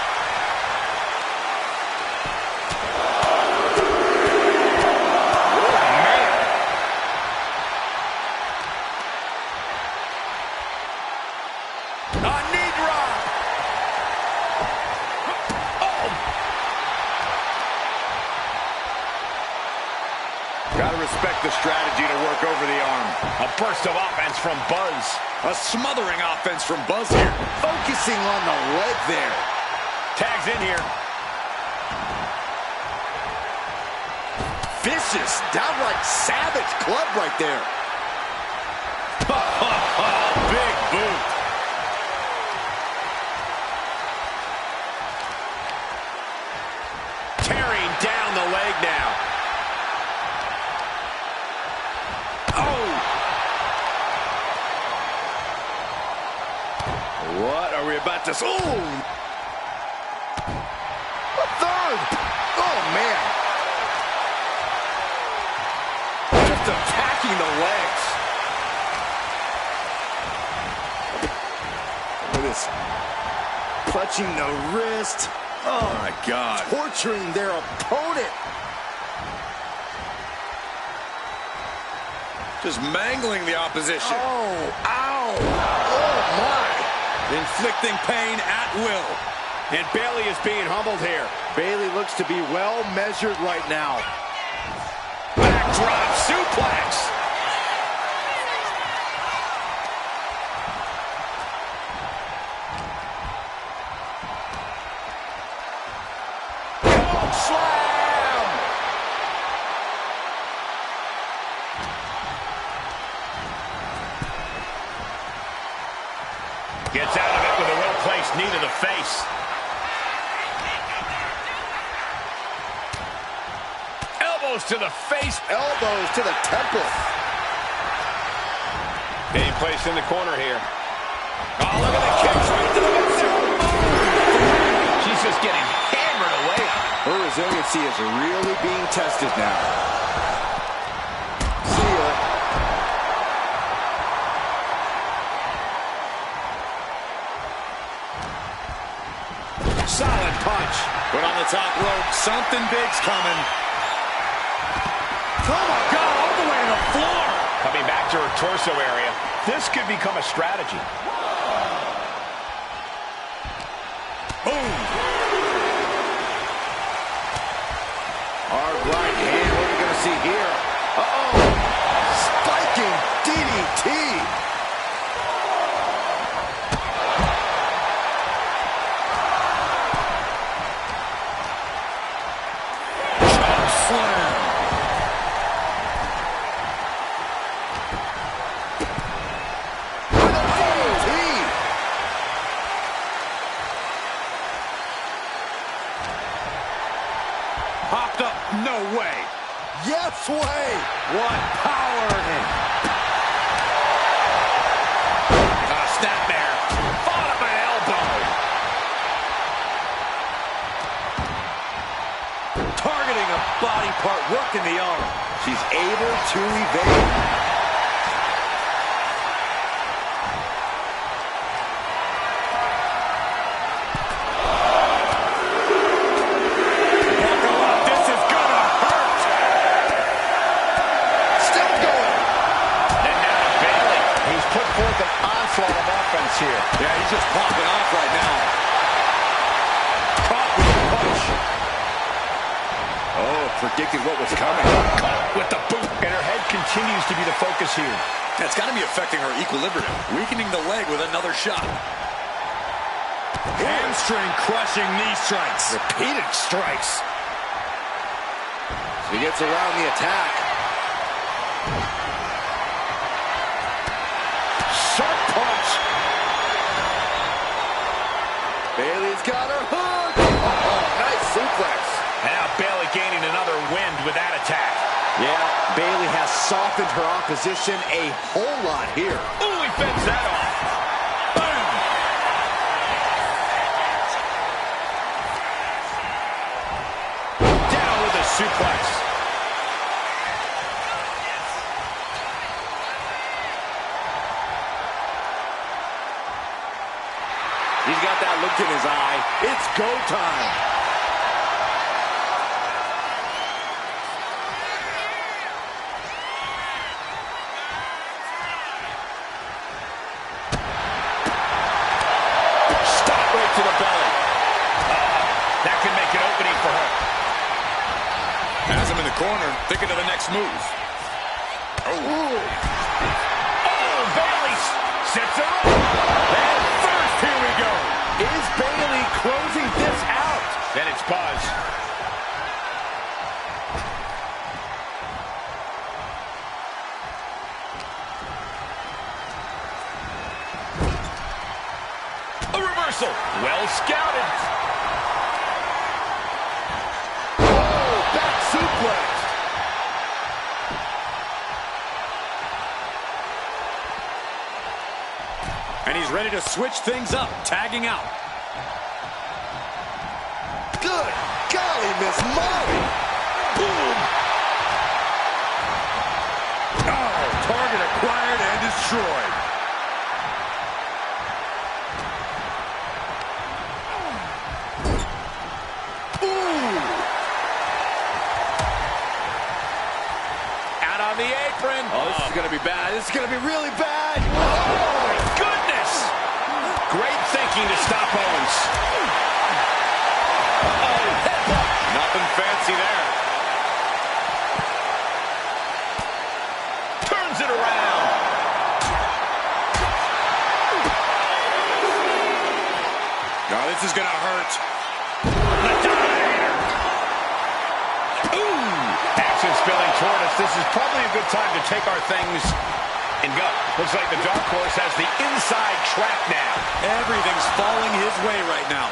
Gotta respect the strategy to work over the arm. A burst of offense from Buzz. A smothering offense from Buzz here. Focusing on the leg there. Tags in here. Vicious, downright savage club right there. Big boot. Tearing down the leg now. What are we about to... Ooh! A third! Oh, man. Just attacking the legs. Look at this. Clutching the wrist. Oh, my God. Torturing their opponent. Just mangling the opposition. Oh, ow. Oh, my. Inflicting pain at will. And Bayley is being humbled here. Bayley looks to be well measured right now. Backdrop suplex. Choke slam. Gets out of it with a well-placed knee to the face. Elbows to the face. Elbows to the temple. Being placed in the corner here. Oh, look at the kicks right to the midsection. She's just getting hammered away. Her resiliency is really being tested now. See ya. Solid punch. But on the top rope, something big's coming. Oh, my God, all the way to the floor. Coming back to her torso area. This could become a strategy. Boom. Hard right hand. What are we going to see here? Uh-oh. Spiking DDT. able to evade. Here. Yeah, he's just popping off right now. Caught with a punch. Oh, predicted what was coming. Caught with the boot. And her head continues to be the focus here. That's got to be affecting her equilibrium, weakening the leg with another shot. Hamstring crushing knee strikes. Repeated strikes. He gets around the attack. Sharp punch. Bailey's got her hook. Oh, nice suplex. And now Bailey gaining another wind with that attack. Yeah, Bailey has softened her opposition a whole lot here. Ooh, he fends that off. Boom. Down with a suplex. He's got that look in his eye. It's go time. Stop right to the belly. That can make an opening for her. Has him in the corner, thinking of the next move. Oh, Bailey sets her up. And first, here we go. Is Bailey closing this out? Then it's Buzz. A reversal. Well scouted. Oh, back suplex. And he's ready to switch things up, tagging out. Good golly, Miss Molly. Boom. Oh, target acquired and destroyed. Out on the apron. Oh, this is going to be bad. This is going to be really bad. Oh, my goodness. Great thinking to stop Owens. Oh, headbutt. Nothing fancy there. Turns it around. Now this is going to hurt. The Dominator. Ooh. Action spilling toward us. This is probably a good time to take our things and go. Looks like the Dark Horse has the inside track now. Everything's falling his way right now.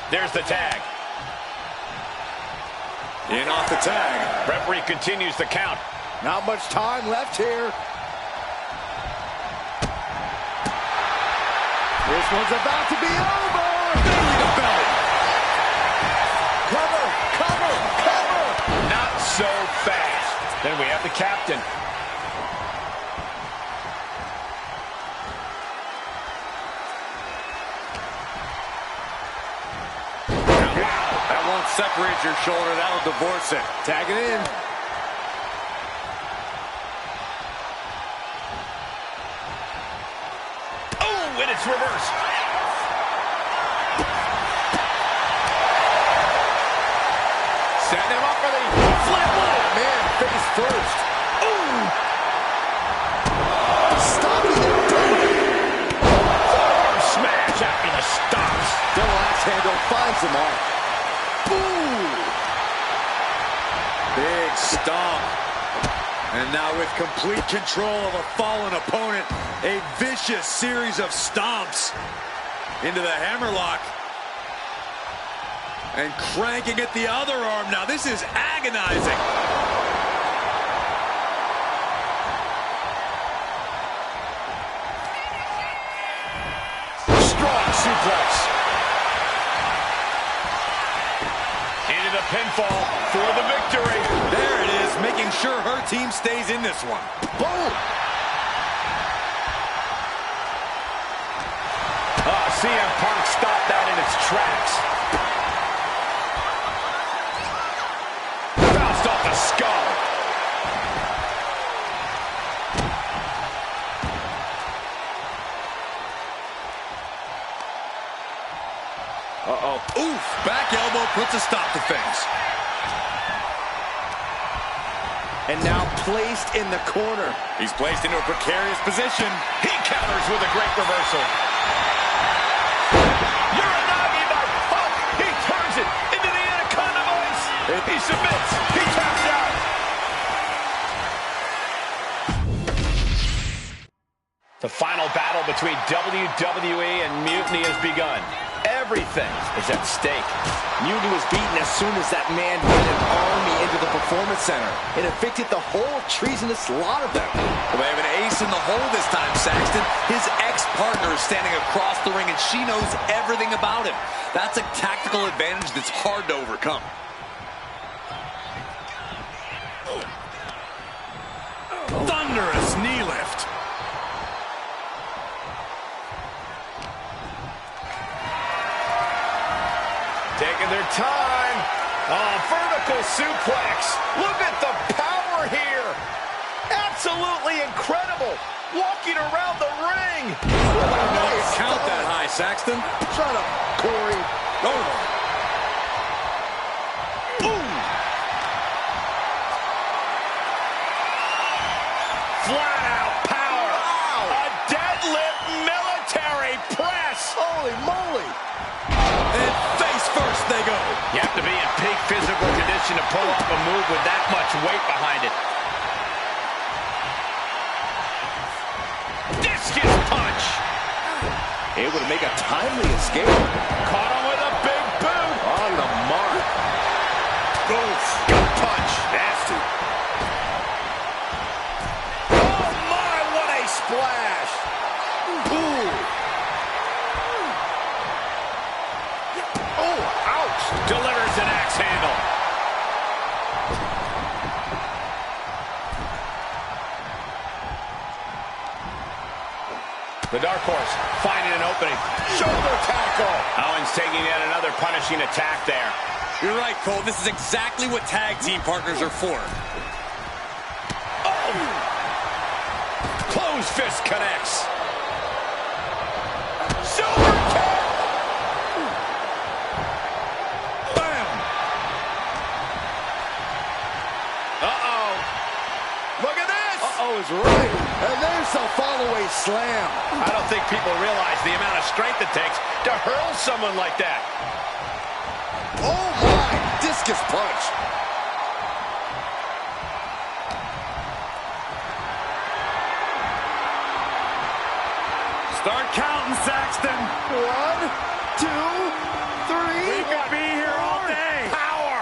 There's the tag. In off the tag. Referee continues the count. Not much time left here. This one's about to be over. Belly to belly. Cover, cover, cover. Not so fast. Then we have the captain. That won't separate your shoulder. That'll divorce it. Tag it in. Oh, and it's reversed. Setting him up for the flatline. Man, face first. Ooh. Stopping it. Arm smash after the stops. Double axe handle finds the mark. Boom. Big stomp. And now with complete control of a fallen opponent, a vicious series of stomps into the hammerlock. And cranking at the other arm now. This is agonizing. Strong suplex. a pinfall for the victory. There it is, making sure her team stays in this one. Boom! CM Punk stopped that in its tracks. Bounced off the skull. Oof! Back elbow puts a stop to things. And now placed in the corner. He's placed into a precarious position. He counters with a great reversal. Uranagi by Punk. He turns it into the Anaconda Vice. He submits. He taps out. The final battle between WWE and Mutiny has begun. Everything is at stake. Mutiny was beaten as soon as that man led an army into the Performance Center and evicted the whole treasonous lot of them. Well, they have an ace in the hole this time, Saxton. His ex-partner is standing across the ring, and she knows everything about him. That's a tactical advantage that's hard to overcome. Thunderous knee lift. Taking their time. Vertical suplex. Look at the power here. Absolutely incredible. Walking around the ring. Nice count that high, Saxton. Shut up, Corey. Oh. Flat out power. Wow. A deadlift military press. Holy moly. And face first they go. You have to be in peak physical condition to pull off a move with that much weight behind it. Discus punch. Able to make a timely escape. Caught him with a big boot. On the mark. Oof. Gut punch. Nasty. Oh my, what a splash. Ooh. Oh, ouch. Delivers an axe handle. The Dark Horse finding an opening. Shoulder tackle. Owens taking yet another punishing attack there. You're right, Cole. This is exactly what tag team partners are for. Oh! Closed fist connects. Silver tap. Bam. Uh-oh. Look at this. Uh-oh is right. And there's the follow-away slam. I don't think people realize the amount of strength it takes to hurl someone like that. Oh, my. Discus punch. Start counting, Saxton. 1, 2, 3. We could be here all day. Power.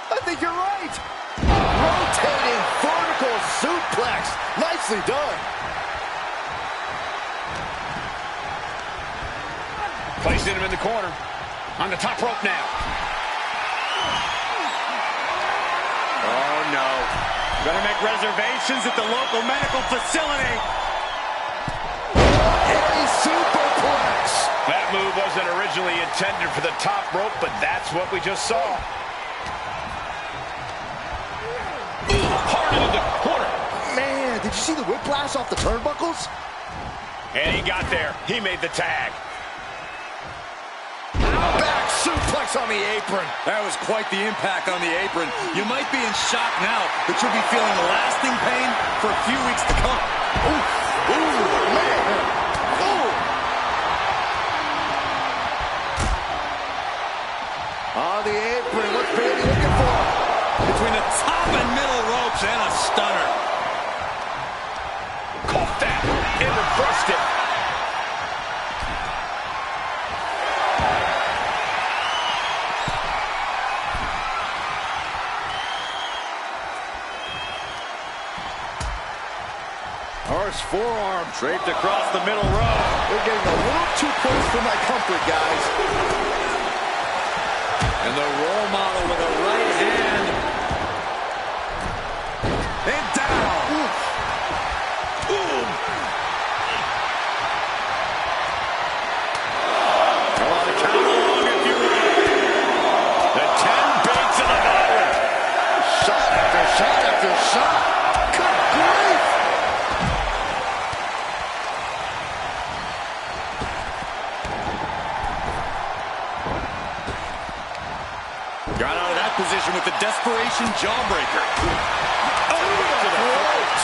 I think you're right. Rotating vertical suplex. Nicely done. Placing him in the corner. On the top rope now. Oh, no. Better make reservations at the local medical facility. A superplex. That move wasn't originally intended for the top rope, but that's what we just saw. Hard into the corner. Man, did you see the whiplash off the turnbuckles? And he got there. He made the tag. Back suplex on the apron. That was quite the impact on the apron. You might be in shock now, but you'll be feeling lasting pain for a few weeks to come. Ooh, man. Ooh. On the apron, what's Bailey looking for? Between the top and middle ropes and a stunner. Caught that and reversed it. Horse forearm. Draped across the middle row. They're getting a little too close for my comfort, guys. And the role model with a Got out of that position with the desperation jawbreaker. Oh, to the throat.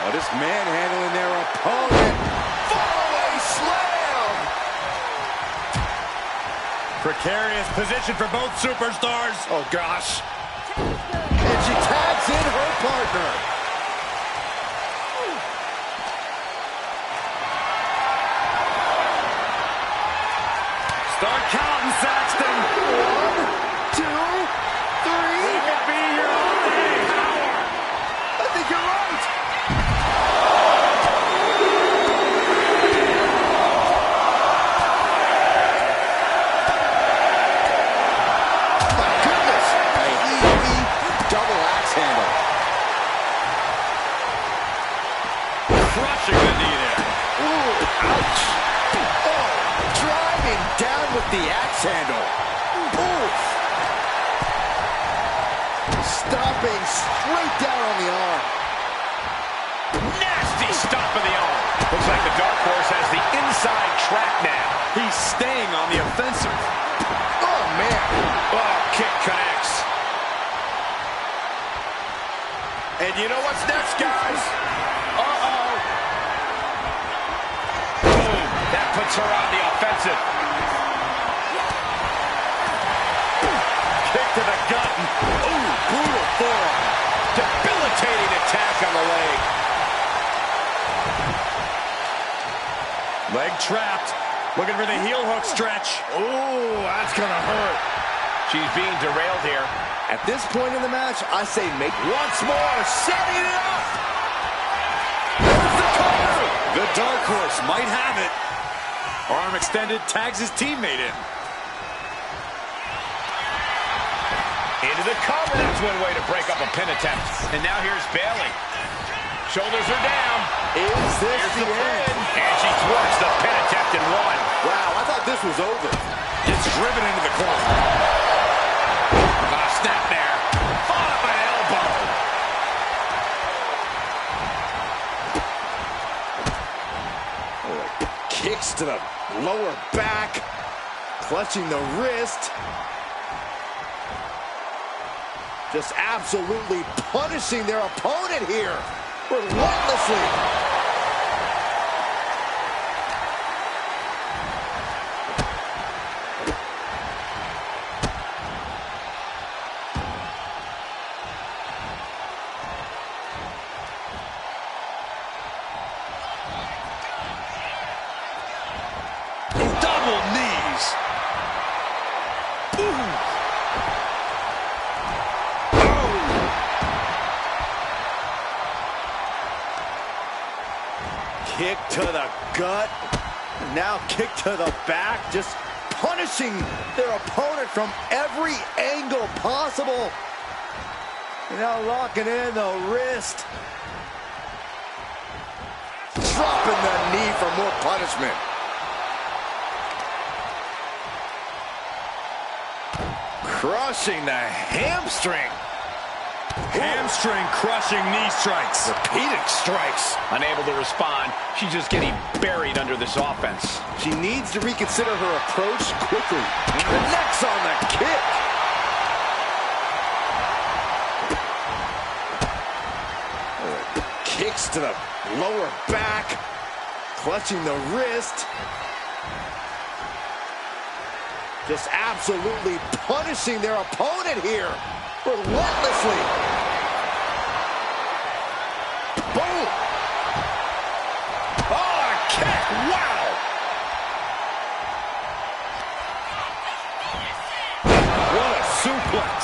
Oh, this man handling their opponent. Fallaway slam. Precarious position for both superstars. Oh, gosh. And she tags in her partner. Start counting, Saxton. 1, 2, 3. It could be your own power. I think you're right. My goodness. A heavy double axe handle. Crushing the knee there. Ooh, ouch. Oh, driving down with the axe handle. Oof. Stomping straight down on the arm. Nasty stomp of the arm. Looks like the Dark Horse has the inside track now. He's staying on the offensive. Oh, man. Oh, kick connects. And you know what's next, guys? Uh-oh. Boom. That puts her on the offensive. Kick to the gut. Ooh, brutal forearm. Debilitating attack on the leg. Leg trapped. Looking for the heel hook stretch. Ooh, that's gonna hurt. She's being derailed here. At this point in the match, I say make once more, setting it up. There's the cover. The Dark Horse might have it. Arm extended, tags his teammate in. Into the cover. That's one way to break up a pin attempt. And now here's Bayley. Shoulders are down. Is this Here's the pin. end? And she thwarts the pin attempt in one. Wow, I thought this was over. Gets driven into the corner. Snap there. Followed by an elbow. Kicks to the lower back. Clutching the wrist. Just absolutely punishing their opponent here. Relentlessly. Double knees. Ooh. Kick to the gut. Now kick to the back. Just punishing their opponent from every angle possible. Now locking in the wrist. Dropping the knee for more punishment. Crushing the hamstring. Hamstring crushing knee strikes. Repeated strikes. Unable to respond. She's just getting buried under this offense. She needs to reconsider her approach quickly. Connects on the kick. Kicks to the lower back. Clutching the wrist. Just absolutely punishing their opponent here. Relentlessly. Boom. Oh, a kick. Wow. What a suplex.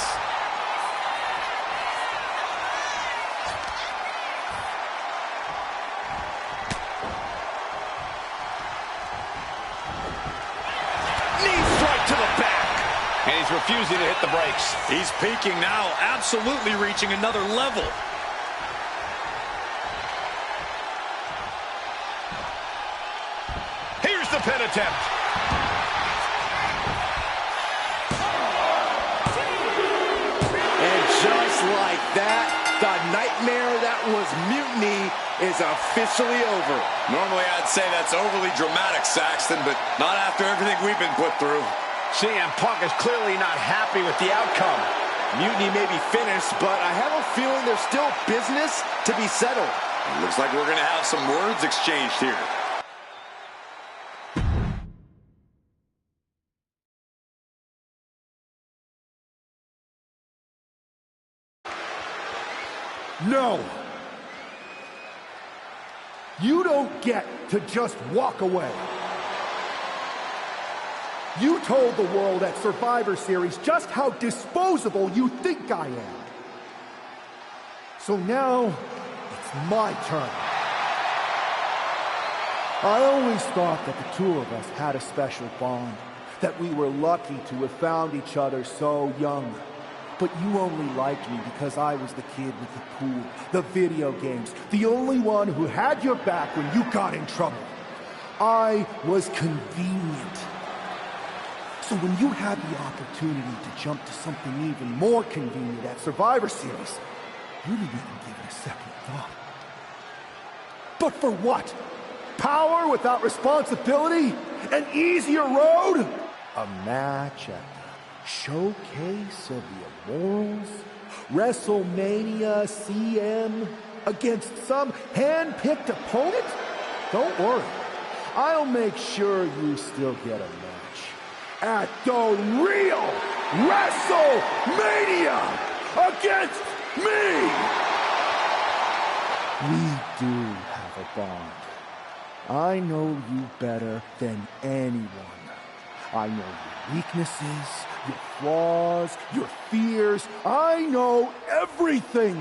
And he's refusing to hit the brakes. He's peaking now, absolutely reaching another level. Here's the pin attempt. And just like that, the nightmare that was Mutiny is officially over. Normally I'd say that's overly dramatic, Saxton, but not after everything we've been put through. CM Punk is clearly not happy with the outcome. Mutiny may be finished, but I have a feeling there's still business to be settled. Looks like we're going to have some words exchanged here. No! You don't get to just walk away. You told the world at Survivor Series just how disposable you think I am. So now, it's my turn. I always thought that the two of us had a special bond, that we were lucky to have found each other so young. But you only liked me because I was the kid with the pool, the video games, the only one who had your back when you got in trouble. I was convenient. So when you had the opportunity to jump to something even more convenient at Survivor Series, you didn't even give it a second thought. But for what? Power without responsibility? An easier road? A match at the Showcase of the Immortals? WrestleMania CM against some hand-picked opponent? Don't worry. I'll make sure you still get a match at the real WrestleMania against me! We do have a bond. I know you better than anyone. I know your weaknesses, your flaws, your fears. I know everything,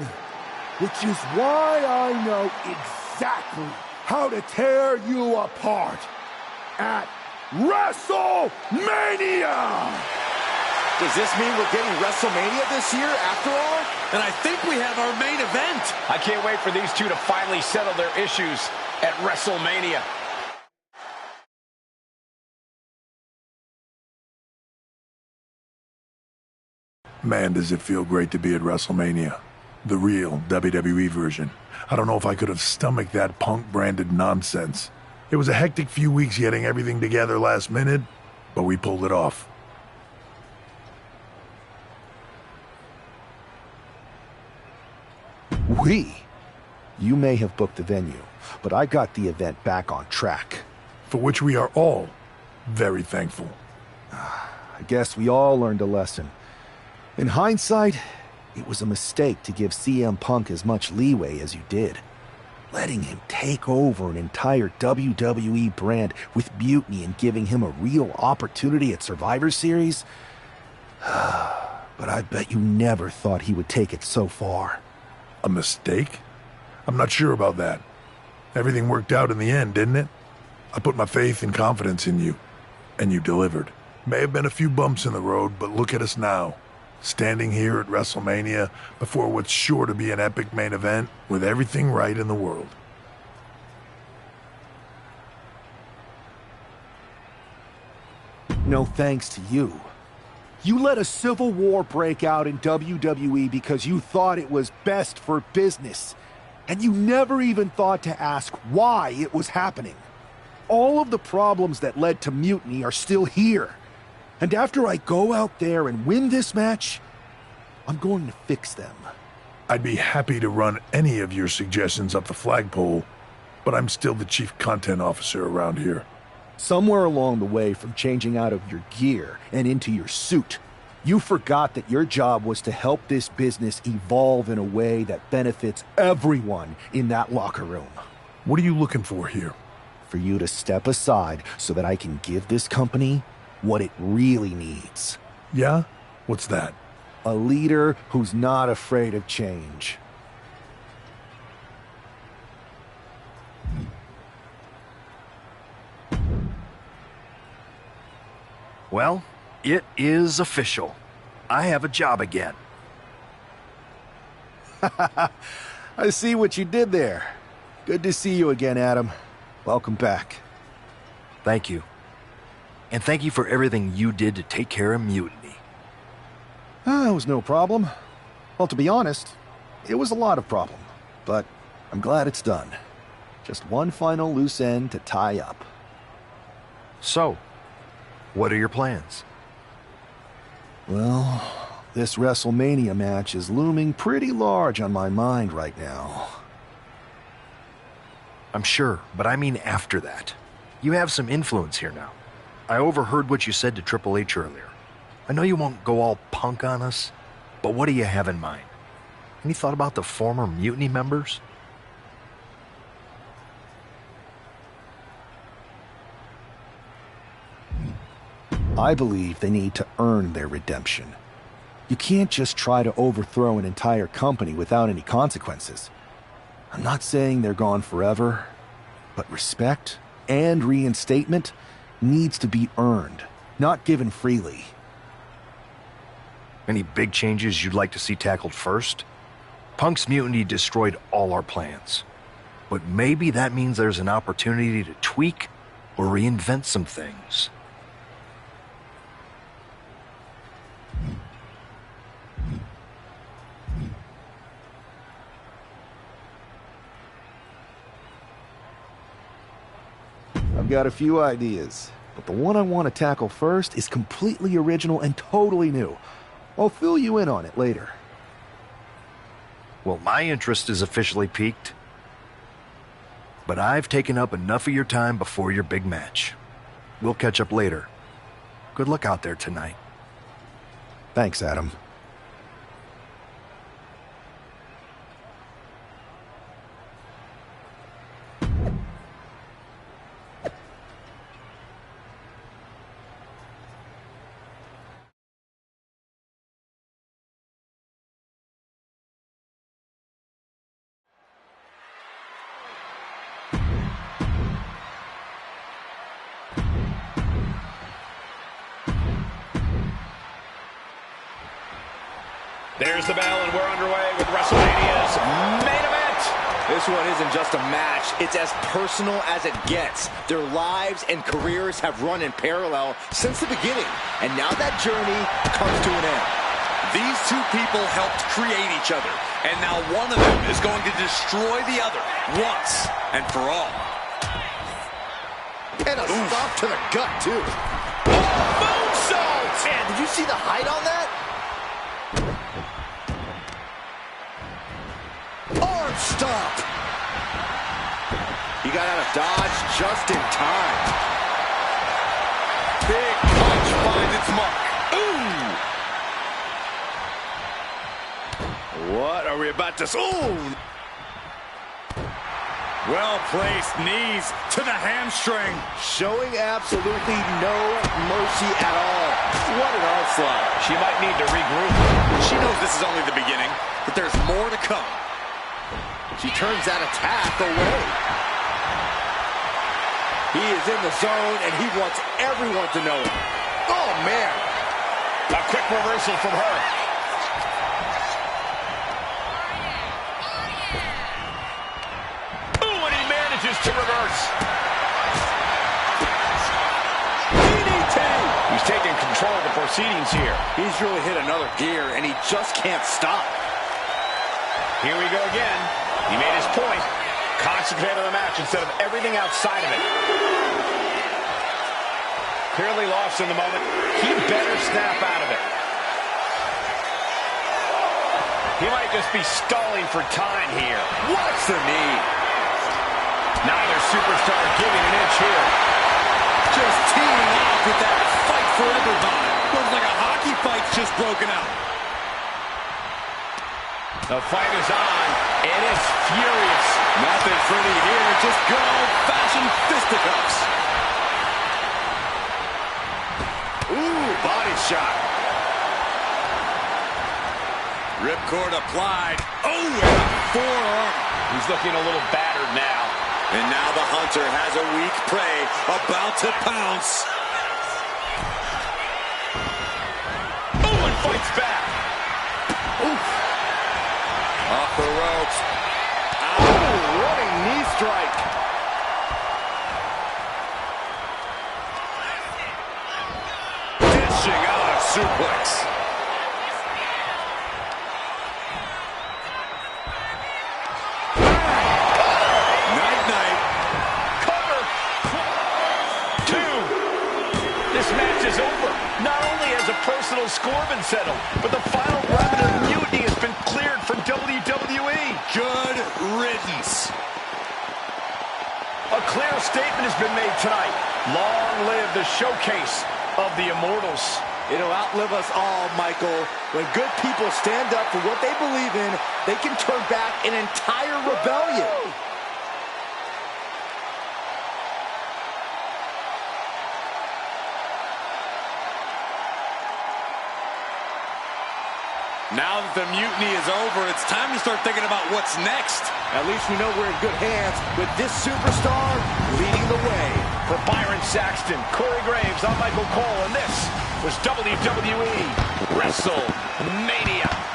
which is why I know exactly how to tear you apart at WrestleMania! Does this mean we're getting WrestleMania this year after all? And I think we have our main event. I can't wait for these two to finally settle their issues at WrestleMania. Man, does it feel great to be at WrestleMania. The real WWE version. I don't know if I could have stomached that Punk-branded nonsense. It was a hectic few weeks getting everything together last minute, but we pulled it off. You may have booked the venue, but I got the event back on track. For which we are all very thankful. I guess we all learned a lesson. In hindsight, it was a mistake to give CM Punk as much leeway as you did. Letting him take over an entire WWE brand with Mutiny and giving him a real opportunity at Survivor Series? But I bet you never thought he would take it so far. A mistake? I'm not sure about that. Everything worked out in the end, didn't it? I put my faith and confidence in you, and you delivered. May have been a few bumps in the road, but look at us now. Standing here at WrestleMania before what's sure to be an epic main event with everything right in the world. No thanks to you. You let a civil war break out in WWE because you thought it was best for business. And you never even thought to ask why it was happening. All of the problems that led to Mutiny are still here. And after I go out there and win this match, I'm going to fix them. I'd be happy to run any of your suggestions up the flagpole, but I'm still the chief content officer around here. Somewhere along the way from changing out of your gear and into your suit, you forgot that your job was to help this business evolve in a way that benefits everyone in that locker room. What are you looking for here? For you to step aside so that I can give this company what it really needs. Yeah? What's that? A leader who's not afraid of change. Well, it is official. I have a job again. I see what you did there. Good to see you again, Adam. Welcome back. Thank you. And thank you for everything you did to take care of Mutiny. It was no problem. Well, to be honest, it was a lot of problem. But I'm glad it's done. Just one final loose end to tie up. So, what are your plans? Well, this WrestleMania match is looming pretty large on my mind right now. I'm sure, but I mean after that. You have some influence here now. I overheard what you said to Triple H earlier. I know you won't go all punk on us, but what do you have in mind? Any thought about the former Mutiny members? I believe they need to earn their redemption. You can't just try to overthrow an entire company without any consequences. I'm not saying they're gone forever, but respect and reinstatement needs to be earned, not given freely. Any big changes you'd like to see tackled first? Punk's mutiny destroyed all our plans. But maybe that means there's an opportunity to tweak or reinvent some things. I've got a few ideas, but the one I want to tackle first is completely original and totally new. I'll fill you in on it later. Well, my interest is officially piqued. But I've taken up enough of your time before your big match. We'll catch up later. Good luck out there tonight. Thanks, Adam. There's the bell, and we're underway with WrestleMania's main event. This one isn't just a match. It's as personal as it gets. Their lives and careers have run in parallel since the beginning, and now that journey comes to an end. These two people helped create each other, and now one of them is going to destroy the other once and for all. And a stop to the gut, too. Moonsault! Man, did you see the height on that? Arm stop. He got out of dodge just in time. Big punch finds its mark. Ooh! What are we about to... Ooh! Well-placed knees to the hamstring. Showing absolutely no mercy at all. What an onslaught. She might need to regroup. She knows this is only the beginning, but there's more to come. She turns that attack away. He is in the zone, and he wants everyone to know it. Oh, man. A quick reversal from her. Ooh, and he manages to reverse. DDT. He's taking control of the proceedings here. He's really hit another gear, and he just can't stop. Here we go again. He made his point. Concentrate on the match instead of everything outside of it. Clearly lost in the moment. He better snap out of it. He might just be stalling for time here. What's the need? Neither superstar giving an inch here. Just teeing off with that fight forever vibe. Looks like a hockey fight's just broken out. The fight is on, and it's furious. Nothing pretty here, just good old-fashioned fisticuffs. Ooh, body shot. Ripcord applied. Oh, and a forearm. He's looking a little battered now. And now the hunter has a weak prey about to pounce. Oh, and fights back. Oof. Off the ropes. Oh, running knee strike. Dishing out a suplex. Night-night. Cover. 2. This match is over. Not only has a personal score been settled, but the final remnant of mutiny has been cleared from WWE. Good riddance. A clear statement has been made tonight. Long live the showcase of the Immortals. It'll outlive us all, Michael. When good people stand up for what they believe in, they can turn back an entire rebellion. Now that the mutiny is over, it's time to start thinking about what's next. At least we know we're in good hands with this superstar leading the way. For Byron Saxton, Corey Graves, I'm Michael Cole, and this was WWE WrestleMania.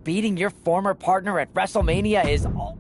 Beating your former partner at WrestleMania is all...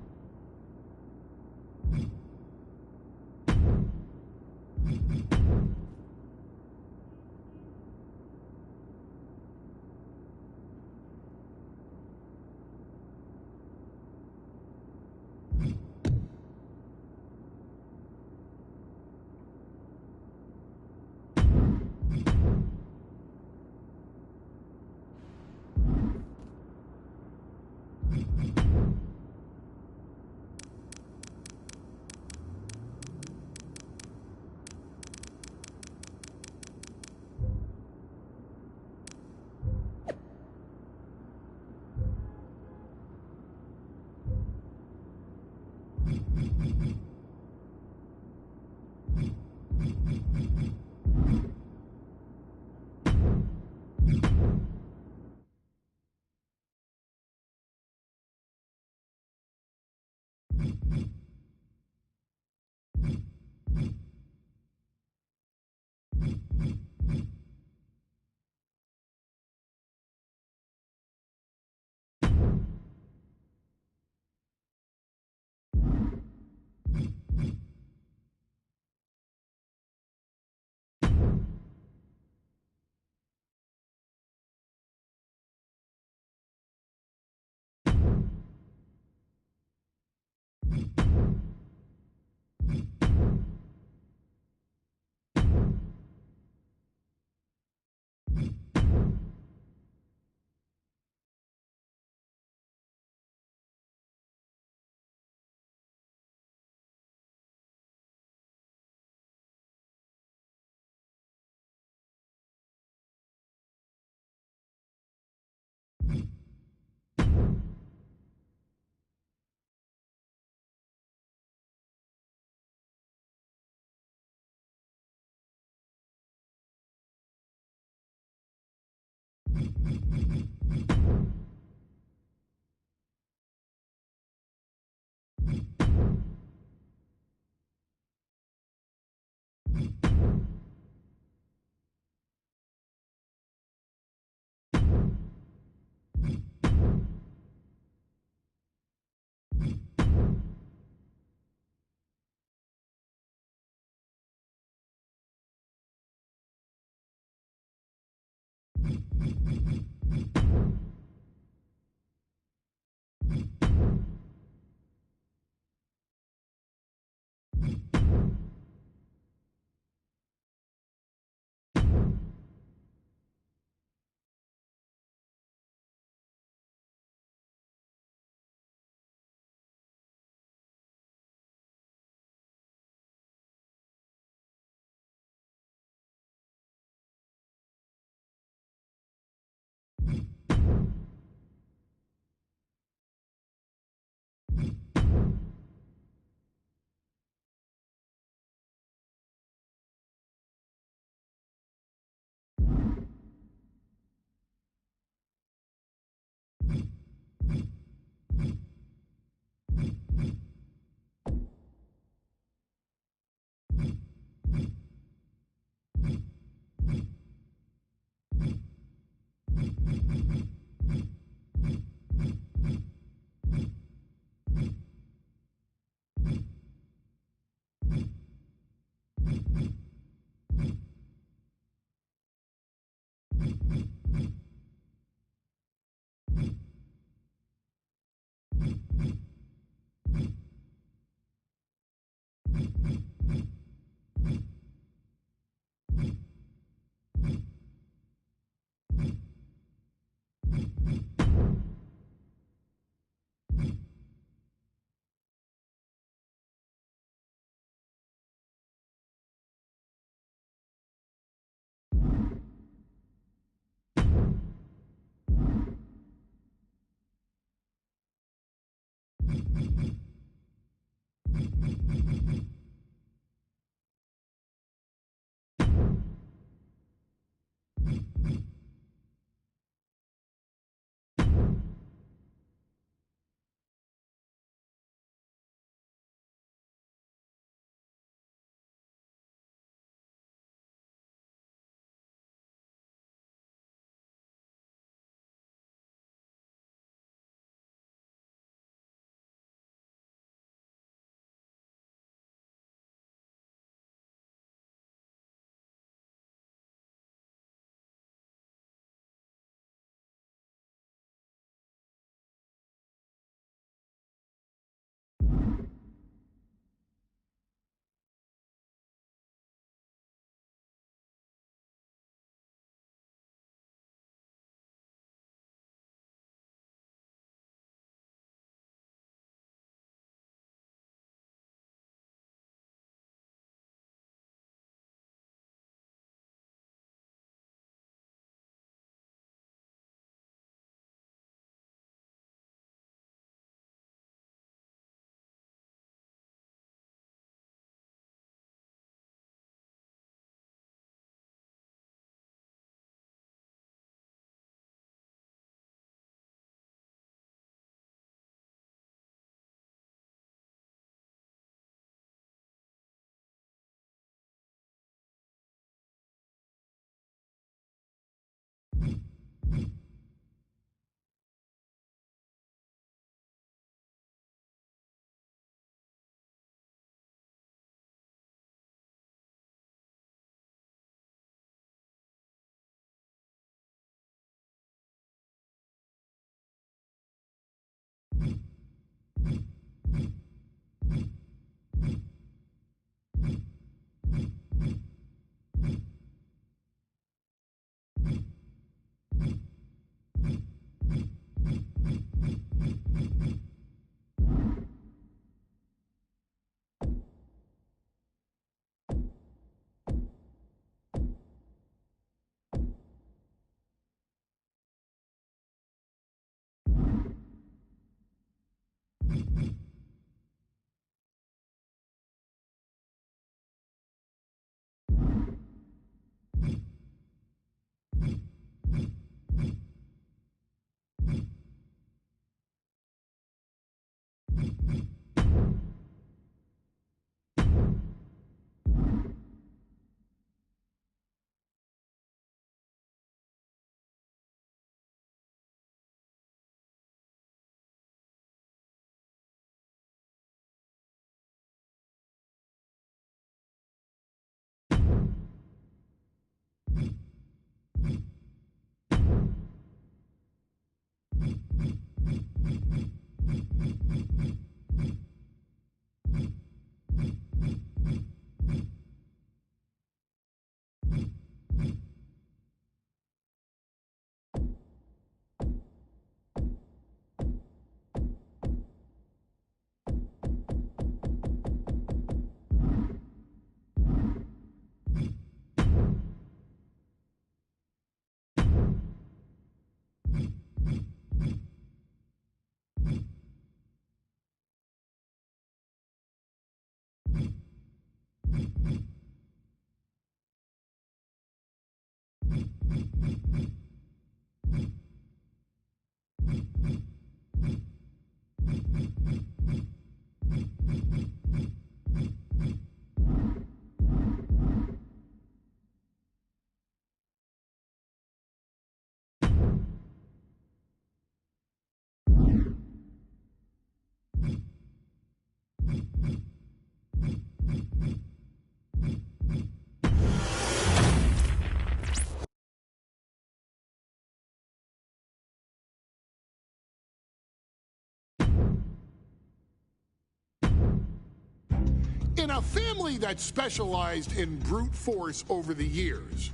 In a family that specialized in brute force over the years,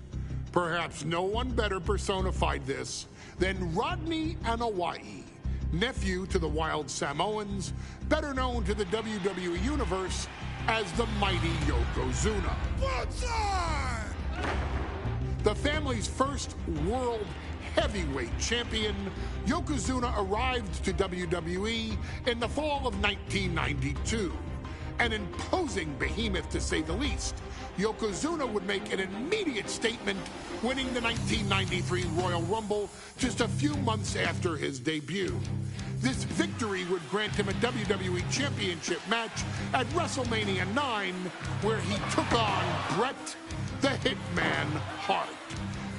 perhaps no one better personified this than Rodney Anoa'i, nephew to the Wild Samoans, better known to the WWE Universe as the mighty Yokozuna. The family's first world heavyweight champion, Yokozuna arrived to WWE in the fall of 1992. An imposing behemoth, to say the least, Yokozuna would make an immediate statement, winning the 1993 Royal Rumble just a few months after his debut. This victory would grant him a WWE Championship match at WrestleMania 9, where he took on Bret the Hitman Hart.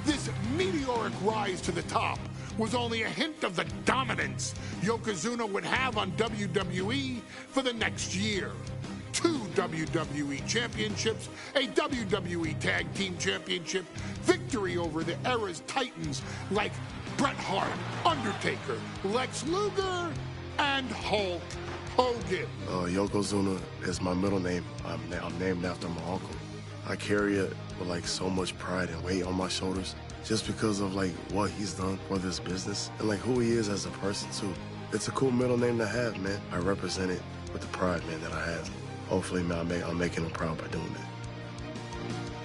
This meteoric rise to the top was only a hint of the dominance Yokozuna would have on WWE for the next year. 2 WWE championships, a WWE Tag Team Championship, victory over the era's titans like Bret Hart, Undertaker, Lex Luger, and Hulk Hogan. Yokozuna is my middle name. I'm named after my uncle. I carry it with like so much pride and weight on my shoulders just because of like what he's done for this business and like who he is as a person too. It's a cool middle name to have, man. I represent it with the pride, man, that I have. Hopefully, man, I'm making him proud by doing that.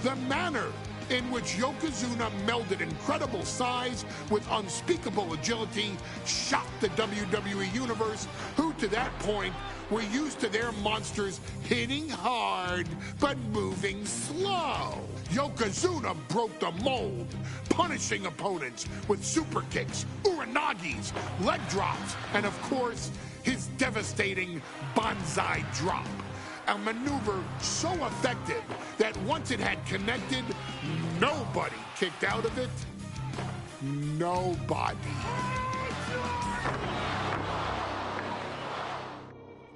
The manner in which Yokozuna melded incredible size with unspeakable agility shocked the WWE Universe, who to that point were used to their monsters hitting hard but moving slow. Yokozuna broke the mold, punishing opponents with super kicks, uranagis, leg drops, and of course, his devastating banzai drop. A maneuver so effective that once it had connected, nobody kicked out of it. Nobody.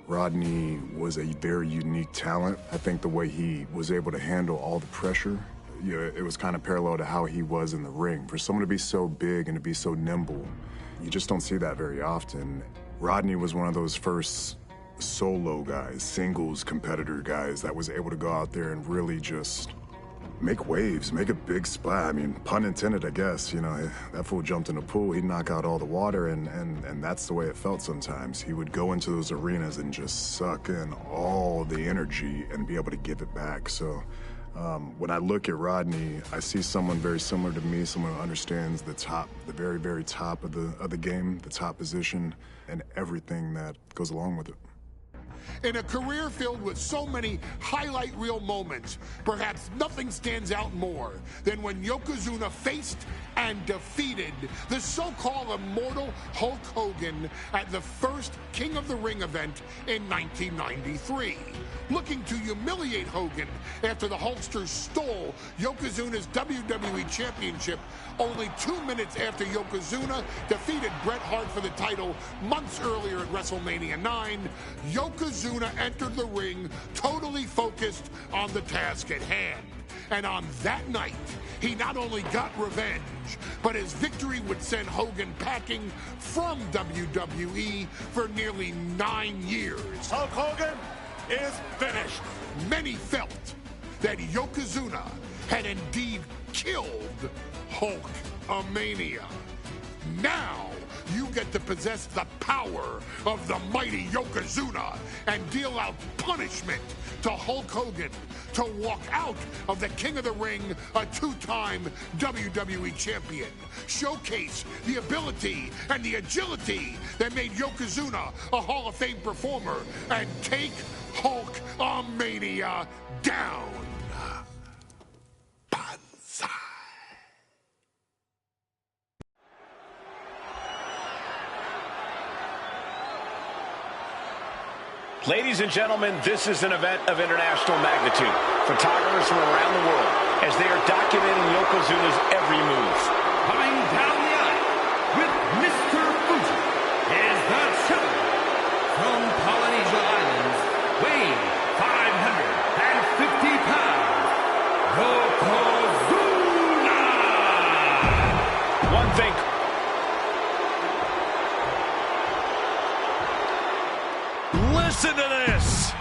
Rodney was a very unique talent. I think the way he was able to handle all the pressure, it was kind of parallel to how he was in the ring. For someone to be so big and to be so nimble, you just don't see that very often. Rodney was one of those first solo guys, singles competitor guys that was able to go out there and really just make waves, make a big splash. I mean, pun intended, I guess. You know, that fool jumped in the pool, he'd knock out all the water, and that's the way it felt sometimes. He would go into those arenas and just suck in all the energy and be able to give it back. So when I look at Rodney, I see someone very similar to me, someone who understands the top, the very, very top of the game, the top position, and everything that goes along with it. In a career filled with so many highlight reel moments, perhaps nothing stands out more than when Yokozuna faced and defeated the so-called immortal Hulk Hogan at the first King of the Ring event in 1993. Looking to humiliate Hogan after the Hulkster stole Yokozuna's WWE Championship only 2 minutes after Yokozuna defeated Bret Hart for the title months earlier at WrestleMania 9, Yokozuna entered the ring totally focused on the task at hand. And on that night, he not only got revenge, but his victory would send Hogan packing from WWE for nearly 9 years. Hulk Hogan is finished. Many felt that Yokozuna had indeed killed Hulkamania. Now, you get to possess the power of the mighty Yokozuna and deal out punishment to Hulk Hogan to walk out of the King of the Ring, a 2-time WWE champion. Showcase the ability and the agility that made Yokozuna a Hall of Fame performer and take Hulkamania down. Banzai. Ladies and gentlemen, this is an event of international magnitude. Photographers from around the world as they are documenting Yokozuna's every move. Coming down the aisle with Mr. Fuji is the challenger from Polynesia Islands, weighing 550 pounds, Yokozuna! One thing. Listen to this.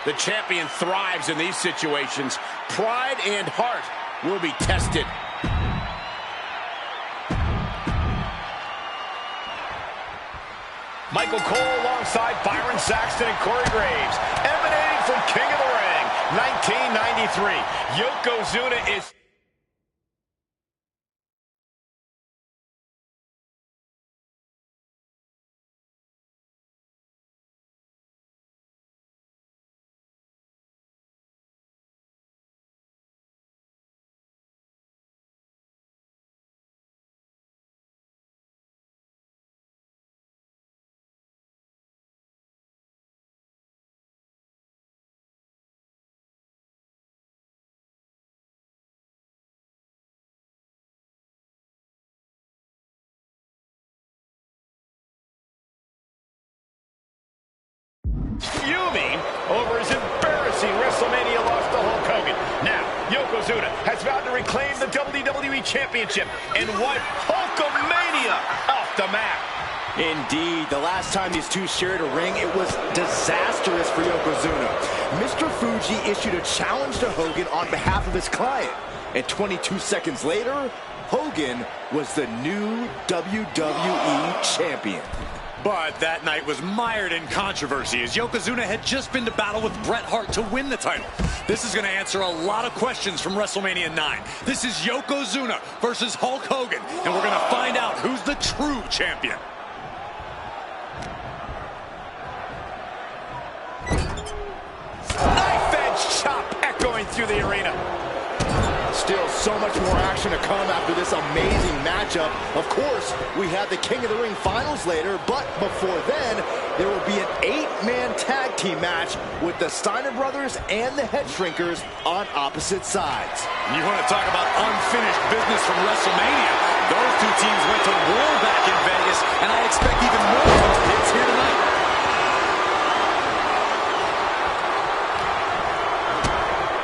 The champion thrives in these situations. Pride and heart will be tested. Michael Cole alongside Byron Saxton and Corey Graves, emanating from King of the Ring, 1993. Yokozuna is over his embarrassing WrestleMania loss to Hulk Hogan. Now, Yokozuna has vowed to reclaim the WWE Championship and wipe Hulkamania off the map. Indeed, the last time these two shared a ring, it was disastrous for Yokozuna. Mr. Fuji issued a challenge to Hogan on behalf of his client. And 22 seconds later, Hogan was the new WWE Champion. But that night was mired in controversy as Yokozuna had just been to battle with Bret Hart to win the title. This is going to answer a lot of questions from WrestleMania 9. This is Yokozuna versus Hulk Hogan, and we're going to find out who's the true champion. Knife-edge chop echoing through the arena. Still so much more action to come after this amazing matchup. Of course, we have the King of the Ring finals later, but before then, there will be an 8-man tag team match with the Steiner brothers and the Head Shrinkers on opposite sides. You want to talk about unfinished business from WrestleMania? Those two teams went to war back in Vegas, and I expect even more hard hits here tonight.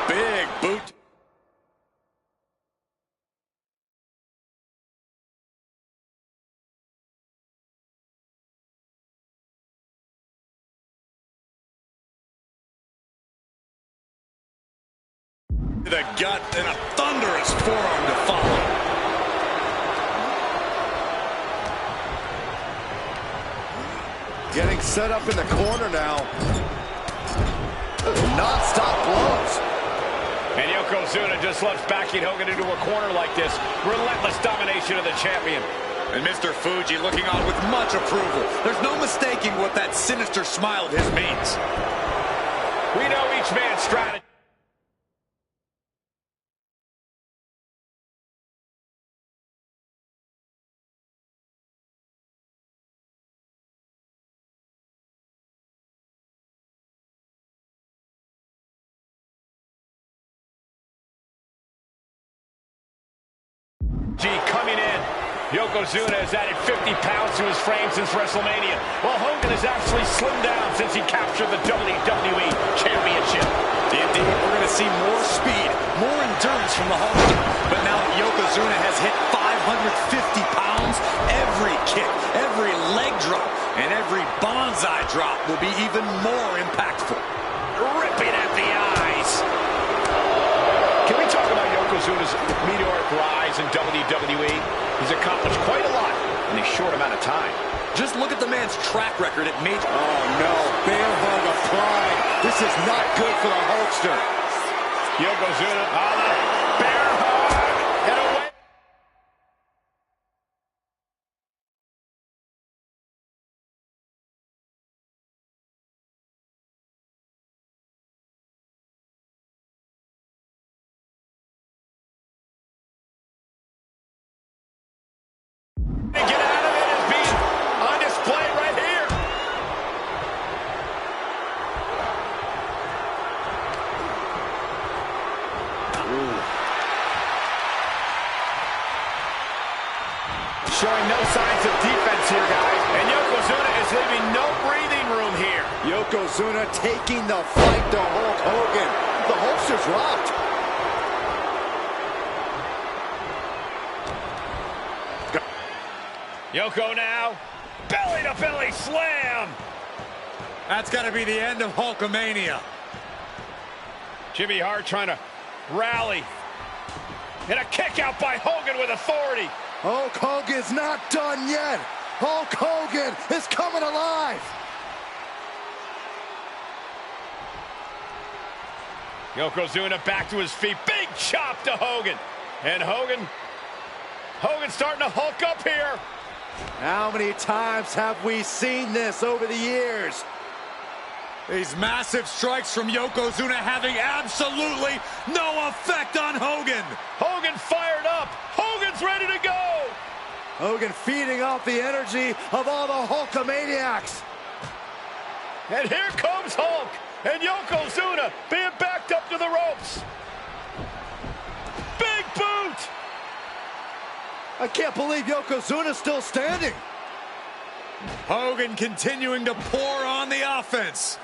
Big boot. The gut and a thunderous forearm to follow. Getting set up in the corner now. Non-stop blows. And Yokozuna just loves backing Hogan into a corner like this. Relentless domination of the champion. And Mr. Fuji looking on with much approval. There's no mistaking what that sinister smile of his means. We know each man's strategy. Coming in, Yokozuna has added 50 pounds to his frame since WrestleMania, while Hogan has actually slimmed down since he captured the WWE Championship. Indeed, we're going to see more speed, more endurance from the Hulkster. But now that Yokozuna has hit 550 pounds, every kick, every leg drop, and every bonsai drop will be even more impactful. Ripping at the eyes. Can we talk about Yokozuna's meteoric rise in WWE? He's accomplished quite a lot in a short amount of time. Just look at the man's track record at major... Oh, no. Bear hug of pride. This is not good for the Hulkster. Yokozuna on the bear hug. And away. Showing no signs of defense here, guys. And Yokozuna is leaving no breathing room here. Yokozuna taking the fight to Hulk Hogan. The Hulkster's rocked. Yoko now. Belly-to-belly slam. That's got to be the end of Hulkamania. Jimmy Hart trying to rally. And a kick out by Hogan with authority. Hulk Hogan's not done yet. Hulk Hogan is coming alive. Yokozuna back to his feet. Big chop to Hogan. And Hogan's starting to hulk up here. How many times have we seen this over the years? These massive strikes from Yokozuna having absolutely no effect on Hogan. Hogan fired up. Hogan's ready to go. Hogan feeding off the energy of all the Hulkamaniacs. And here comes Hulk. And Yokozuna being backed up to the ropes. Big boot. I can't believe Yokozuna's still standing. Hogan continuing to pour on the offense.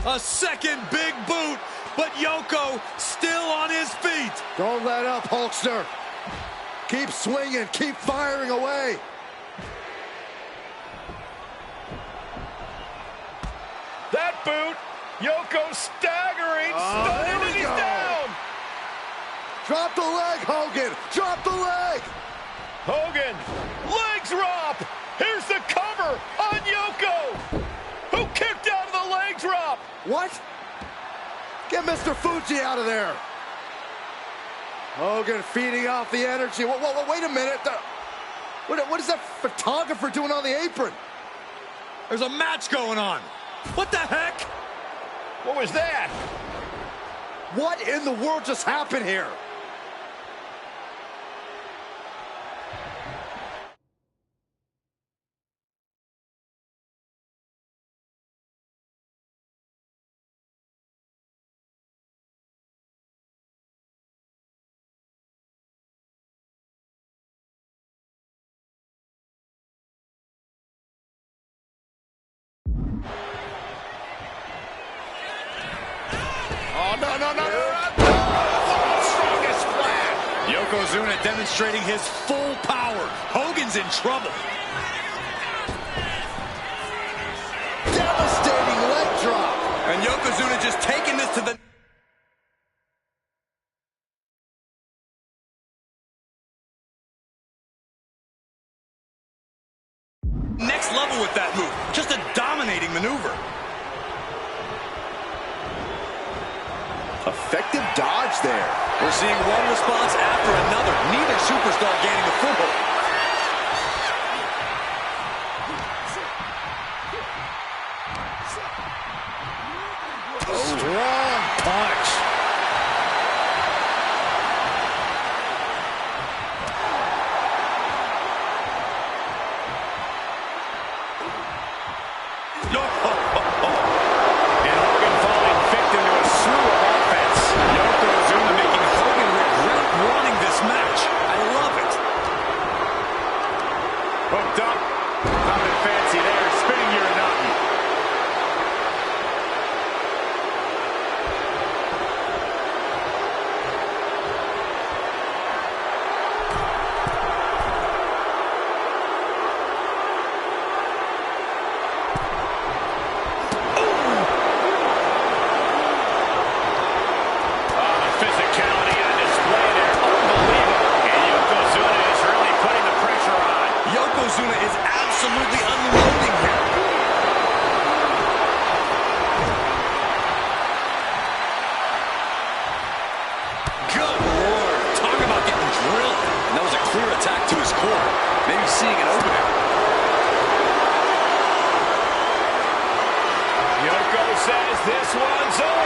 A second big boot, but Yoko still on his feet. Don't let up, Hulkster. Keep swinging, keep firing away. That boot, Yoko staggering, stunning, and he's down. Drop the leg, Hogan. Drop the leg. Hogan, leg drop. Here's the cover on Yoko. Who kicked out of the leg drop? What? Get Mr. Fuji out of there. Hogan feeding off the energy. Wait a minute. What is that photographer doing on the apron? There's a match going on. What the heck? What was that? What in the world just happened here? Yokozuna demonstrating his full power. Hogan's in trouble. Devastating leg drop. And Yokozuna just taking this to the... next level with that move. Just a dominating maneuver. Effective dodge there. We're seeing one response after another. Neither superstar gaining a foothold. Strong punch. Hooked up. Nothing fancy there. Spinning Uranagi. Physicality on display there. Unbelievable. And Yokozuna is really putting the pressure on. Yokozuna is absolutely unloading here. Good Lord. Talk about getting drilled. And that was a clear attack to his core. Maybe seeing an opening. Yoko says this one's over.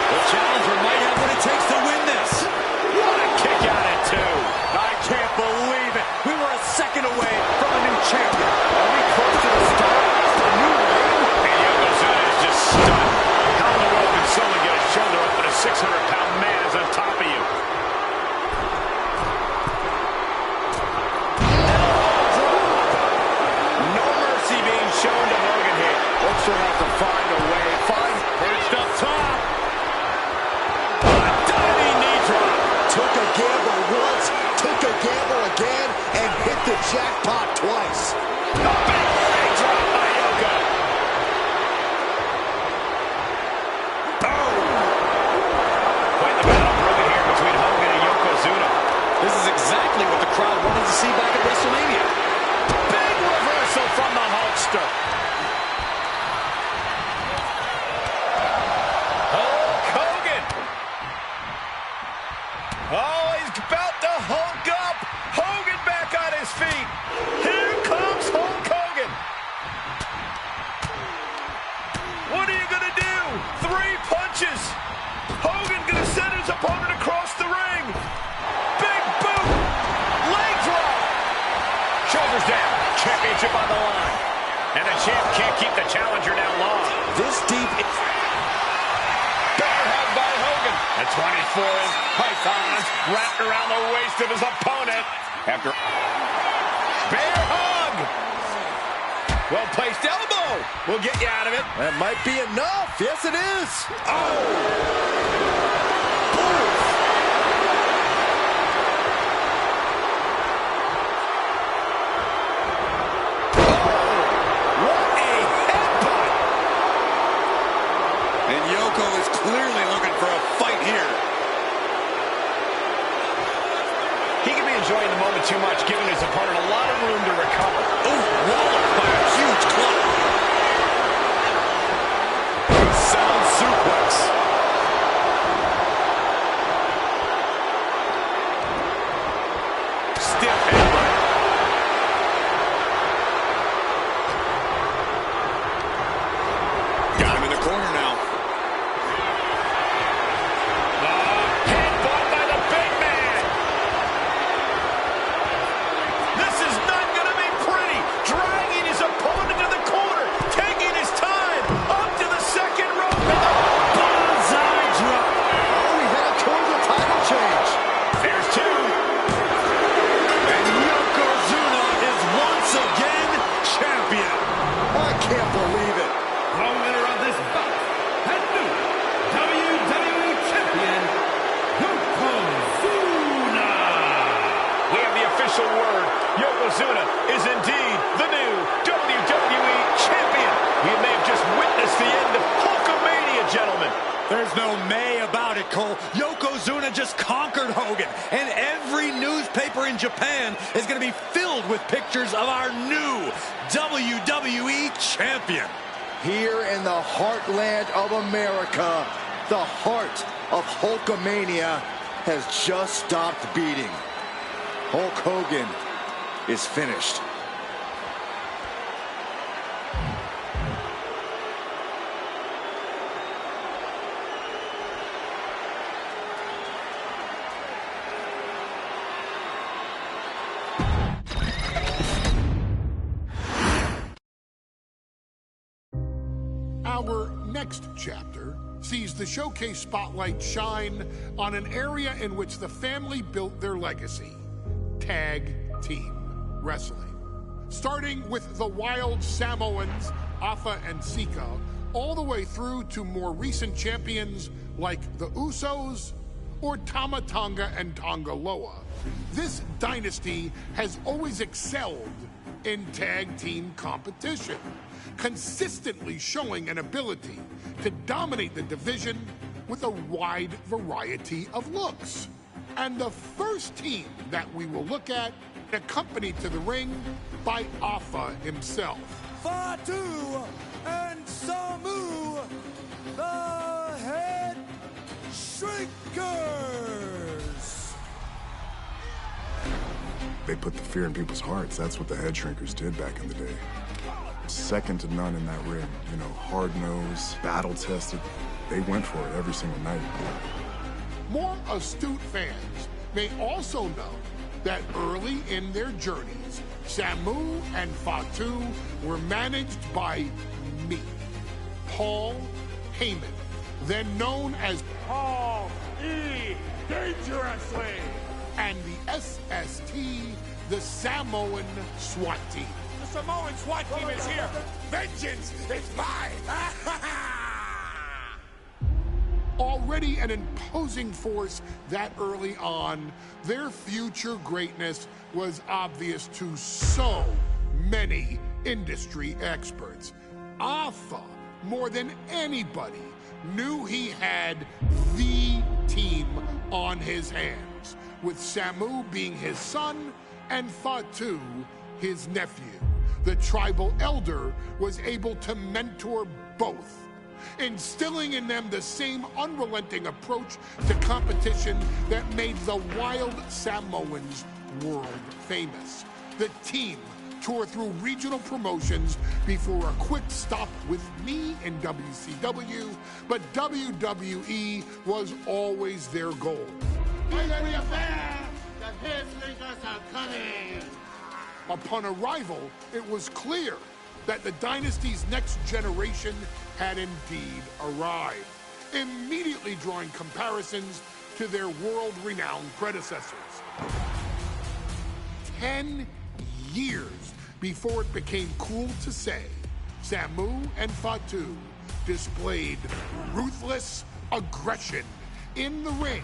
The challenger might have what it takes to win this. What a kick out at two. I can't believe it. We were a second away from a new champion. Are we close to the start of a new reign? And Yokozuna is just stunned. How in the world can someone get a shoulder up when a 600-pound man is on top of you? No mercy being shown to Hogan here. Hulkster has to find a way. Perched up top. A diving knee drop. Took a gamble once, took a gamble again, and hit the jackpot twice. A big leg drop by Yoko. Oh! Quite the battle brewing here between Hogan and Yokozuna. This is exactly what the crowd wanted to see back at WrestleMania. Big reversal from the Hulkster. Hulk Hogan. Oh, he's about to Hulk up. Hogan back on his feet. Here comes Hulk Hogan. What are you going to do? 3 punches. Hogan going to send his opponent across the ring. Big boot. Leg drop. Shoulders down. Championship on the line. And the champ can't keep the challenger down long. This deep. Bear hug by Hogan. The 24-inch pythons wrapped around the waist of his opponent. After bear hug. Well-placed elbow will get you out of it. That might be enough. Yes, it is. Oh! Is clearly looking for a fight here. He can be enjoying the moment too much, giving his opponent a lot of room to recover. Oh, walloped by a huge club. Sound suplex. Stiff headbutt. Got him in the corner now. Word, Yokozuna is indeed the new WWE Champion. We may have just witnessed the end of Hulkamania, gentlemen. There's no may about it, Cole. Yokozuna just conquered Hogan, and every newspaper in Japan is going to be filled with pictures of our new WWE Champion. Here in the heartland of America, the heart of Hulkamania has just stopped beating. Hulk Hogan is finished. Our next chapter sees the showcase spotlight shine on an area in which the family built their legacy: tag team wrestling. Starting with the Wild Samoans, Afa and Sika, all the way through to more recent champions like the Usos or Tama Tonga and Tonga Loa. This dynasty has always excelled in tag team competition, consistently showing an ability to dominate the division with a wide variety of looks. And the first team that we will look at, accompanied to the ring by Afa himself. Fatu and Samu, the Head Shrinkers. They put the fear in people's hearts. That's what the Head Shrinkers did back in the day. Second to none in that ring. You know, hard-nosed, battle-tested. They went for it every single night. More astute fans may also know that early in their journeys, Samu and Fatu were managed by me, Paul Heyman, then known as Paul E. Dangerously, and the SST, the Samoan SWAT team. The Samoan SWAT team is here. Vengeance is mine. Already an imposing force that early on, their future greatness was obvious to so many industry experts. Afa, more than anybody, knew he had the team on his hands, with Samu being his son and Fatu his nephew. The tribal elder was able to mentor both, instilling in them the same unrelenting approach to competition that made the Wild Samoans world famous. The team toured through regional promotions before a quick stop with me in WCW, but WWE was always their goal. Upon arrival, it was clear that the dynasty's next generation had indeed arrived, immediately drawing comparisons to their world-renowned predecessors. 10 years before it became cool to say Samu and Fatu displayed ruthless aggression in the ring,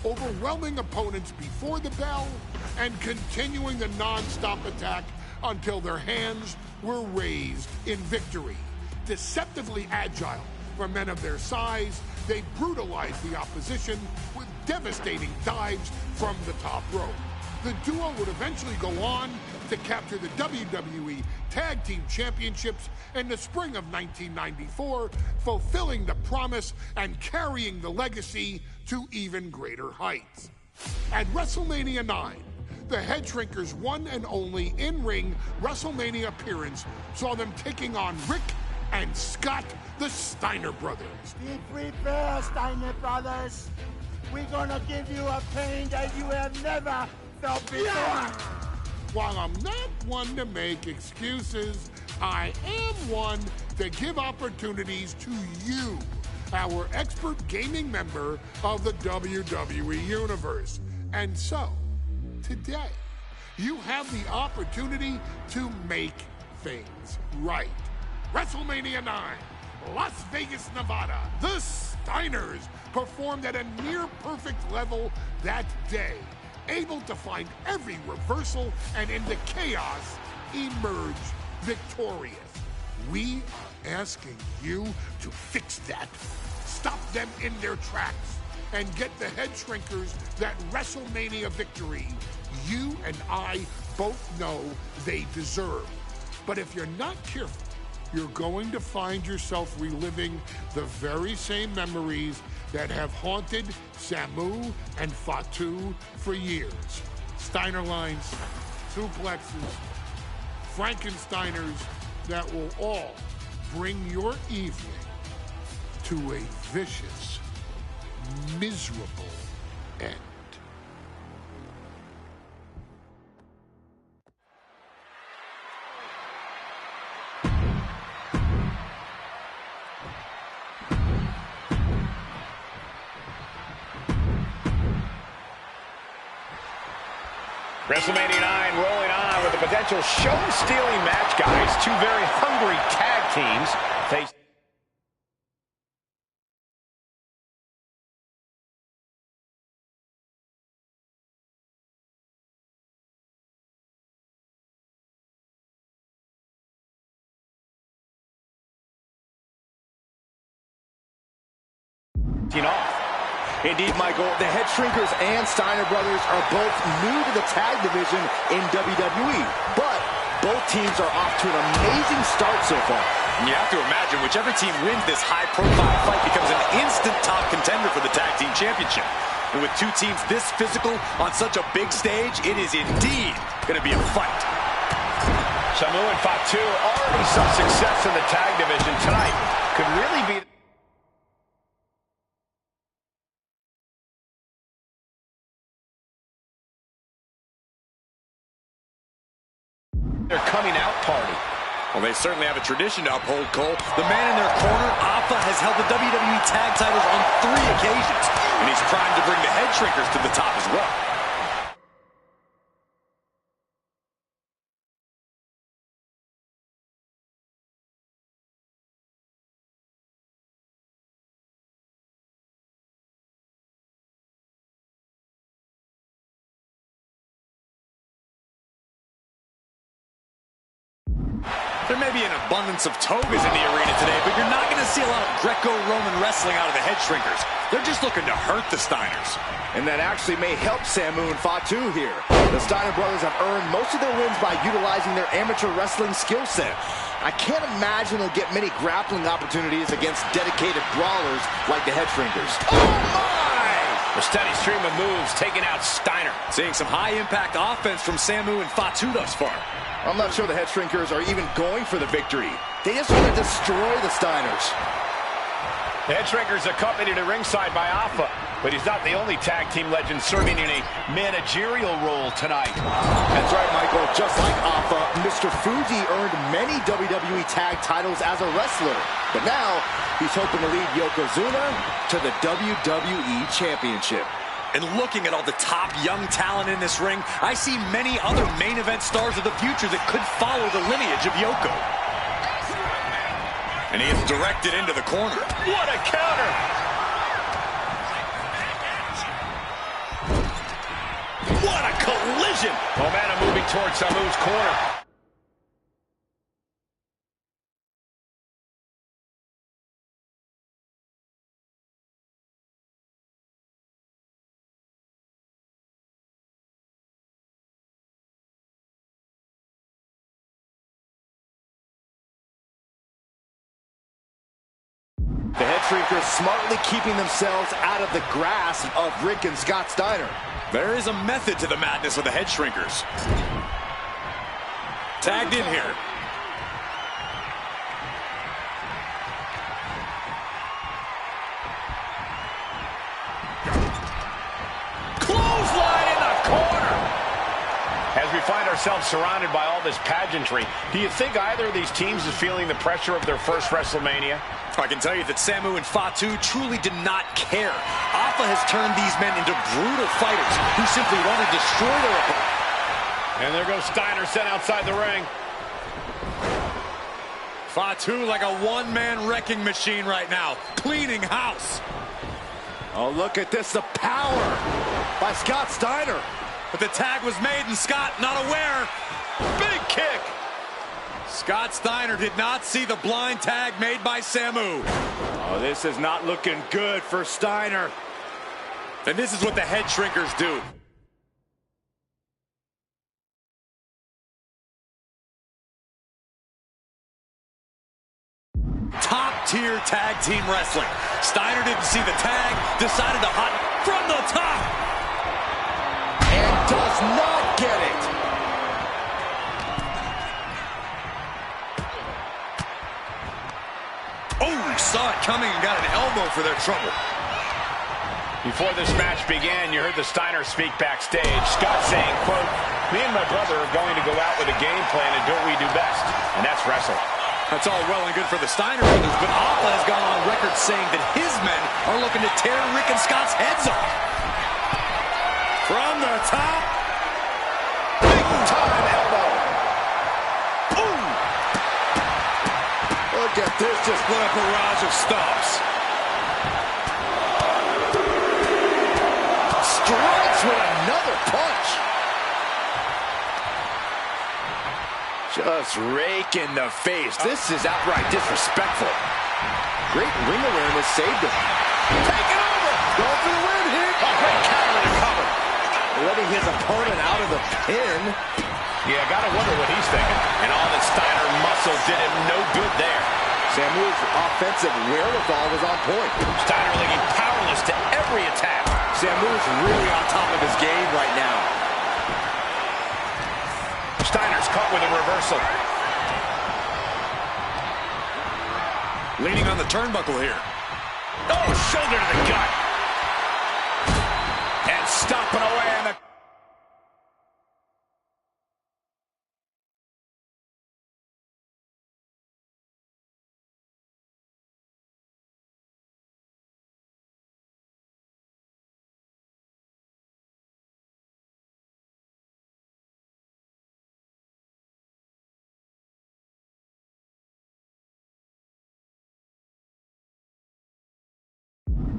overwhelming opponents before the bell and continuing the non-stop attack until their hands were raised in victory. Deceptively agile for men of their size, they brutalized the opposition with devastating dives from the top rope. The duo would eventually go on to capture the WWE Tag Team Championships in the spring of 1994, fulfilling the promise and carrying the legacy to even greater heights. At WrestleMania 9, the Head Shrinkers' one and only in-ring WrestleMania appearance saw them taking on Rick and Scott, the Steiner brothers. Be prepared, Steiner brothers. We're gonna give you a pain that you have never felt before. While I'm not one to make excuses, I am one to give opportunities to you, our expert gaming member of the WWE Universe. And so, today, you have the opportunity to make things right. WrestleMania 9, Las Vegas, Nevada. The Steiners performed at a near-perfect level that day, able to find every reversal and in the chaos emerge victorious. We are asking you to fix that, stop them in their tracks, and get the Head Shrinkers that WrestleMania victory you and I both know they deserve. But if you're not careful, you're going to find yourself reliving the very same memories that have haunted Samu and Fatu for years. Steiner lines, suplexes, Frankensteiners that will all bring your evening to a vicious, miserable end. WrestleMania 9 rolling on with a potential show-stealing match, guys. Two very hungry tag teams face. Indeed, Michael, the Head Shrinkers and Steiner brothers are both new to the tag division in WWE, but both teams are off to an amazing start so far. You have to imagine whichever team wins this high-profile fight becomes an instant top contender for the Tag Team Championship. And with two teams this physical on such a big stage, it is indeed going to be a fight. Samu and Fatu already some success in the tag division tonight. Could really be... their coming out party. Well, they certainly have a tradition to uphold, Cole. The man in their corner, Alpha, has held the WWE Tag titles on 3 occasions, and he's primed to bring the Head Shrinkers to the top as well. There may be an abundance of togas in the arena today, but you're not going to see a lot of Greco-Roman wrestling out of the Head Shrinkers. They're just looking to hurt the Steiners. And that actually may help Samu and Fatu here. The Steiner brothers have earned most of their wins by utilizing their amateur wrestling skill set. I can't imagine they'll get many grappling opportunities against dedicated brawlers like the Head Shrinkers. Oh my! A steady stream of moves taking out Steiner. Seeing some high-impact offense from Samu and Fatu thus far. I'm not sure the Head Shrinkers are even going for the victory. They just want to destroy the Steiners. The Head Shrinkers accompanied at ringside by Alpha, but he's not the only tag team legend serving in a managerial role tonight. That's right, Michael. Just like Alpha, Mr. Fuji earned many WWE tag titles as a wrestler. But now, he's hoping to lead Yokozuna to the WWE Championship. And looking at all the top young talent in this ring, I see many other main event stars of the future that could follow the lineage of Yoko. And he is directed into the corner. What a counter! What a collision! Momentum moving towards Samu's corner. The head shrinkers smartly keeping themselves out of the grasp of Rick and Scott Steiner. There is a method to the madness of the head shrinkers. Tagged in here. Clothesline in the corner! As we find ourselves surrounded by all this pageantry, do you think either of these teams is feeling the pressure of their first WrestleMania? I can tell you that Samu and Fatu truly did not care. Alpha has turned these men into brutal fighters who simply want to destroy their opponent. And there goes Steiner sent outside the ring. Fatu like a one-man wrecking machine right now, cleaning house. Oh, look at this, the power by Scott Steiner. But the tag was made and Scott not aware. Big kick. Scott Steiner did not see the blind tag made by Samu. Oh, this is not looking good for Steiner. And this is what the head shrinkers do. Top-tier tag team wrestling. Steiner didn't see the tag, decided to hot from the top. And does not get it. Oh, saw it coming and got an elbow for their trouble. Before this match began, you heard the Steiner speak backstage. Scott saying, quote, "Me and my brother are going to go out with a game plan and do what we do best, and that's wrestle." That's all well and good for the Steiner brothers, but Alpha has gone on record saying that his men are looking to tear Rick and Scott's heads off. From the top. Big time elbow. Ooh. Look at this, just what a barrage of stomps. Strikes with another punch. Just rake in the face. This is outright disrespectful. Great ring awareness saved him. Take it over. Going for the win here. A great counter to cover. Letting his opponent out of the pin. Yeah, gotta wonder what he's thinking. And all that Steiner muscle did him no good there. Samu's offensive wherewithal was on point. Steiner looking powerless to every attack. Samu's really on top of his game right now. Steiner's caught with a reversal. Leaning on the turnbuckle here. Oh, shoulder to the gut. And stomping away on the...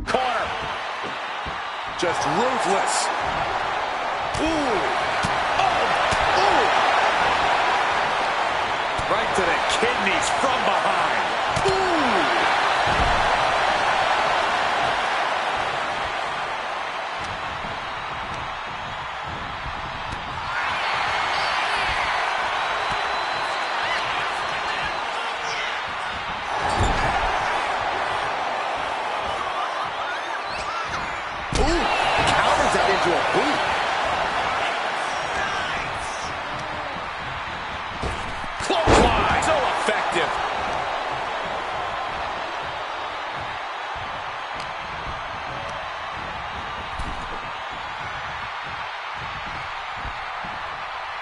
Corner. Just ruthless. Ooh. Oh. Ooh. Right to the kidneys from behind. Ooh. Counters that into a boot. Clothesline. So effective.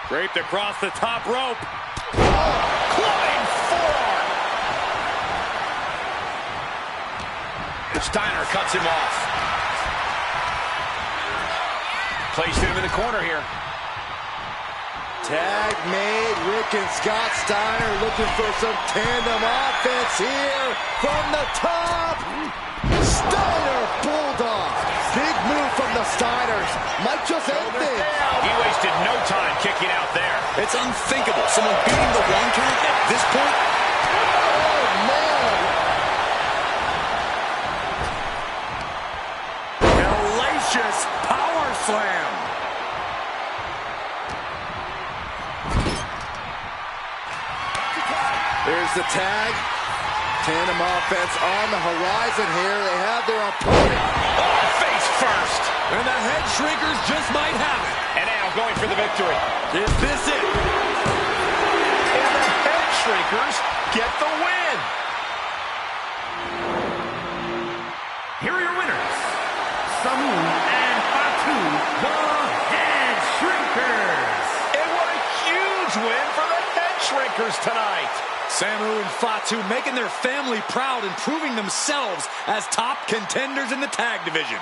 Draped across the top rope. Clubbing forearm. Steiner cuts him off. placed him in the corner here. Tag made. Rick and Scott Steiner looking for some tandem offense here from the top. Steiner Bulldog. Big move from the Steiners. Might just end things. He wasted no time kicking out there. It's unthinkable. Someone beating the 1 count at this point. Oh, man. Hellacious power slam. There's the tag. Tandem offense on the horizon here. They have their opponent. Oh, face first. And the head shrinkers just might have it. And now going for the victory. Is this it? And the head shrinkers get the win. Here are your winners, Samu and Fatu, the Head Shrinkers. And what a huge win for the head shrinkers tonight. Samu and Fatu making their family proud and proving themselves as top contenders in the tag division.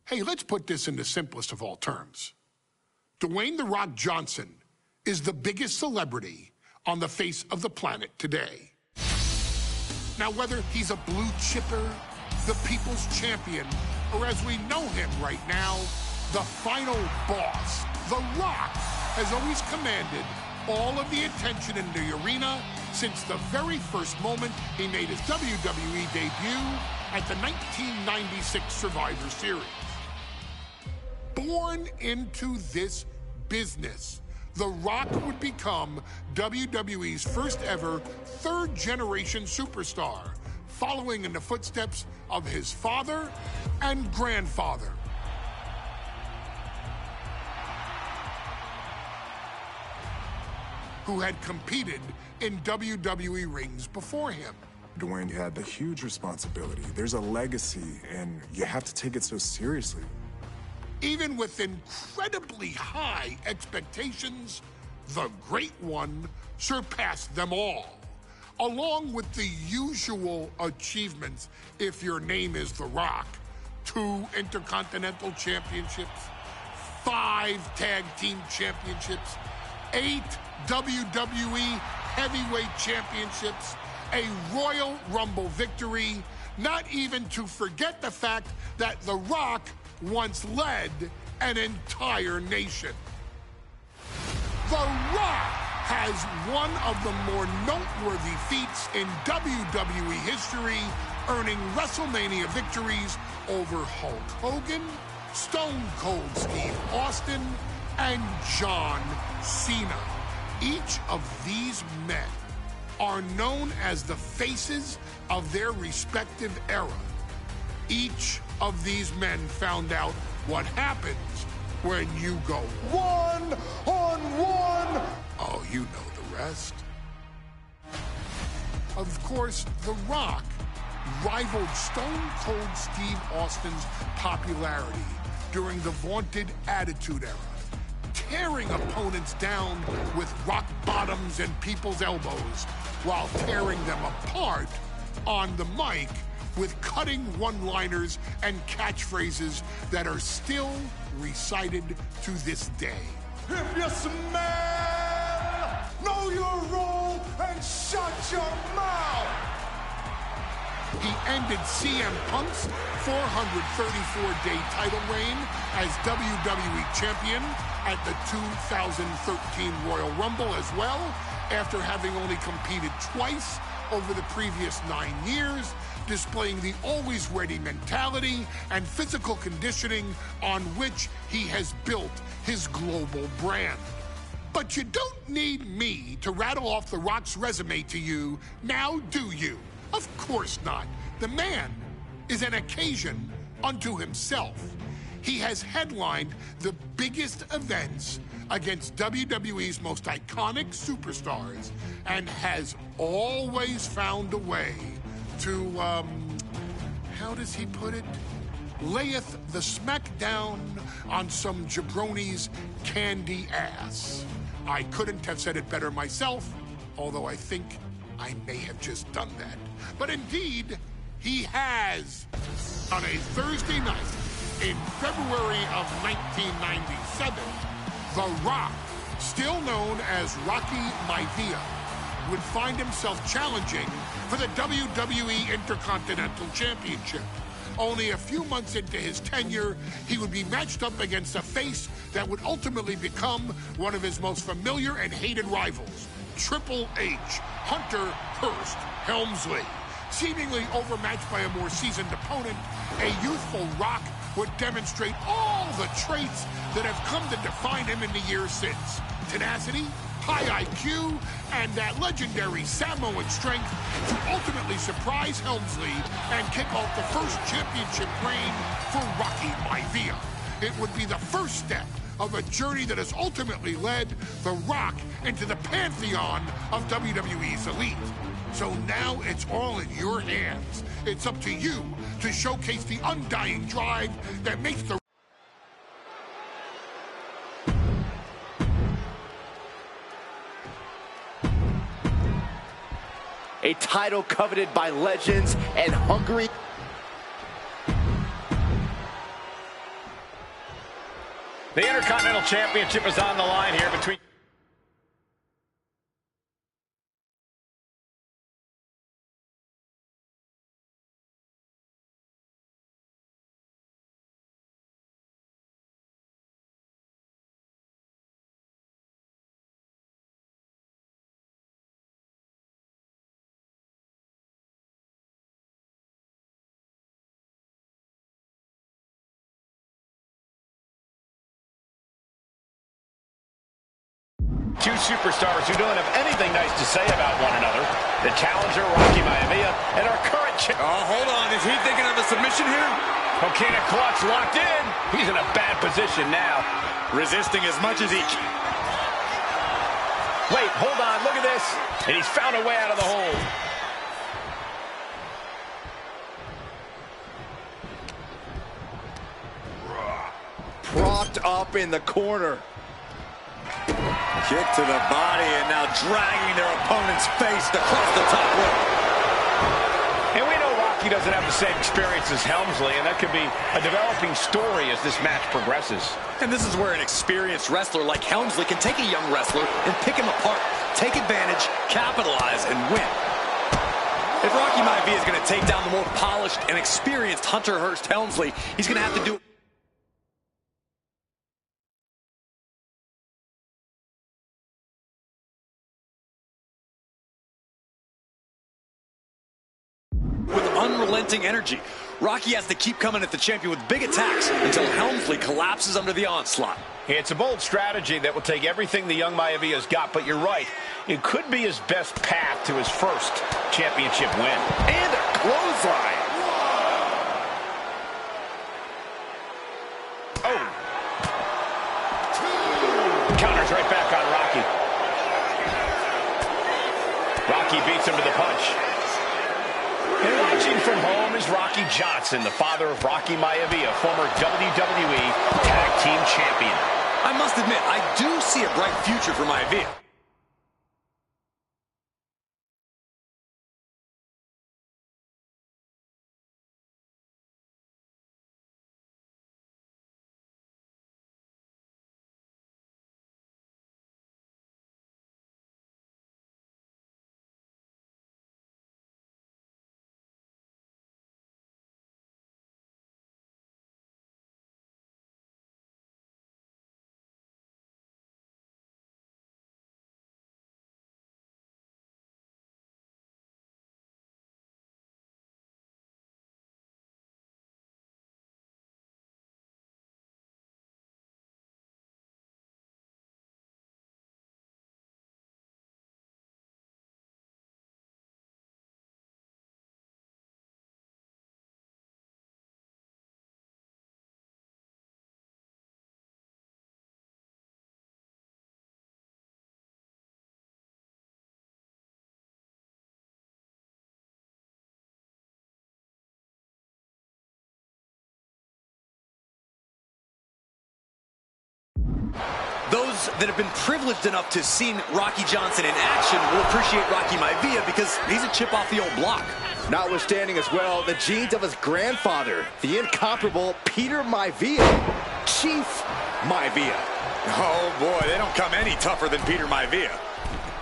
Hey, let's put this in the simplest of all terms. Dwayne "The Rock" Johnson is the biggest celebrity on the face of the planet today. Now, whether he's a blue chipper, the people's champion, or as we know him right now, the final boss, The Rock has always commanded all of the attention in the arena since the very first moment he made his WWE debut at the 1996 Survivor Series. Born into this business, The Rock would become WWE's first ever third-generation superstar, following in the footsteps of his father and grandfather. Who had competed in WWE rings before him. Dwayne, you had the huge responsibility. There's a legacy, and you have to take it so seriously. Even with incredibly high expectations, the Great One surpassed them all, along with the usual achievements if your name is The Rock. 2 Intercontinental Championships, 5 Tag Team Championships, 8 WWE Heavyweight Championships, a Royal Rumble victory, not even to forget the fact that The Rock once led an entire nation. The Rock has one of the more noteworthy feats in WWE history, earning WrestleMania victories over Hulk Hogan, Stone Cold Steve Austin, and John Cena. Each of these men are known as the faces of their respective era. Each of these men found out what happens when you go one-on-one. Oh, you know the rest. Of course, The Rock rivaled Stone Cold Steve Austin's popularity during the vaunted Attitude Era, tearing opponents down with rock bottoms and people's elbows while tearing them apart on the mic with cutting one-liners and catchphrases that are still recited to this day. If you smell, know your role and shut your mouth. he ended CM Punk's 434-day title reign as WWE Champion at the 2013 Royal Rumble as well, after having only competed twice over the previous 9 years, displaying the always-ready mentality and physical conditioning on which he has built his global brand. But you don't need me to rattle off The Rock's resume to you, now do you? Of course not. The man is an occasion unto himself. He has headlined the biggest events against WWE's most iconic superstars and has always found a way to, how does he put it? Layeth the smackdown on some jabroni's candy ass. I couldn't have said it better myself, although I think I may have just done that. But indeed, he has. On a Thursday night in February of 1997, The Rock, still known as Rocky Maivia, would find himself challenging for the WWE Intercontinental Championship. Only a few months into his tenure, he would be matched up against a face that would ultimately become one of his most familiar and hated rivals, Triple H, Hunter Hearst Helmsley. Seemingly overmatched by a more seasoned opponent, a youthful Rock would demonstrate all the traits that have come to define him in the years since. Tenacity, high IQ, and that legendary Samoan strength to ultimately surprise Helmsley and kick off the first championship reign for Rocky Maivia. It would be the first step of a journey that has ultimately led The Rock into the pantheon of WWE's elite. So now it's all in your hands. It's up to you to showcase the undying drive that makes the a title coveted by legends and hungry. The Intercontinental Championship is on the line here between... Two superstars who don't have anything nice to say about one another. The challenger, Rocky Maivia, and our current champ. Oh, hold on. Is he thinking of a submission here? Okay, the clutch locked in. He's in a bad position now. Resisting as much as he can. Wait, hold on. Look at this. And he's found a way out of the hole. Propped up in the corner. Kick to the body and now dragging their opponent's face across the top rope. And we know Rocky doesn't have the same experience as Helmsley, and that could be a developing story as this match progresses. And this is where an experienced wrestler like Helmsley can take a young wrestler and pick him apart, take advantage, capitalize, and win. If Rocky Maivia is going to take down the more polished and experienced Hunter Hearst Helmsley, he's going to have to do it with unrelenting energy. Rocky has to keep coming at the champion with big attacks until Helmsley collapses under the onslaught. It's a bold strategy that will take everything the young Maivia's got, but you're right. It could be his best path to his first championship win. And a clothesline. Oh. Counters right back on Rocky. Rocky beats him to the punch. And watching from home is Rocky Johnson, the father of Rocky Maivia, former WWE Tag Team Champion. I must admit, I do see a bright future for Maivia. Those that have been privileged enough to see Rocky Johnson in action will appreciate Rocky Maivia because he's a chip off the old block. Notwithstanding as well the genes of his grandfather, the incomparable Peter Maivia, Chief Maivia. Oh boy, they don't come any tougher than Peter Maivia.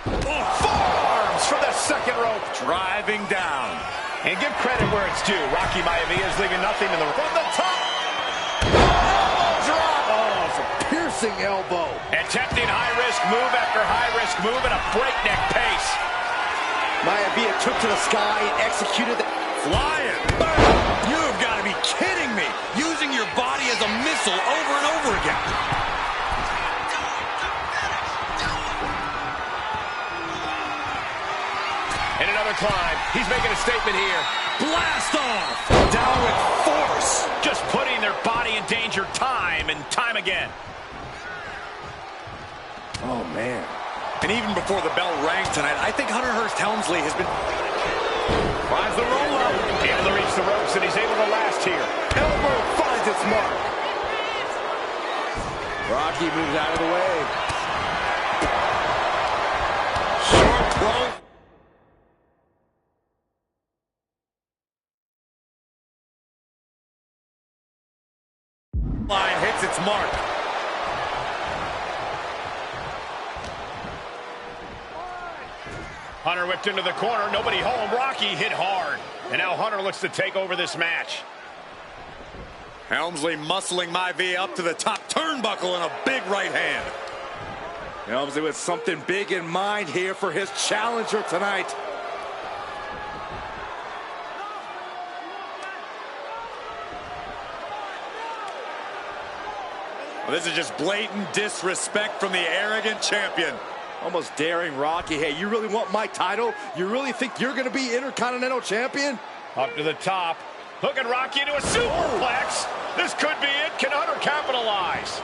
Oh, forearms from the second rope. Driving down. And give credit where it's due. Rocky Maivia is leaving nothing in the from the top. Piercing elbow. Attempting high-risk move after high-risk move at a breakneck pace. Maivia took to the sky and executed the... Flying. You've got to be kidding me. Using your body as a missile over and over again. And another climb. He's making a statement here. Blast off. Down with force. Just putting their body in danger time and time again. Oh, man. And even before the bell rang tonight, I think Hunter Hearst Helmsley has been... Finds the roll-up. Able to reach the ropes, and he's able to last here. Elbow finds its mark. Rocky moves out of the way. Short throw. Line hits its mark. Hunter whipped into the corner. Nobody home. Rocky hit hard. And now Hunter looks to take over this match. Helmsley muscling Maivia up to the top turnbuckle in a big right hand. Helmsley with something big in mind here for his challenger tonight. Well, this is just blatant disrespect from the arrogant champion. Almost daring Rocky. Hey, you really want my title? You really think you're going to be Intercontinental Champion? Up to the top. Hooking Rocky into a superplex. This could be it. Can Hunter capitalize?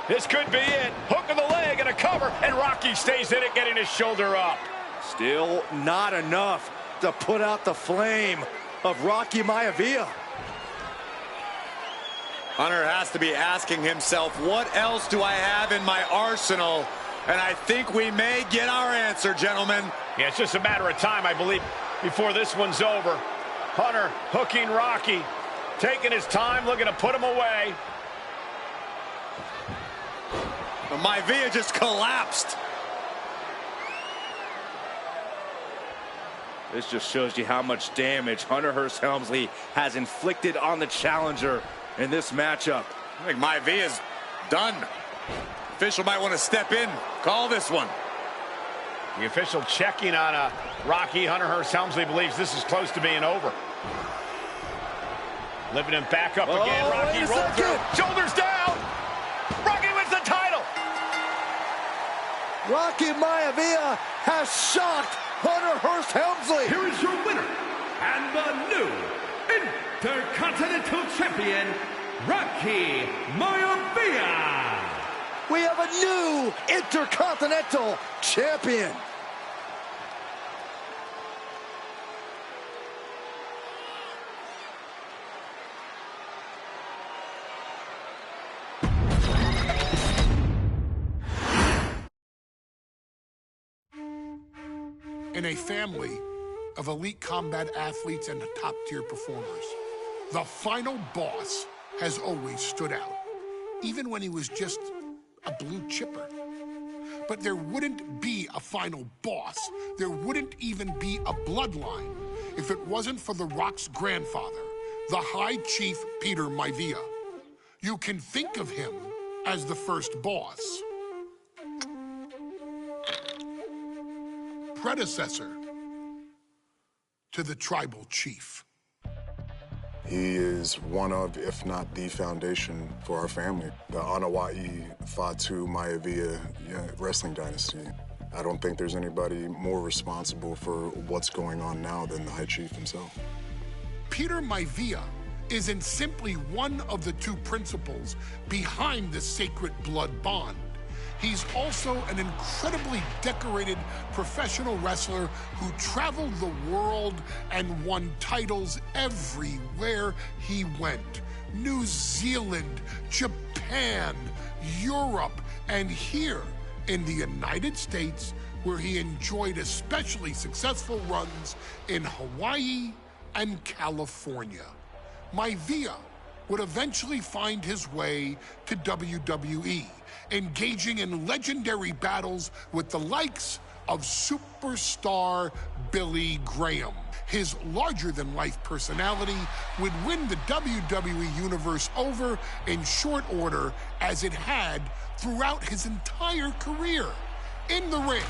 This could be it. Hook of the leg and a cover. And Rocky stays in it, getting his shoulder up. Still not enough to put out the flame of Rocky Maivia. Hunter has to be asking himself, what else do I have in my arsenal? And I think we may get our answer, gentlemen. Yeah, it's just a matter of time, I believe, before this one's over. Hunter hooking Rocky, taking his time, looking to put him away. Maivia just collapsed. This just shows you how much damage Hunter Hearst Helmsley has inflicted on the challenger in this matchup. I think Maivia's done. Official might want to step in, call this one. The official checking on Rocky. Hunter Hearst Helmsley believes this is close to being over. Lifting him back up again. Rocky rolls through. Shoulders down. Rocky wins the title. Rocky Maivia has shocked Hunter Hearst Helmsley. Here is your winner and the new Intercontinental Champion, Rocky Maivia. We have a new Intercontinental Champion. In a family of elite combat athletes and top-tier performers, the final boss has always stood out, even when he was just a blue chipper. But there wouldn't be a final boss. There wouldn't even be a bloodline if it wasn't for The Rock's grandfather, the High Chief Peter Maivia. You can think of him as the first boss. Predecessor to the tribal chief. He is one of, if not the foundation for our family. The Wwe 2K25 Maivia wrestling dynasty. I don't think there's anybody more responsible for what's going on now than the High Chief himself. Peter Maivia isn't simply one of the two principals behind the sacred blood bond. He's also an incredibly decorated professional wrestler who traveled the world and won titles everywhere he went. New Zealand, Japan, Europe, and here in the United States, where he enjoyed especially successful runs in Hawaii and California. Maivia would eventually find his way to WWE, engaging in legendary battles with the likes of superstar Billy Graham. His larger-than-life personality would win the WWE Universe over in short order, as it had throughout his entire career. In the ring,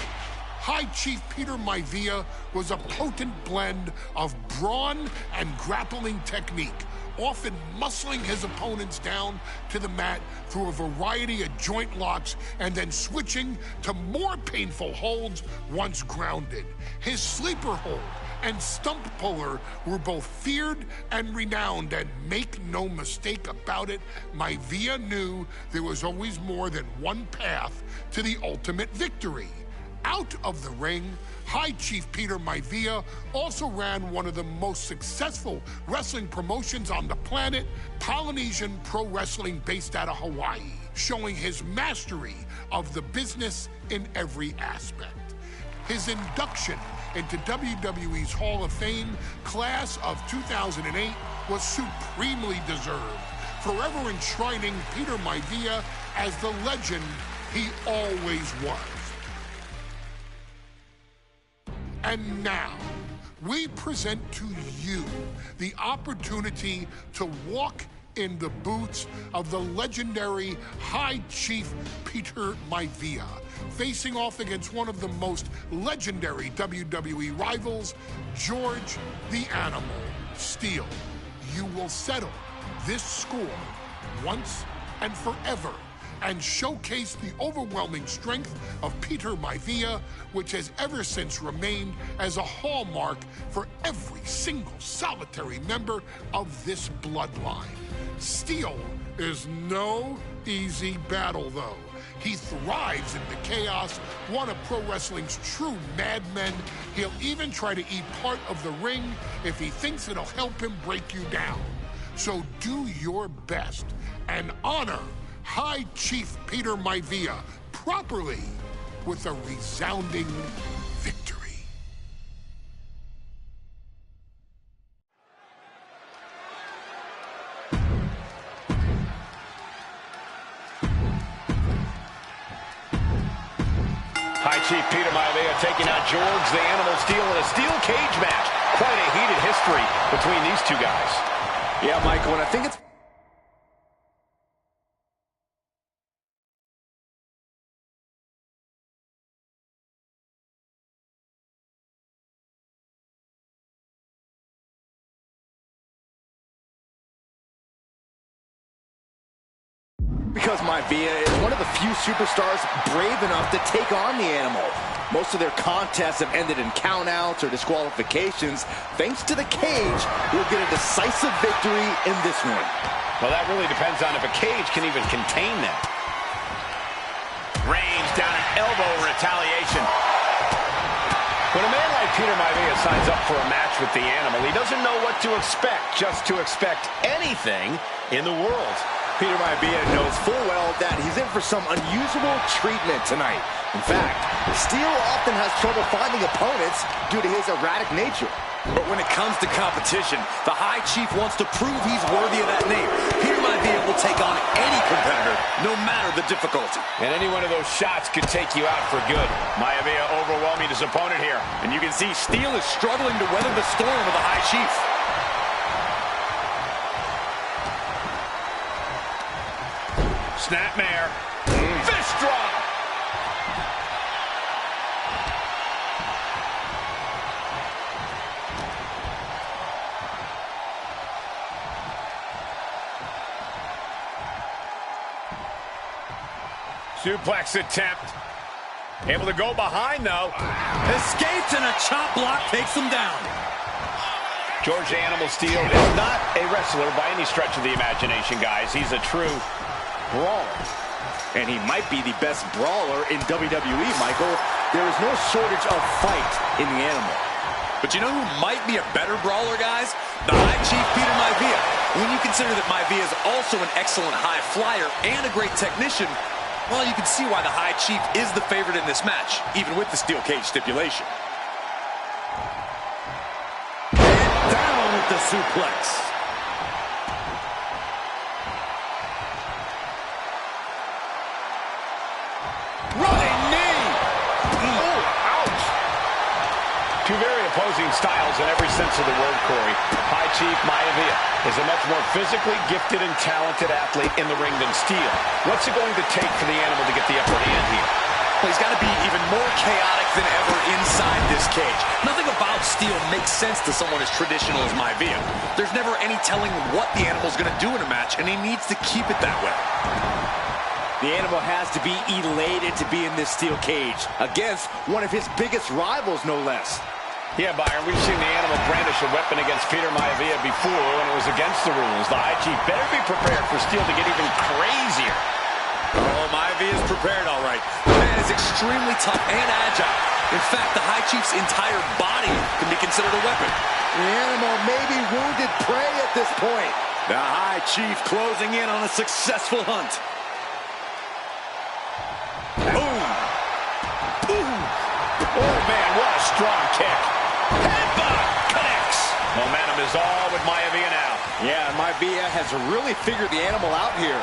High Chief Peter Maivia was a potent blend of brawn and grappling technique, often muscling his opponents down to the mat through a variety of joint locks and then switching to more painful holds once grounded. His sleeper hold and stump puller were both feared and renowned, and make no mistake about it, Maivia knew there was always more than one path to the ultimate victory. Out of the ring, High Chief Peter Maivia also ran one of the most successful wrestling promotions on the planet, Polynesian Pro Wrestling, based out of Hawaii, showing his mastery of the business in every aspect. His induction into WWE's Hall of Fame class of 2008 was supremely deserved, forever enshrining Peter Maivia as the legend he always was. And now, we present to you the opportunity to walk in the boots of the legendary High Chief Peter Maivia, facing off against one of the most legendary WWE rivals, George the Animal Steele. You will settle this score once and forever, and showcase the overwhelming strength of Peter Maivia, which has ever since remained as a hallmark for every single solitary member of this bloodline. Steele is no easy battle, though. He thrives in the chaos, one of pro wrestling's true madmen. He'll even try to eat part of the ring if he thinks it'll help him break you down. So do your best and honor High Chief Peter Maivia properly with a resounding victory. High Chief Peter Maivia taking out George the Animal Steele in a steel cage match. Quite a heated history between these two guys. Yeah, Michael, and I think it's because Maivia is one of the few superstars brave enough to take on the Animal. Most of their contests have ended in countouts or disqualifications. Thanks to the cage, we'll get a decisive victory in this one. Well, that really depends on if a cage can even contain them. Range down an elbow retaliation. When a man like Peter Maivia signs up for a match with the Animal, he doesn't know what to expect, just to expect anything in the world. Peter Maivia knows full well that he's in for some unusual treatment tonight. In fact, Steele often has trouble finding opponents due to his erratic nature. But when it comes to competition, the High Chief wants to prove he's worthy of that name. Peter Maivia will take on any competitor, no matter the difficulty. And any one of those shots could take you out for good. Maivia overwhelming his opponent here. And you can see Steele is struggling to weather the storm of the High Chief. Snapmare. Fist drop. Suplex attempt. Able to go behind, though. Escapes, and a chop block takes him down. George the Animal Steele is not a wrestler by any stretch of the imagination, guys. He's a true brawler. And he might be the best brawler in WWE, Michael. There is no shortage of fight in the Animal. But you know who might be a better brawler, guys? The High Chief, Peter Maivia. When you consider that Maivia is also an excellent high flyer and a great technician, well, you can see why the High Chief is the favorite in this match, even with the steel cage stipulation. And down with the suplex. Running knee! Oh, ouch! Two very opposing styles in every sense of the word, Corey. High Chief Maivia is a much more physically gifted and talented athlete in the ring than Steel. What's it going to take for the animal to get the upper hand here? Well, he's got to be even more chaotic than ever inside this cage. Nothing about Steel makes sense to someone as traditional as Maivia. There's never any telling what the animal's going to do in a match, and he needs to keep it that way. The animal has to be elated to be in this steel cage against one of his biggest rivals, no less. Yeah, Byron, we've seen the animal brandish a weapon against Peter Maivia before when it was against the rules. The High Chief better be prepared for Steel to get even crazier. Oh, Maivia's prepared, all right. The man is extremely tough and agile. In fact, the High Chief's entire body can be considered a weapon. The animal may be wounded prey at this point. The High Chief closing in on a successful hunt. Boom! Ooh! Oh, man, what a strong kick. Headbutt connects. Momentum is all with Maivia now. Yeah, Maivia has really figured the animal out here.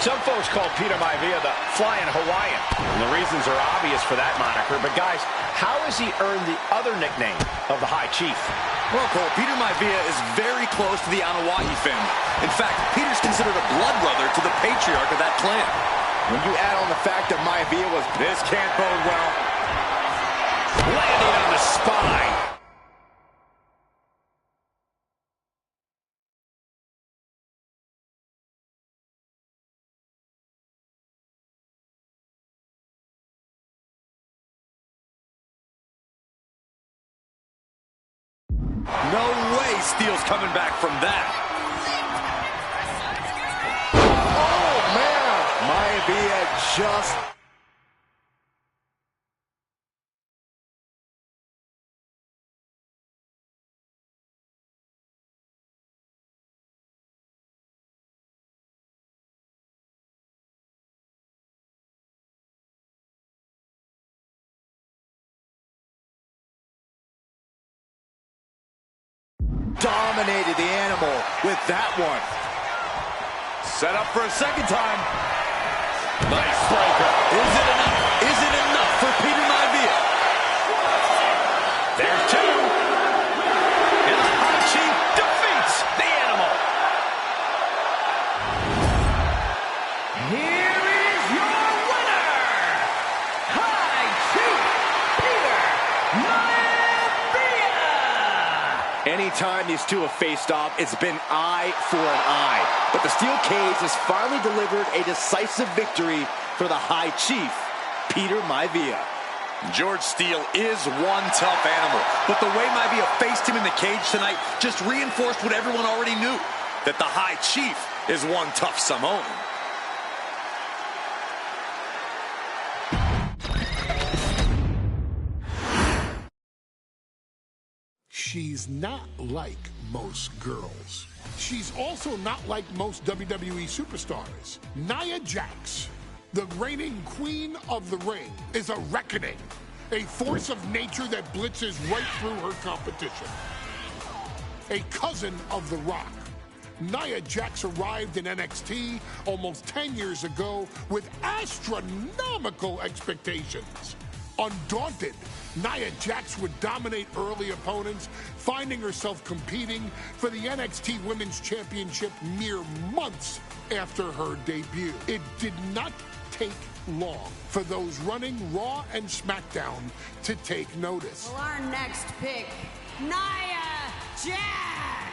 Some folks call Peter Maivia the Flying Hawaiian, and the reasons are obvious for that moniker. But, guys, how has he earned the other nickname of the High Chief? Well, Cole, Peter Maivia is very close to the Anawahi family. In fact, Peter's considered a blood brother to the patriarch of that clan. When you add on the fact that Maivia was... This can't bode well. Landing on the spine. No way Steel's coming back from that. Oh, man! Maivia just... dominated the animal with that one. Set up for a second time. Nice breaker. Is it enough? Is it enough for Peter Maivia? There's two. And the High Chief defeats the animal. Here is your winner, High Chief Peter Maivia. Anytime these two have faced off, it's been eye for an eye. But the steel cage has finally delivered a decisive victory for the High Chief, Peter Maivia. George Steele is one tough animal, but the way Maivia faced him in the cage tonight just reinforced what everyone already knew, that the High Chief is one tough Samoan. She's not like most girls. She's also not like most WWE superstars. Nia Jax, the reigning queen of the ring, is a reckoning, a force of nature that blitzes right through her competition. A cousin of The Rock, Nia Jax arrived in NXT almost 10 years ago with astronomical expectations. Undaunted, Nia Jax would dominate early opponents, finding herself competing for the NXT Women's Championship mere months after her debut. It did not take long for those running Raw and SmackDown to take notice. Well, our next pick, Nia Jax.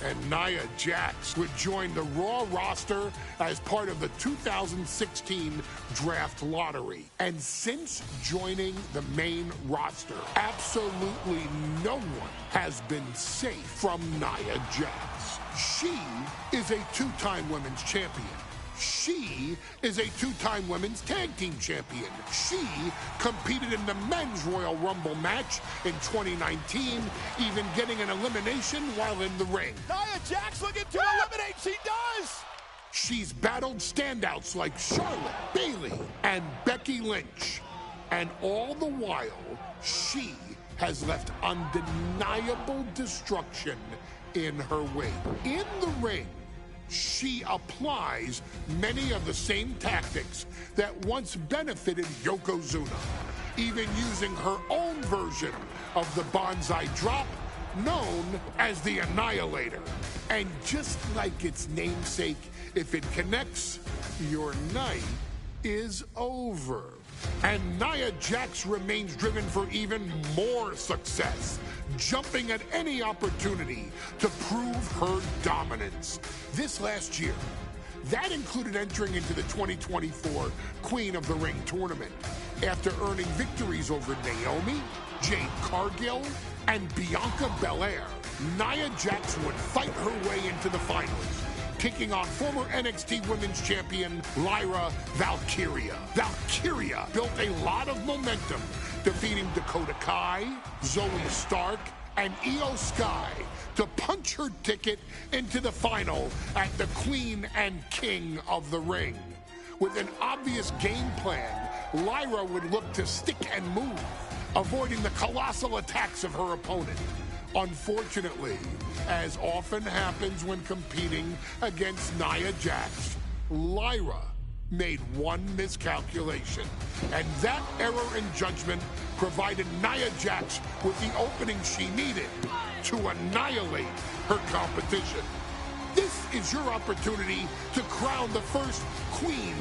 And Nia Jax would join the Raw roster as part of the 2016 draft lottery. And since joining the main roster, absolutely no one has been safe from Nia Jax. She is a two-time women's champion. She is a two-time women's tag team champion. She competed in the men's Royal Rumble match in 2019, even getting an elimination while in the ring. Nia Jax looking to eliminate. She does. She's battled standouts like Charlotte, Bayley, and Becky Lynch. And all the while, she has left undeniable destruction in her wake. In the ring, she applies many of the same tactics that once benefited Yokozuna, even using her own version of the Banzai Drop, known as the Annihilator. And just like its namesake, if it connects, your night is over. And Nia Jax remains driven for even more success, jumping at any opportunity to prove her dominance. This last year, that included entering into the 2024 Queen of the Ring tournament after earning victories over Naomi, Jade Cargill, and Bianca Belair. Nia Jax would fight her way into the finals, taking on former NXT Women's Champion Lyra Valkyria. Valkyria built a lot of momentum, defeating Dakota Kai, Zoe Stark, and Io Sky to punch her ticket into the final at the Queen and King of the Ring. With an obvious game plan, Lyra would look to stick and move, avoiding the colossal attacks of her opponent. Unfortunately, as often happens when competing against Nia Jax, Lyra made one miscalculation, and that error in judgment provided Nia Jax with the opening she needed to annihilate her competition. This is your opportunity to crown the first queen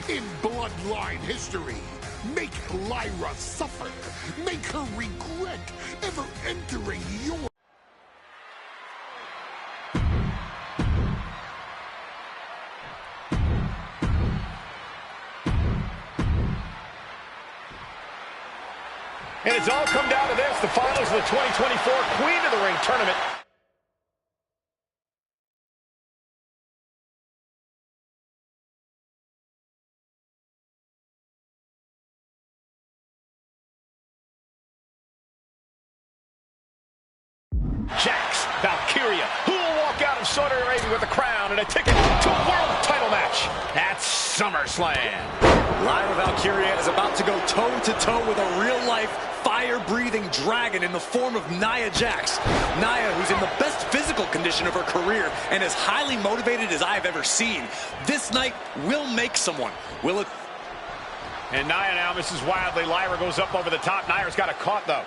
in Bloodline history. Make Lyra suffer. Make her regret ever entering your... And it's all come down to this, the finals of the 2024 Queen of the Ring tournament. Jax, Valkyria, who will walk out of Saudi Arabia with a crown and a ticket to a world title match at SummerSlam. Lyra Valkyria is about to go toe-to-toe with a real-life, fire-breathing dragon in the form of Nia Jax. Nia, who's in the best physical condition of her career and as highly motivated as I've ever seen. This night will make someone. Will it? And Nia now misses wildly. Lyra goes up over the top. Nia's got it caught, though.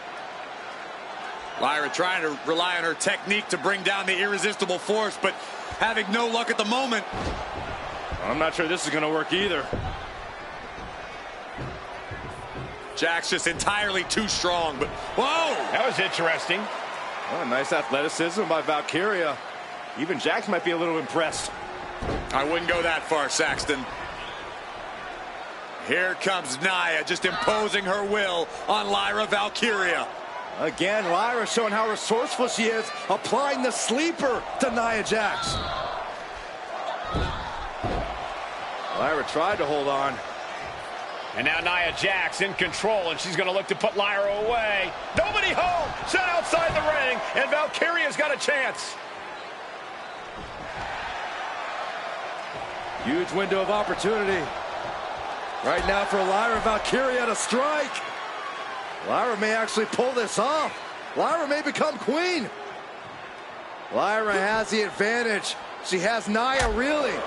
Lyra trying to rely on her technique to bring down the irresistible force, but having no luck at the moment. I'm not sure this is going to work either. Jax just entirely too strong, but whoa! That was interesting. Oh, nice athleticism by Valkyria. Even Jax might be a little impressed. I wouldn't go that far, Saxton. Here comes Nia, just imposing her will on Lyra Valkyria. Again, Lyra showing how resourceful she is, applying the sleeper to Nia Jax. Lyra tried to hold on. And now Nia Jax in control, and she's going to look to put Lyra away. Nobody home! Set outside the ring, and Valkyria's got a chance. Huge window of opportunity. Right now for Lyra Valkyria to strike. Lyra may actually pull this off. Lyra may become queen. Lyra has the advantage. She has Nia reeling.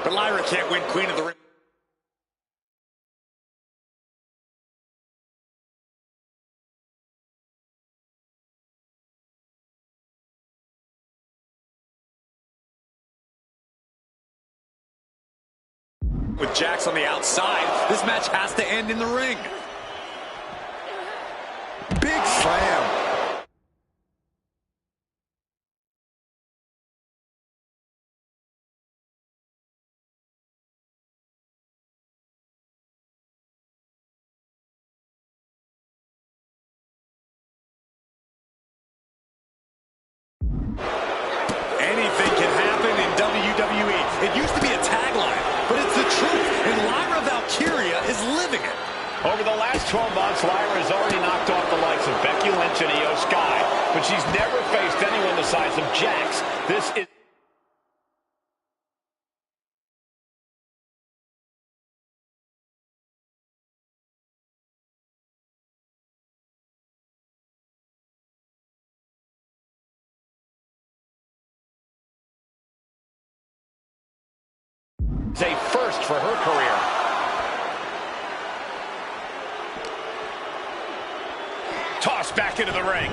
But Lyra can't win Queen of the Ring. With Jax on the outside, this match has to end in the ring. Big slam. Anything can happen in WWE. It used to be a tagline, but it's the truth. fights, Lyra has already knocked off the likes of Becky Lynch and Io Sky, but she's never faced anyone the size of Jax. This is... It's a first for her career. Tossed back into the ring.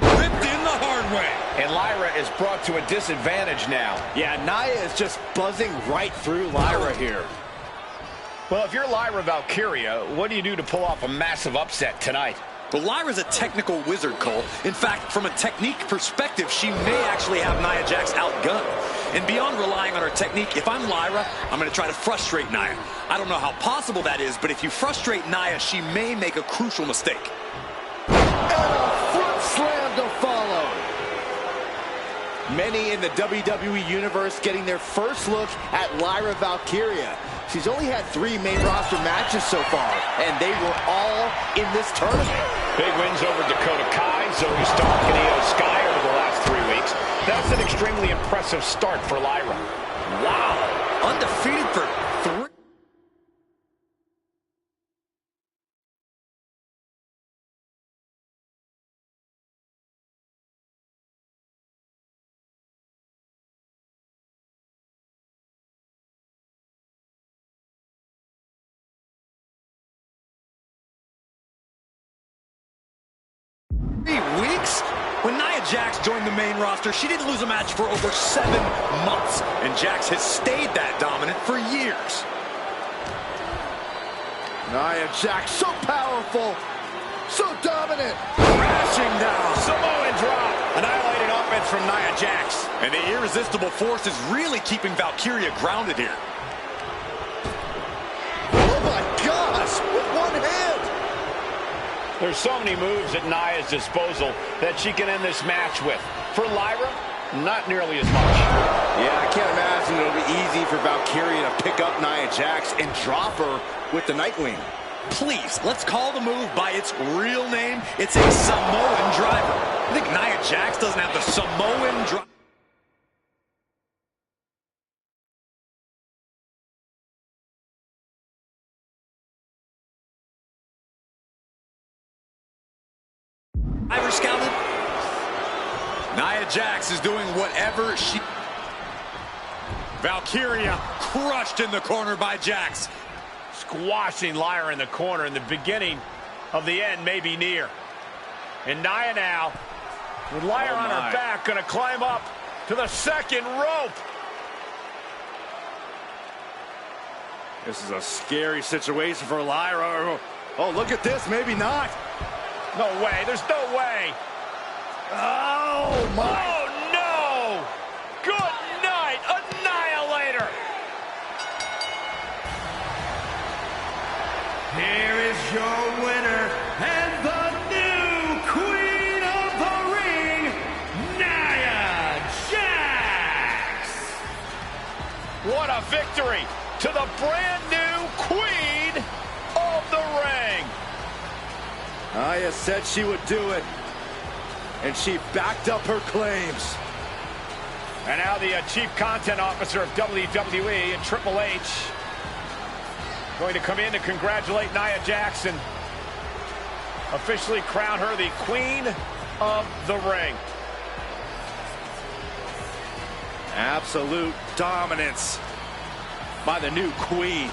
Ripped in the hard way. And Lyra is brought to a disadvantage now. Yeah, Nia is just buzzing right through Lyra here. Well, if you're Lyra Valkyria, what do you do to pull off a massive upset tonight? Well, Lyra's a technical wizard, Cole. In fact, from a technique perspective, she may actually have Nia Jax outgunned. And beyond relying on her technique, if I'm Lyra, I'm going to try to frustrate Nia. I don't know how possible that is, but if you frustrate Nia, she may make a crucial mistake. And a foot slam to follow. Many in the WWE Universe getting their first look at Lyra Valkyria. She's only had 3 main roster matches so far, and they were all in this tournament. Big wins over Dakota Kai, Zoe Stark, and Io Sky over the last 3 weeks. That's an extremely impressive start for Lyra. Wow, undefeated for 3. Weeks? When Nia Jax joined the main roster, she didn't lose a match for over 7 months. And Jax has stayed that dominant for years. Nia Jax, so powerful, so dominant. Crashing down. Samoan drop. Annihilating offense from Nia Jax. And the irresistible force is really keeping Valkyria grounded here. Oh my gosh, with one hand. There's so many moves at Nia's disposal that she can end this match with. For Lyra, not nearly as much. Yeah, I can't imagine it'll be easy for Valkyria to pick up Nia Jax and drop her with the Nightwing. Please, let's call the move by its real name. It's a Samoan driver. I think Nia Jax doesn't have the Samoan driver. Scouted. Nia Jax is doing whatever she... Valkyria crushed in the corner by Jax. Squashing Lyra in the corner, and the beginning of the end may be near. And Nia now, with Lyra on her back, going to climb up to the second rope. This is a scary situation for Lyra. Oh, look at this. Maybe not. No way. There's no way. Oh, my. Oh, no. Good night. Annihilator. Here is your winner and the new Queen of the Ring, Nia Jax. What a victory to the brand new Queen of the Ring. Nia said she would do it, and she backed up her claims. And now the Chief Content Officer of WWE and Triple H going to come in to congratulate Nia Jax, officially crown her the Queen of the Ring. Absolute dominance by the new Queen.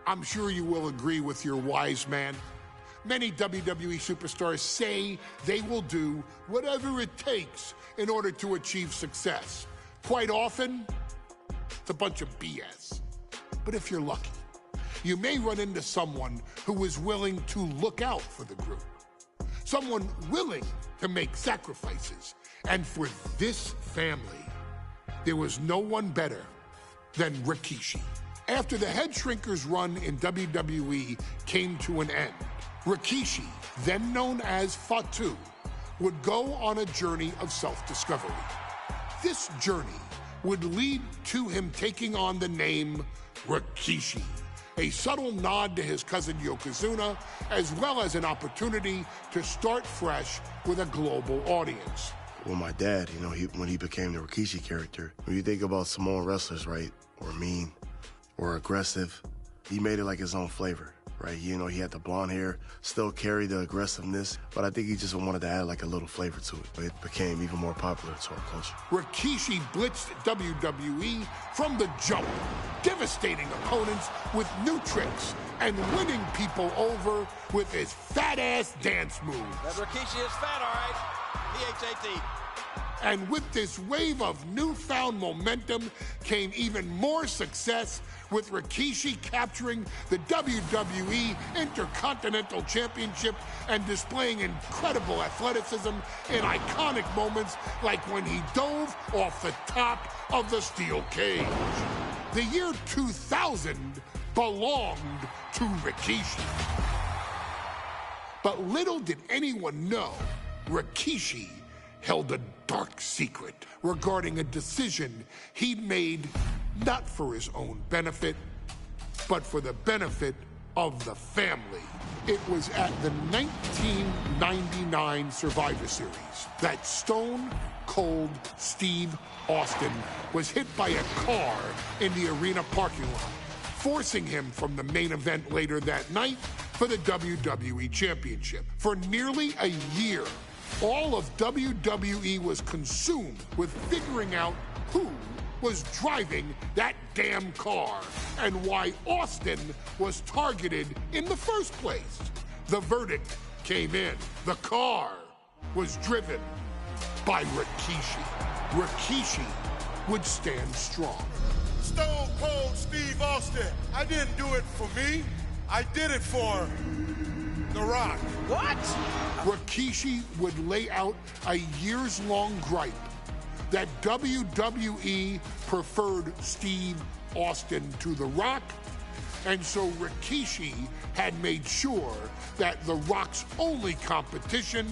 I'm sure you will agree with your wise man. Many WWE superstars say they will do whatever it takes in order to achieve success. Quite often, it's a bunch of BS. But if you're lucky, you may run into someone who is willing to look out for the group. Someone willing to make sacrifices. And for this family, there was no one better than Rikishi. After the Head Shrinkers run in WWE came to an end, Rikishi, then known as Fatu, would go on a journey of self-discovery. This journey would lead to him taking on the name Rikishi, a subtle nod to his cousin Yokozuna, as well as an opportunity to start fresh with a global audience. Well, my dad, you know, when he became the Rikishi character, when you think about Samoan wrestlers, right, or mean, or aggressive, he made it like his own flavor, right? You know, he had the blonde hair, still carried the aggressiveness, but I think he just wanted to add like a little flavor to it. It became even more popular to our culture. Rikishi blitzed WWE from the jump, devastating opponents with new tricks and winning people over with his fat-ass dance moves. That Rikishi is fat, all right. P-H-A-T. And with this wave of newfound momentum came even more success, with Rikishi capturing the WWE Intercontinental Championship and displaying incredible athleticism in iconic moments like when he dove off the top of the steel cage. The year 2000 belonged to Rikishi. But little did anyone know, Rikishi held a dark secret regarding a decision he'd made not for his own benefit, but for the benefit of the family. It was at the 1999 Survivor Series that Stone Cold Steve Austin was hit by a car in the arena parking lot, forcing him from the main event later that night for the WWE Championship. For nearly a year, all of WWE was consumed with figuring out who was driving that damn car and why Austin was targeted in the first place. The verdict came in. The car was driven by Rikishi. Rikishi would stand strong. Stone Cold Steve Austin. I didn't do it for me. I did it for The Rock. What? Rikishi would lay out a years-long gripe that WWE preferred Steve Austin to The Rock, and so Rikishi had made sure that The Rock's only competition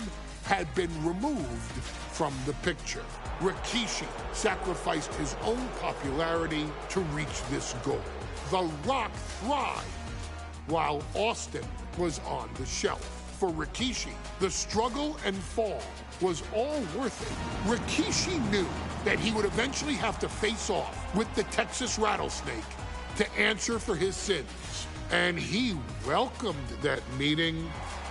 had been removed from the picture. Rikishi sacrificed his own popularity to reach this goal. The Rock thrived while Austin was on the shelf. For Rikishi, the struggle and fall was all worth it. Rikishi knew that he would eventually have to face off with the Texas Rattlesnake to answer for his sins. And he welcomed that meeting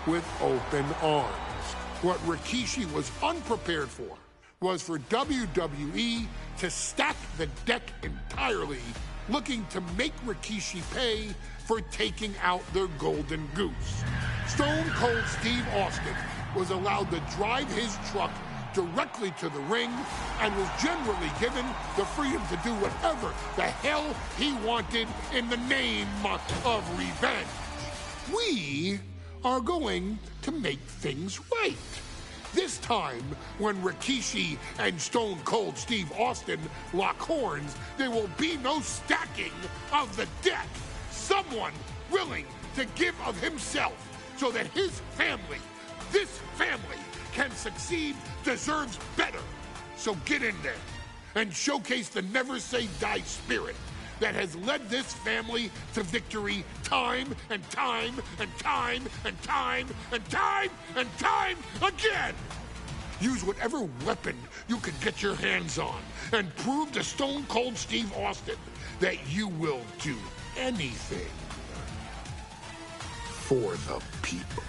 with open arms. What Rikishi was unprepared for was for WWE to stack the deck entirely, looking to make Rikishi pay for taking out their golden goose. Stone Cold Steve Austin was allowed to drive his truck directly to the ring and was generally given the freedom to do whatever the hell he wanted in the name of revenge. We are going to make things right. This time, when Rikishi and Stone Cold Steve Austin lock horns, there will be no stacking of the deck. Someone willing to give of himself so that his family, this family, can succeed, deserves better. So get in there and showcase the never say die spirit that has led this family to victory time and time and time and time and time and time again. Use whatever weapon you can get your hands on and prove to Stone Cold Steve Austin that you will do anything for the people.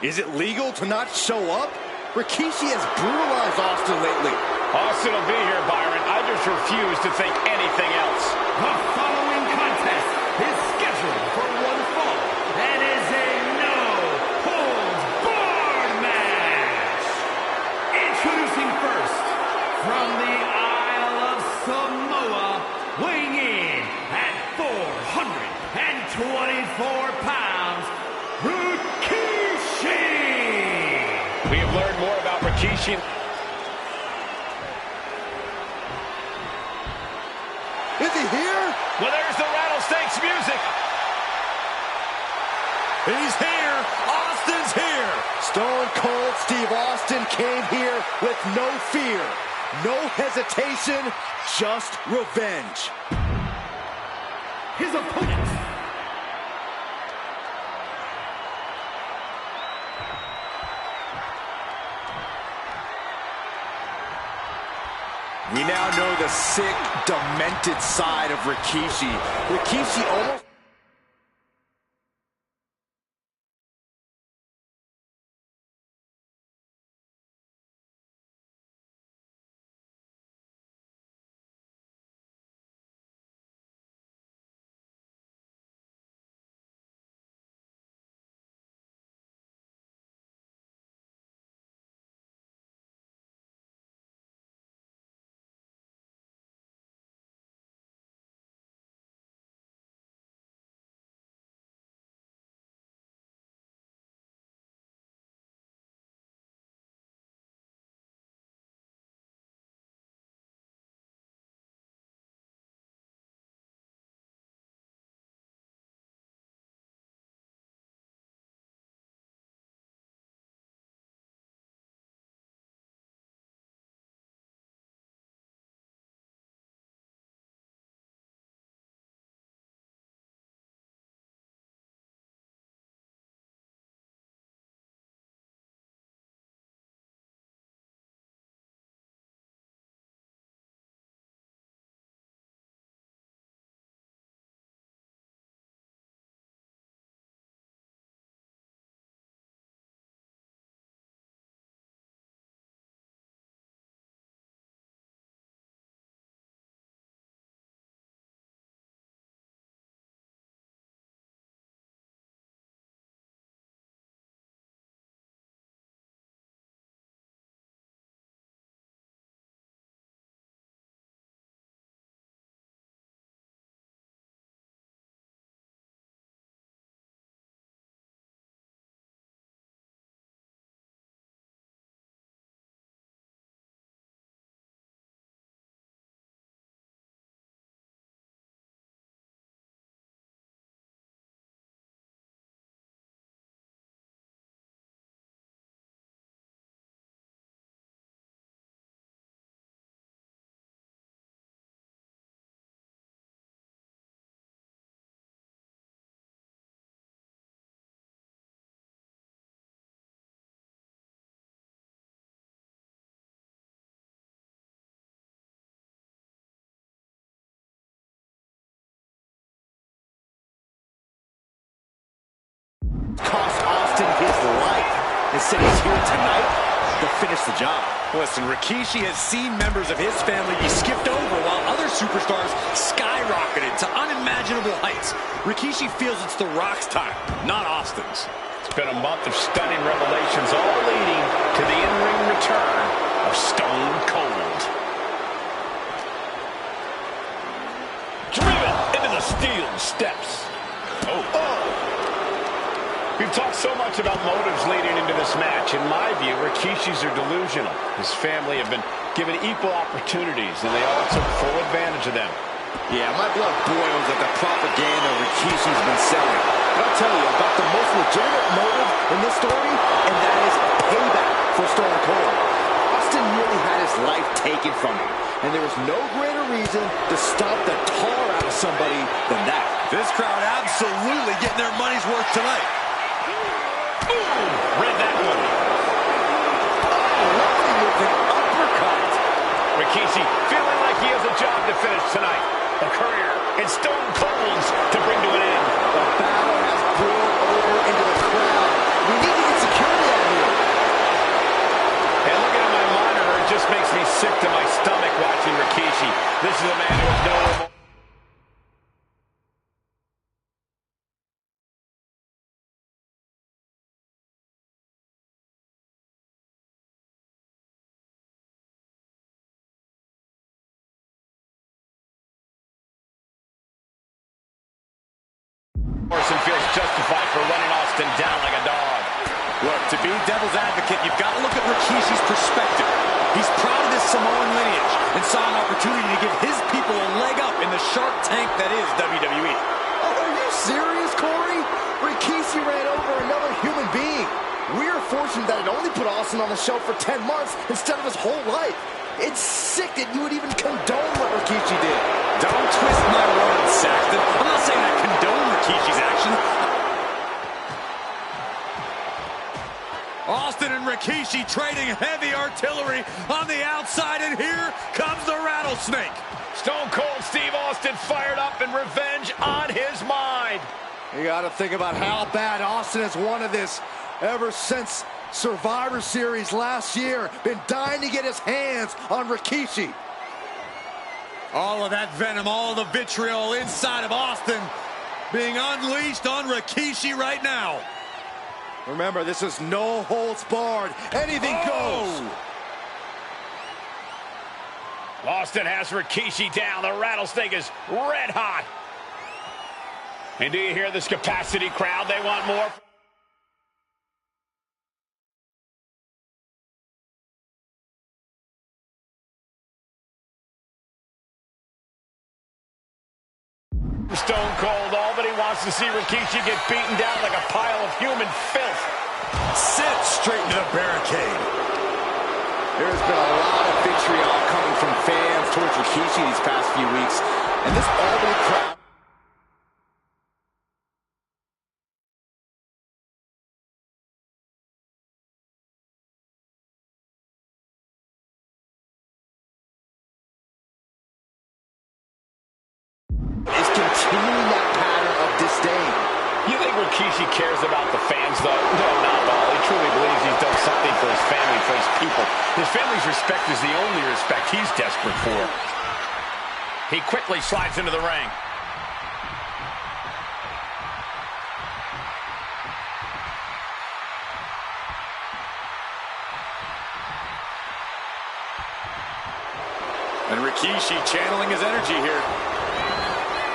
Is it legal to not show up? Rikishi has brutalized Austin lately. Austin will be here, Byron. I just refuse to think anything else. The following contest is scheduled for one fall and is a no-holds-barred match. 24 pounds, Rikishi! We have learned more about Rikishi. Is he here? Well, there's the Rattlesnakes music. He's here. Austin's here. Stone Cold Steve Austin came here with no fear, no hesitation, just revenge. His opponent. We now know the sick, demented side of Rikishi. Rikishi almost... cost Austin his life. Instead, he's here tonight to finish the job. Listen, Rikishi has seen members of his family be skipped over while other superstars skyrocketed to unimaginable heights. Rikishi feels it's The Rock's time, not Austin's. It's been a month of stunning revelations, all leading to the in-ring return of Stone Cold. Driven into the steel steps. We've talked so much about motives leading into this match. In my view, Rikishis are delusional. His family have been given equal opportunities, and they all took full advantage of them. Yeah, my blood boils at the propaganda Rikishi's been selling. But I'll tell you about the most legitimate motive in this story, and that is payback for Stone Cold. Austin nearly had his life taken from him, and there was no greater reason to stomp the tar out of somebody than that. This crowd absolutely getting their money's worth tonight. Read that one. Loading with an uppercut. Rikishi feeling like he has a job to finish tonight. A career in Stone Cold's to bring to an end. The battle has boiled over into the crowd. We need to get security out here. And looking at my monitor, it just makes me sick to my stomach watching Rikishi. This is a man who has no remorse. justify for running Austin down like a dog. Look, to be devil's advocate, you've got to look at Rikishi's perspective. He's proud of this Samoan lineage and saw an opportunity to give his people a leg up in the shark tank that is WWE. Oh, are you serious, Corey? Rikishi ran over another human being. We're fortunate that it only put Austin on the shelf for 10 months instead of his whole life. It's sick that you would even condone what Rikishi did. Don't twist my words, Saxton. I'm not saying I condone Rikishi's action. Austin and Rikishi trading heavy artillery on the outside, and here comes the rattlesnake. Stone Cold Steve Austin fired up and revenge on his mind. You got to think about how bad Austin has wanted this ever since Survivor Series last year. Been dying to get his hands on Rikishi. All of that venom, all the vitriol inside of Austin being unleashed on Rikishi right now. Remember, this is no holds barred. Anything goes. Austin has Rikishi down. The rattlesnake is red hot. And do you hear this capacity crowd? They want more. Stone Cold, all but he wants to see Rikishi get beaten down like a pile of human filth. Sent straight into the barricade. There's been a lot of vitriol coming from fans towards Rikishi these past few weeks. And this Albany crowd... is continuing that pattern of disdain. You think Rikishi cares about the fans, though? No, not at all. He truly believes he's done something for his family, for his people. His family's respect is the only respect he's desperate for. He quickly slides into the ring. And Rikishi channeling his energy here.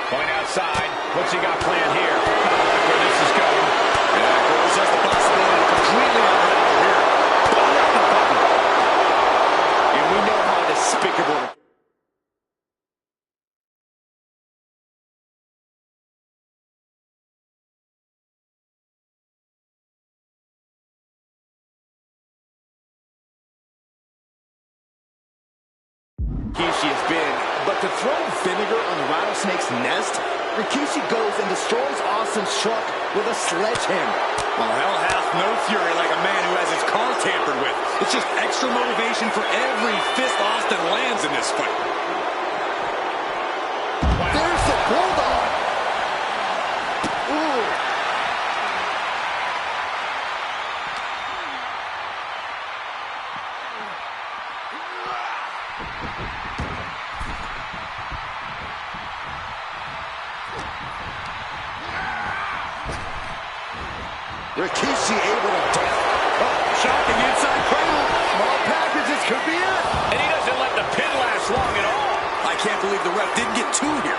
Going outside. What's he got planned here? I like where this is going. Yeah, Cole has the possibility of completely unravel here. Don't hit the button. And we know how despicable... Rikishi has been, but to throw vinegar on the rattlesnake's nest, Rikishi goes and destroys Austin's truck with a sledgehammer. Well, hell hath no fury like a man who has his car tampered with. It's just extra motivation for every fist Austin lands in this fight. Wow. There's the bulldog. Ooh. Rikishi able to shocking inside cradle. Small packages could be it. And he doesn't let the pin last long at all. I can't believe the ref didn't get two here.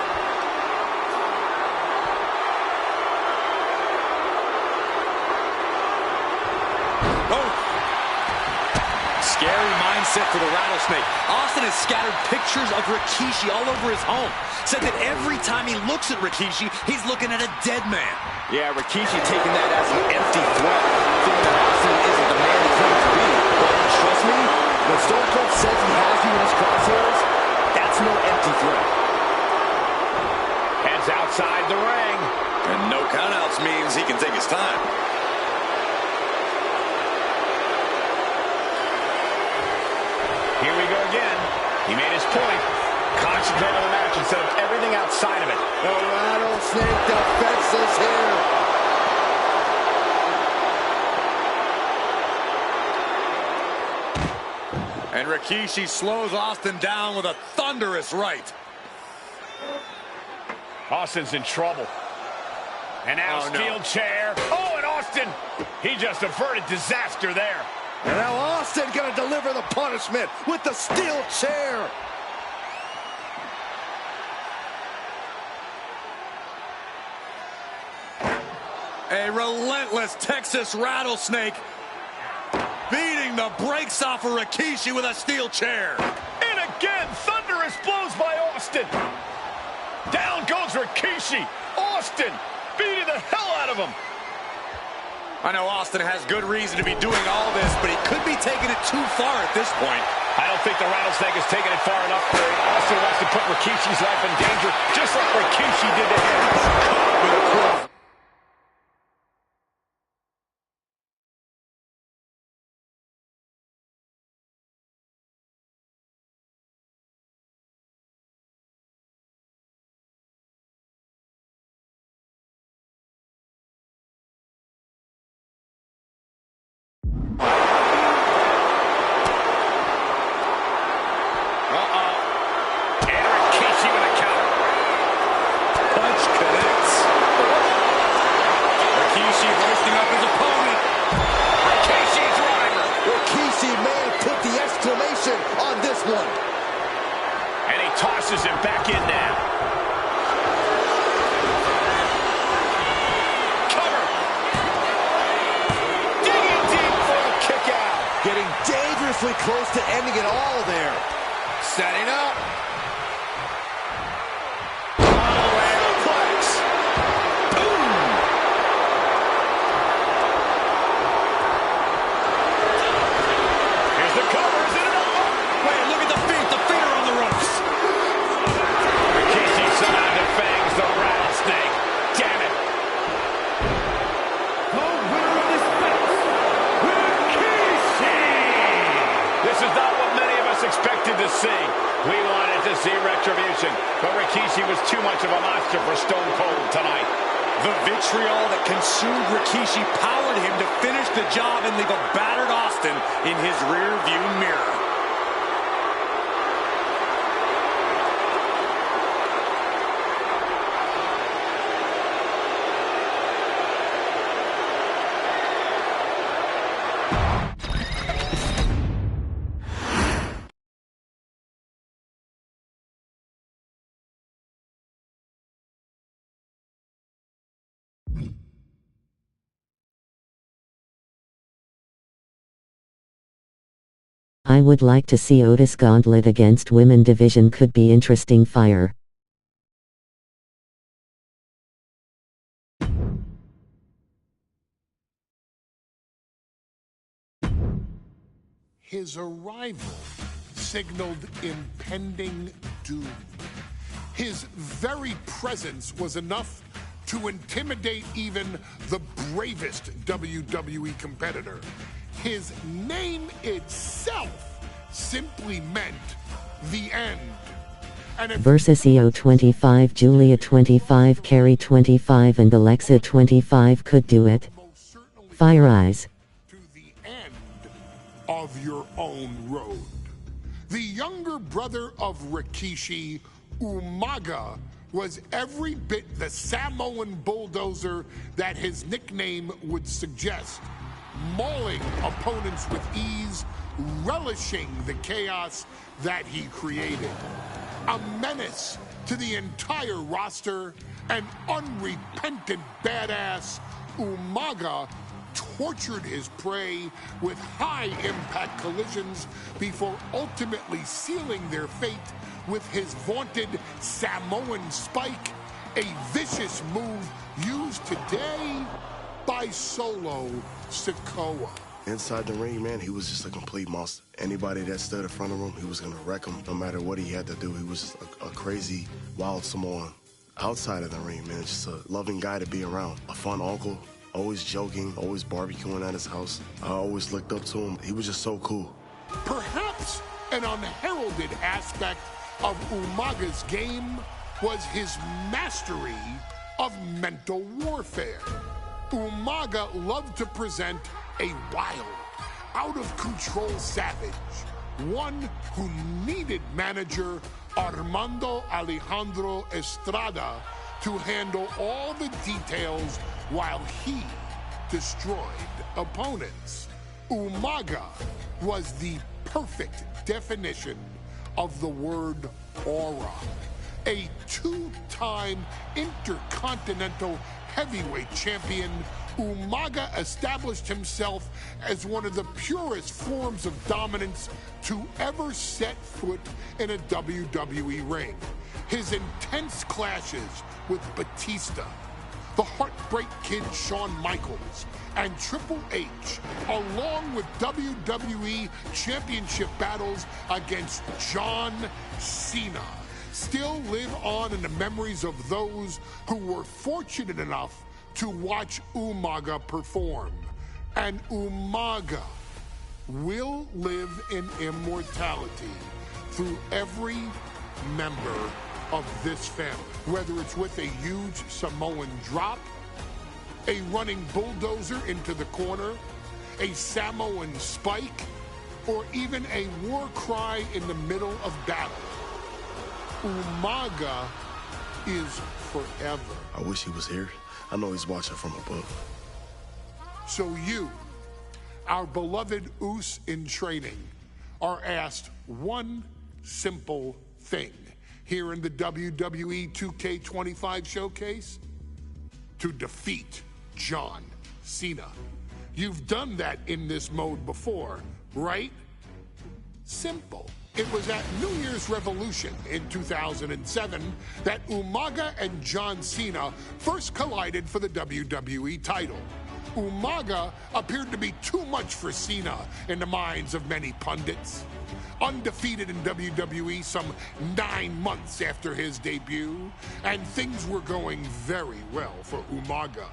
Oh. Scary mindset for the rattlesnake. Austin has scattered pictures of Rikishi all over his home. Said that every time he looks at Rikishi, he's looking at a dead man. Yeah, Rikishi taking that as an empty threat, thinking that Austin isn't the man he claims to be. But trust me, when Stone Cold says he has you in his crosshairs, that's no empty threat. Heads outside the ring. And no countouts means he can take his time. Here we go again. He made his point. Concentrate on the match instead of everything outside of it. The rattlesnake defenseless here. And Rikishi slows Austin down with a thunderous right. Austin's in trouble. And now steel chair. Oh, and Austin, he just averted disaster there. And now Austin gonna deliver the punishment with the steel chair. A relentless Texas rattlesnake beating the brakes off of Rikishi with a steel chair. And again, thunderous blows by Austin. Down goes Rikishi. Austin beating the hell out of him. I know Austin has good reason to be doing all this, but he could be taking it too far at this point. I don't think the rattlesnake is taking it far enough. Austin wants to put Rikishi's life in danger, just like Rikishi did to him. Caught with a cross. On this one. And he tosses him back in now. Cover. Digging deep for a kick out. Getting dangerously close to ending it all there. Setting up. To see. We wanted to see retribution, but Rikishi was too much of a monster for Stone Cold tonight. The vitriol that consumed Rikishi powered him to finish the job and leave a battered Austin in his rear-view mirror. I would like to see Otis Gauntlet against women division, could be interesting. Fire. His arrival signaled impending doom. His very presence was enough to intimidate even the bravest WWE competitor. His name itself simply meant the end. Versus Wwe 25, Julia 25, Carrie 25, and Alexa 25 could do it. Fire eyes. To the end of your own road. The younger brother of Rikishi, Umaga, was every bit the Samoan bulldozer that his nickname would suggest, mauling opponents with ease, relishing the chaos that he created. A menace to the entire roster, an unrepentant badass, Umaga tortured his prey with high-impact collisions before ultimately sealing their fate with his vaunted Samoan spike, a vicious move used today by Solo Sikoa. Inside the ring, man, he was just a complete monster. Anybody that stood in front of him, he was going to wreck him no matter what he had to do. He was just a crazy, wild Samoan. Outside of the ring, man, just a loving guy to be around. A fun uncle, always joking, always barbecuing at his house. I always looked up to him. He was just so cool. Perhaps an unheralded aspect of Umaga's game was his mastery of mental warfare. Umaga loved to present a wild, out-of-control savage, one who needed manager Armando Alejandro Estrada to handle all the details while he destroyed opponents. Umaga was the perfect definition of the word aura. A two-time intercontinental heavyweight champion, Umaga established himself as one of the purest forms of dominance to ever set foot in a WWE ring. His intense clashes with Batista, the Heartbreak Kid Shawn Michaels, and Triple H, along with WWE Championship battles against John Cena, still live on in the memories of those who were fortunate enough to watch Umaga perform. And Umaga will live in immortality through every member of this family, whether it's with a huge Samoan drop, a running bulldozer into the corner, a Samoan spike, or even a war cry in the middle of battle. Umaga is forever. I wish he was here. I know he's watching from above. So you, our beloved Us in training, are asked one simple thing here in the WWE 2K25 showcase: to defeat John Cena. You've done that in this mode before, right? Simple. It was at New Year's Revolution in 2007 that Umaga and John Cena first collided for the WWE title. Umaga appeared to be too much for Cena in the minds of many pundits. Undefeated in WWE some 9 months after his debut, and things were going very well for Umaga.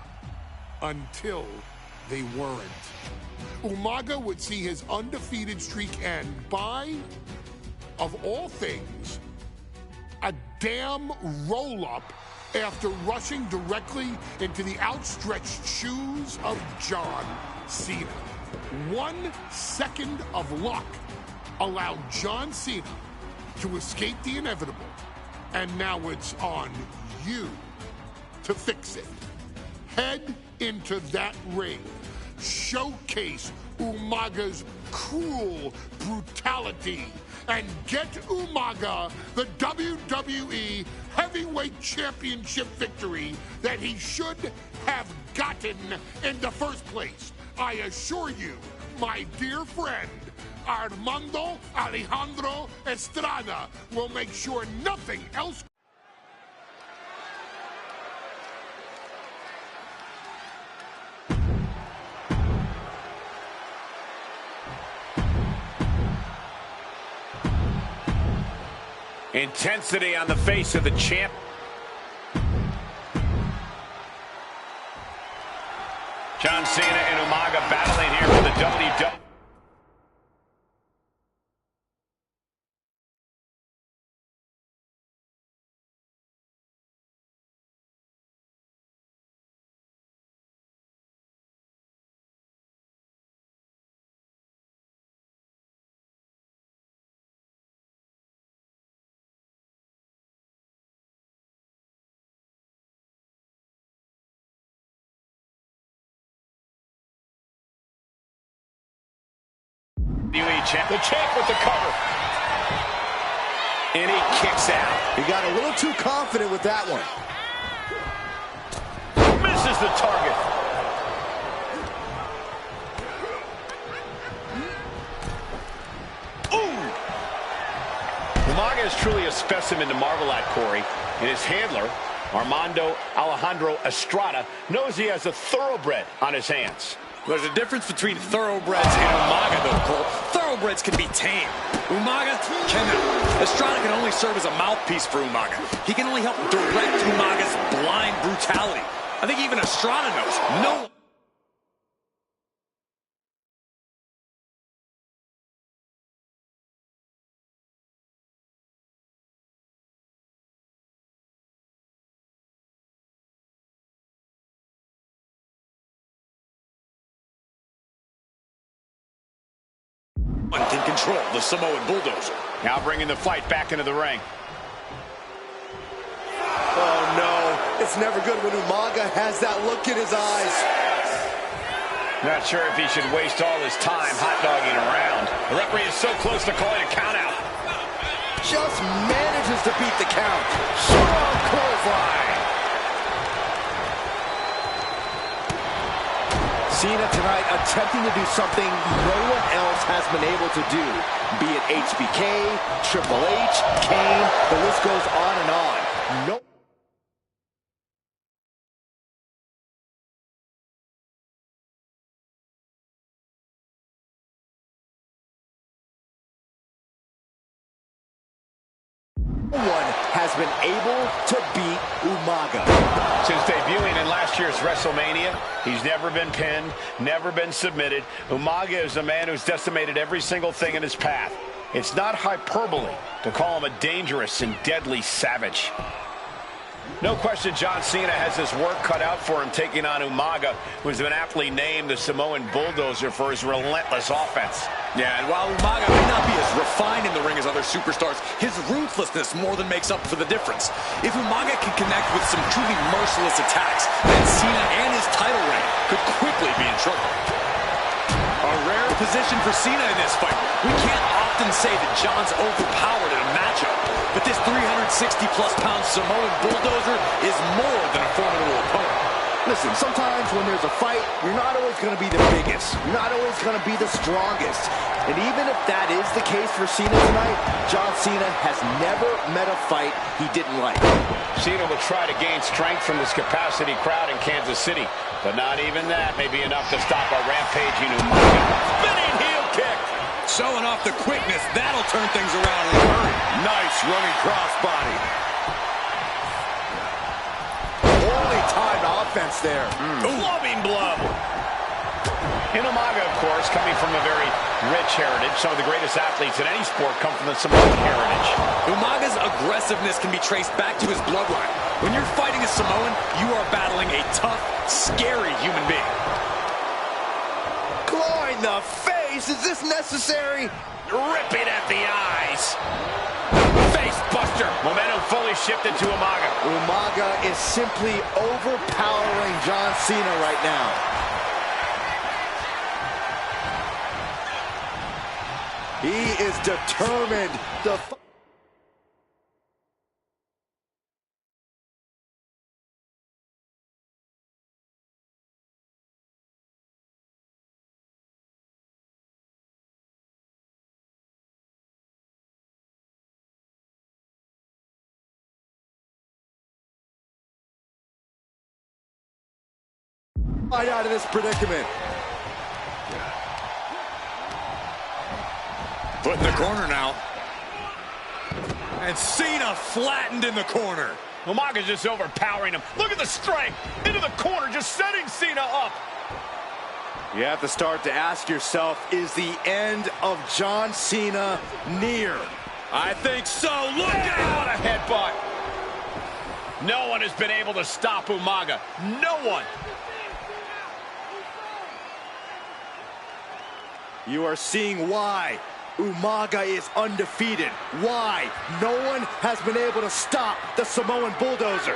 Until they weren't. Umaga would see his undefeated streak end by, of all things, a damn roll-up after rushing directly into the outstretched shoes of John Cena. 1 second of luck allowed John Cena to escape the inevitable, and now it's on you to fix it. Head into that ring. Showcase Umaga's cruel brutality and get Umaga the WWE Heavyweight Championship victory that he should have gotten in the first place. I assure you, my dear friend, Armando Alejandro Estrada will make sure nothing else. Intensity on the face of the champ. John Cena and Umaga battling here for the WWE. Champ. The champ with the cover. And he kicks out. He got a little too confident with that one. Misses the target. Ooh! Umaga is truly a specimen to marvel at, Corey. And his handler, Armando Alejandro Estrada, knows he has a thoroughbred on his hands. There's a difference between thoroughbreds and Umaga, though, Cole. Thoroughbreds can be tame. Umaga cannot. Estrada can only serve as a mouthpiece for Umaga. He can only help direct Umaga's blind brutality. I think even Estrada knows. No. Can control the Samoan bulldozer. Now bringing the fight back into the ring. Oh no, it's never good when Umaga has that look in his eyes. Not sure if he should waste all his time hot-dogging around. The referee is so close to calling a count-out. Just manages to beat the count. Strong clothesline. Cena tonight attempting to do something no one else has been able to do. Be it HBK, Triple H, Kane, the list goes on and on. No. No one has been able to beat Umaga. Since debuting in last year's WrestleMania, he's never been pinned, never been submitted. Umaga is a man who's decimated every single thing in his path. It's not hyperbole to call him a dangerous and deadly savage. No question John Cena has his work cut out for him taking on Umaga, who's been aptly named the Samoan Bulldozer for his relentless offense. Yeah, and while Umaga may not be as refined in the ring as other superstars, his ruthlessness more than makes up for the difference. If Umaga can connect with some truly merciless attacks, then Cena and his title reign could quickly be in trouble. A rare position for Cena in this fight. We can't often say that John's overpowered in a matchup, but this 360-plus pound Samoan Bulldozer is more than a formidable opponent. Listen, sometimes when there's a fight, you're not always going to be the biggest. You're not always going to be the strongest. And even if that is the case for Cena tonight, John Cena has never met a fight he didn't like. Cena will try to gain strength from this capacity crowd in Kansas City, but not even that may be enough to stop a rampaging Umaga. Spinning heel kick. Showing off the quickness, that'll turn things around in a hurry. Nice running crossbody. Holy timed offense there. Clubbing blow. And Umaga, of course, coming from a very rich heritage. Some of the greatest athletes in any sport come from the Samoan heritage. Umaga's aggressiveness can be traced back to his bloodline. When you're fighting a Samoan, you are battling a tough, scary human being. Clawing the face. Is this necessary? Ripping at the eyes. Face buster. Momentum fully shifted to Umaga. Umaga is simply overpowering John Cena right now. He is determined to... fight out of this predicament. Put in the corner now. And Cena flattened in the corner. Umaga's just overpowering him. Look at the strength. Into the corner, just setting Cena up. You have to start to ask yourself, is the end of John Cena near? I think so. Look out! What a headbutt. No one has been able to stop Umaga. No one. You are seeing why Umaga is undefeated. Why no one has been able to stop the Samoan Bulldozer.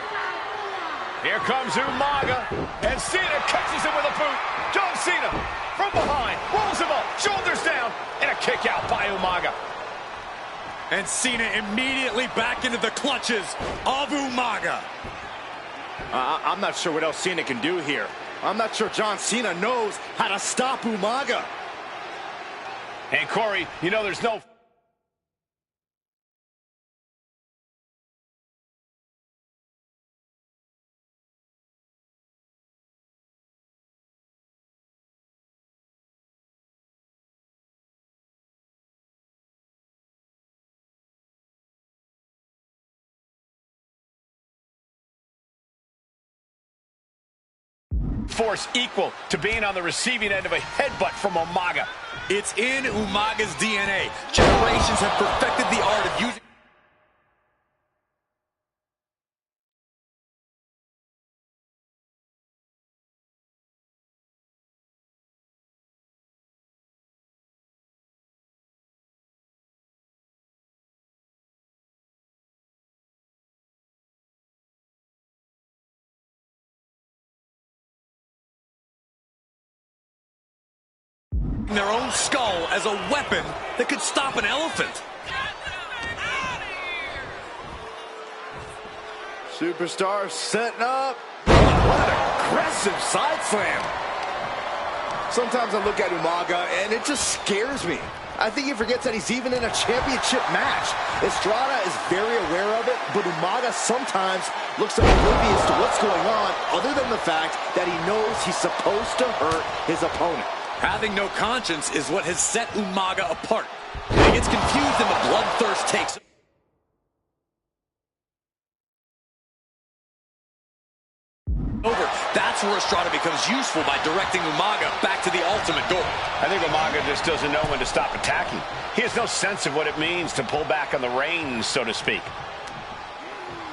Here comes Umaga, and Cena catches him with a boot. John Cena from behind, rolls him up, shoulders down, and a kick out by Umaga. And Cena immediately back into the clutches of Umaga. I'm not sure what else Cena can do here. I'm not sure John Cena knows how to stop Umaga. And Corey, you know there's no... force equal to being on the receiving end of a headbutt from Umaga. It's in Umaga's DNA. Generations have perfected the art of using... their own skull as a weapon that could stop an elephant. Superstar setting up. What an aggressive side slam. Sometimes I look at Umaga and it just scares me. I think he forgets that he's even in a championship match. Estrada is very aware of it, but Umaga sometimes looks oblivious to what's going on, other than the fact that he knows he's supposed to hurt his opponent. Having no conscience is what has set Umaga apart. He gets confused and the bloodthirst takes over. That's where Estrada becomes useful by directing Umaga back to the ultimate goal. I think Umaga just doesn't know when to stop attacking. He has no sense of what it means to pull back on the reins, so to speak.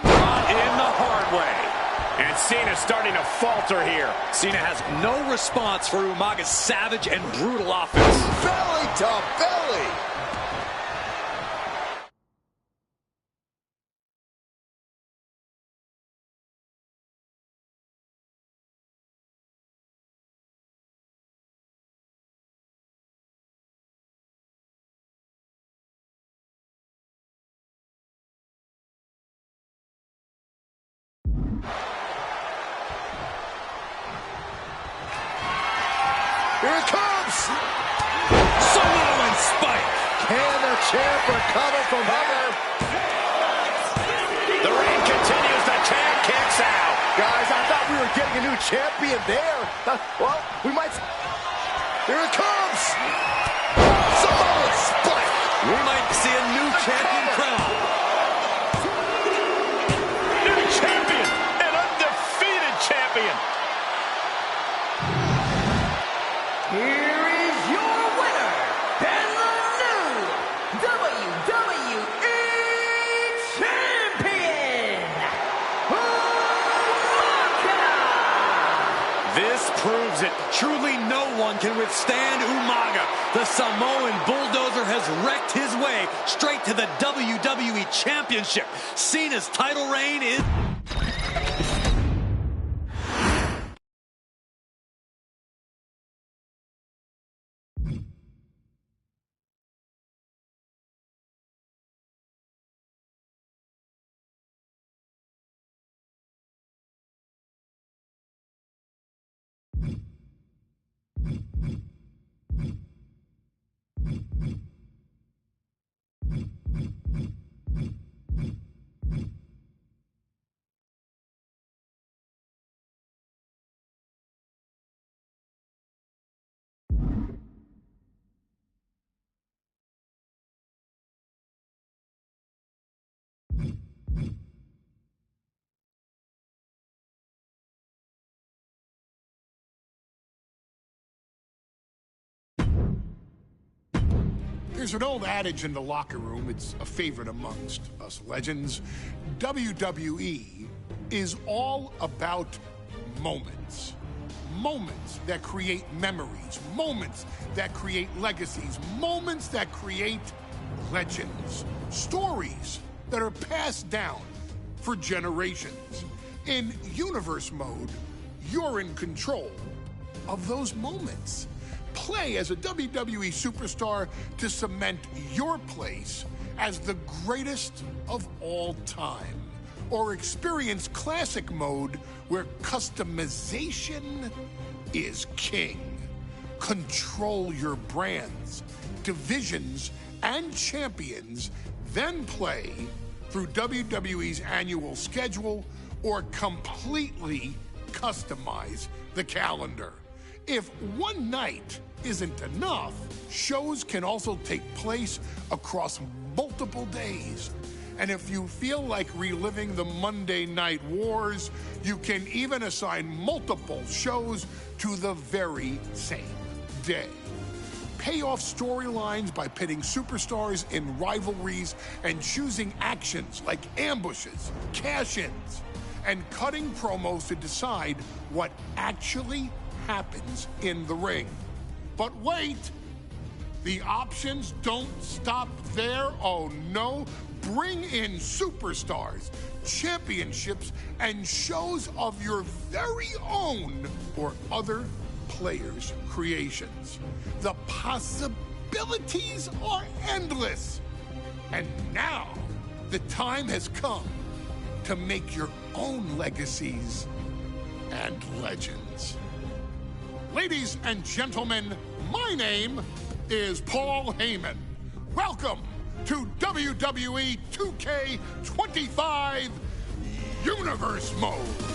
Brought in the hard way. And Cena's starting to falter here. Cena has no response for Umaga's savage and brutal offense. Belly to belly. Here it comes! Samoan spike! Can the champ recover from here? The reign continues. The champ kicks out. Guys, I thought we were getting a new champion there. Well, we might... Here it comes! Samoan spike! We might see a new champion crown. New champion! An undefeated champion! Here is your winner, and the new WWE Champion, Umaga! This proves it. Truly no one can withstand Umaga. The Samoan bulldozer has wrecked his way straight to the WWE Championship. Cena's title reign is... There's an old adage in the locker room, it's a favorite amongst us legends. WWE is all about moments. Moments that create memories, moments that create legacies, moments that create legends. Stories that are passed down for generations. In universe mode, you're in control of those moments. Play as a WWE superstar to cement your place as the greatest of all time. Or experience classic mode where customization is king. Control your brands, divisions, and champions, then play through WWE's annual schedule or completely customize the calendar. If one night isn't enough, shows can also take place across multiple days. And if you feel like reliving the Monday Night Wars, you can even assign multiple shows to the very same day. Pay off storylines by pitting superstars in rivalries and choosing actions like ambushes, cash-ins, and cutting promos to decide what actually happens in the ring. But wait, the options don't stop there. Oh no, bring in superstars, championships, and shows of your very own or other players' creations. The possibilities are endless. And now the time has come to make your own legacies and legends. Ladies Ladies and gentlemen, my name is Paul Heyman. Welcome to WWE 2K25 Universe Mode.